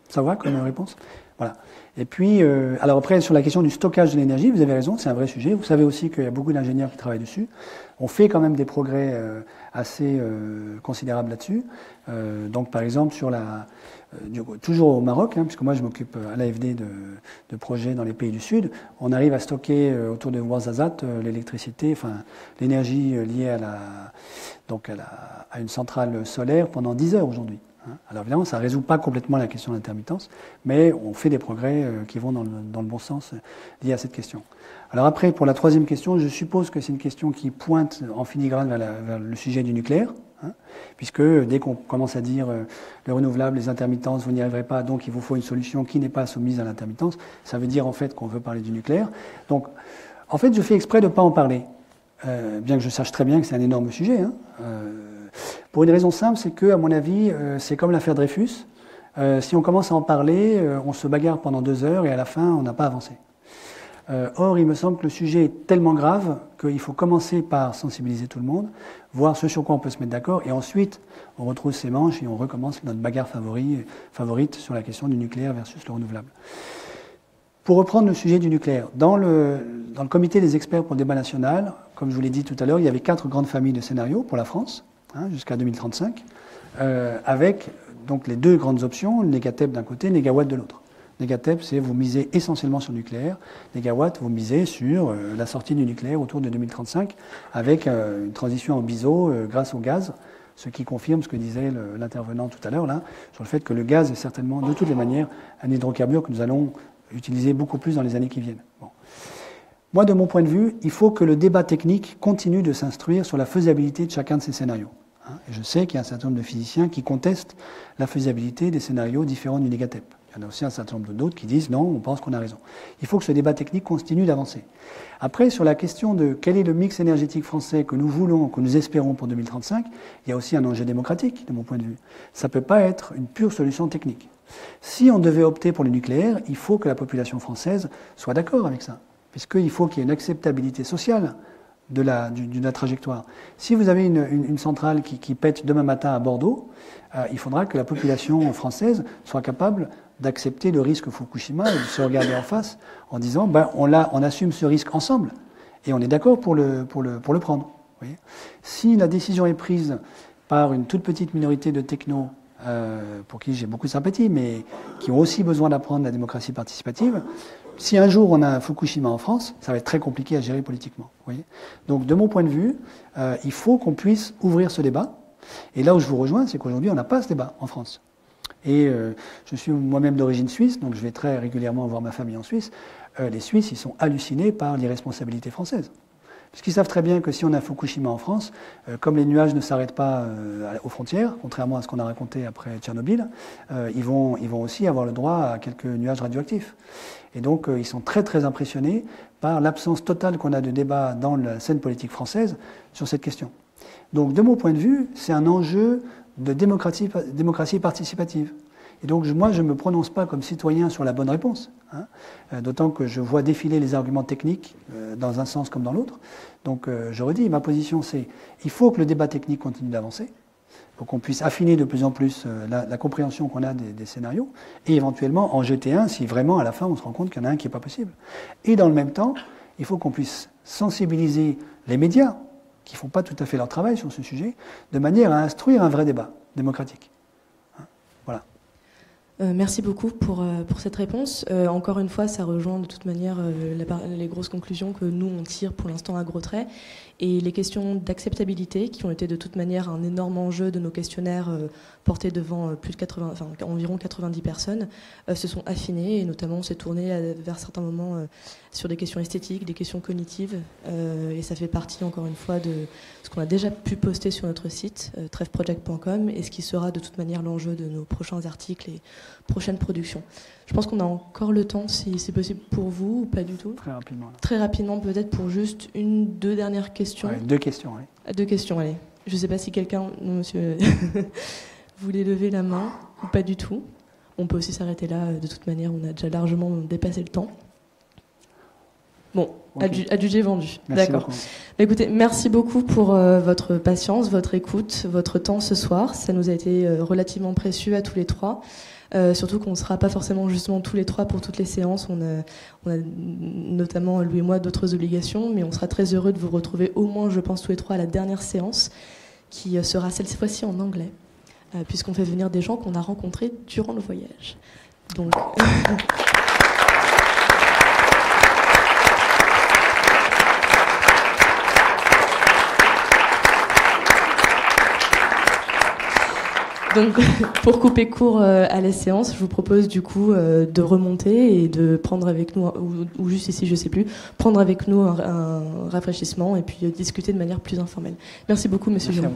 Ça va comme réponse? Voilà. Et puis, alors après, sur la question du stockage de l'énergie, vous avez raison, c'est un vrai sujet. Vous savez aussi qu'il y a beaucoup d'ingénieurs qui travaillent dessus. On fait quand même des progrès assez considérables là-dessus. Donc, par exemple, sur toujours au Maroc, puisque moi je m'occupe à l'AFD de projets dans les pays du Sud, on arrive à stocker autour de Ouarzazate l'électricité, enfin l'énergie liée à une centrale solaire pendant 10 heures aujourd'hui. Alors évidemment, ça ne résout pas complètement la question de l'intermittence, mais on fait des progrès qui vont dans le bon sens liés à cette question. Alors après, pour la troisième question, je suppose que c'est une question qui pointe en filigrane vers le sujet du nucléaire, puisque dès qu'on commence à dire le renouvelable, les intermittences, vous n'y arriverez pas, donc il vous faut une solution qui n'est pas soumise à l'intermittence, ça veut dire en fait qu'on veut parler du nucléaire. Donc en fait, je fais exprès de ne pas en parler, bien que je sache très bien que c'est un énorme sujet. Pour une raison simple, c'est que, à mon avis, c'est comme l'affaire Dreyfus. Si on commence à en parler, on se bagarre pendant 2 heures et à la fin, on n'a pas avancé. Or, il me semble que le sujet est tellement grave qu'il faut commencer par sensibiliser tout le monde, voir ce sur quoi on peut se mettre d'accord, et ensuite, on retrousse ses manches et on recommence notre bagarre favorite sur la question du nucléaire versus le renouvelable. Pour reprendre le sujet du nucléaire, dans le comité des experts pour le débat national, comme je vous l'ai dit tout à l'heure, il y avait 4 grandes familles de scénarios pour la France, jusqu'à 2035, avec donc les 2 grandes options, Négatep d'un côté, Négawatt de l'autre. Négatep, c'est vous misez essentiellement sur le nucléaire. Négawatt, vous misez sur la sortie du nucléaire autour de 2035, avec une transition en biseau grâce au gaz, ce qui confirme ce que disait l'intervenant tout à l'heure, là, sur le fait que le gaz est certainement, de toutes les manières, un hydrocarbure que nous allons utiliser beaucoup plus dans les années qui viennent. Bon. Moi, de mon point de vue, il faut que le débat technique continue de s'instruire sur la faisabilité de chacun de ces scénarios. Et je sais qu'il y a un certain nombre de physiciens qui contestent la faisabilité des scénarios différents du Négatep. Il y en a aussi un certain nombre d'autres qui disent non, on pense qu'on a raison. Il faut que ce débat technique continue d'avancer. Après, sur la question de quel est le mix énergétique français que nous voulons, que nous espérons pour 2035, il y a aussi un enjeu démocratique, de mon point de vue. Ça ne peut pas être une pure solution technique. Si on devait opter pour le nucléaire, il faut que la population française soit d'accord avec ça, puisqu'il faut qu'il y ait une acceptabilité sociale de la trajectoire. Si vous avez une centrale qui pète demain matin à Bordeaux, il faudra que la population française soit capable d'accepter le risque Fukushima et de se regarder en face en disant on assume ce risque ensemble et on est d'accord pour le prendre. Vous voyez. Si la décision est prise par une toute petite minorité de technos pour qui j'ai beaucoup de sympathie, mais qui ont aussi besoin d'apprendre la démocratie participative, si un jour on a un Fukushima en France, ça va être très compliqué à gérer politiquement. Vous voyez. Donc de mon point de vue, il faut qu'on puisse ouvrir ce débat. Et là où je vous rejoins, c'est qu'aujourd'hui on n'a pas ce débat en France. Et je suis moi-même d'origine suisse, donc je vais très régulièrement voir ma famille en Suisse. Les Suisses, ils sont hallucinés par l'irresponsabilité française. Parce qu'ils savent très bien que si on a Fukushima en France, comme les nuages ne s'arrêtent pas aux frontières, contrairement à ce qu'on a raconté après Tchernobyl, ils vont aussi avoir le droit à quelques nuages radioactifs. Et donc ils sont très très impressionnés par l'absence totale qu'on a de débat dans la scène politique française sur cette question. Donc de mon point de vue, c'est un enjeu de démocratie participative. Et donc moi, je ne me prononce pas comme citoyen sur la bonne réponse, d'autant que je vois défiler les arguments techniques dans un sens comme dans l'autre. Donc je redis, ma position c'est, il faut que le débat technique continue d'avancer, pour qu'on puisse affiner de plus en plus la compréhension qu'on a des scénarios, et éventuellement en jeter un si vraiment à la fin on se rend compte qu'il y en a un qui n'est pas possible. Et dans le même temps, il faut qu'on puisse sensibiliser les médias, qui ne font pas tout à fait leur travail sur ce sujet, de manière à instruire un vrai débat démocratique. Voilà. Merci beaucoup pour cette réponse. Encore une fois, ça rejoint de toute manière les grosses conclusions que nous, on tire pour l'instant à gros traits. Et les questions d'acceptabilité, qui ont été de toute manière un énorme enjeu de nos questionnaires portés devant environ 90 personnes, se sont affinées. Et notamment, on s'est tourné vers certains moments sur des questions esthétiques, des questions cognitives. Et ça fait partie, encore une fois, de ce qu'on a déjà pu poster sur notre site, trefproject.com, et ce qui sera de toute manière l'enjeu de nos prochains articles et prochaines productions. Je pense qu'on a encore le temps, si c'est possible pour vous, ou pas du tout. Très rapidement. Là. Très rapidement, peut-être pour juste deux dernières questions. Ouais, 2 questions, oui. 2 questions, allez. Je ne sais pas si quelqu'un, monsieur, voulait lever la main, ou pas du tout. On peut aussi s'arrêter là, de toute manière, on a déjà largement dépassé le temps. Bon, okay. Adjugé vendu. Merci. D'accord. Écoutez, merci beaucoup pour votre patience, votre écoute, votre temps ce soir. Ça nous a été relativement précieux à tous les trois. Surtout qu'on ne sera pas forcément justement tous les trois pour toutes les séances. On a notamment, Louis et moi, d'autres obligations, mais on sera très heureux de vous retrouver au moins, je pense, tous les trois à la dernière séance, qui sera cette fois-ci en anglais, puisqu'on fait venir des gens qu'on a rencontrés durant le voyage. Donc... Donc, pour couper court à la séance, je vous propose du coup de remonter et de prendre avec nous, ou juste ici, je sais plus, prendre avec nous un rafraîchissement et puis discuter de manière plus informelle. Merci beaucoup, monsieur Giraud.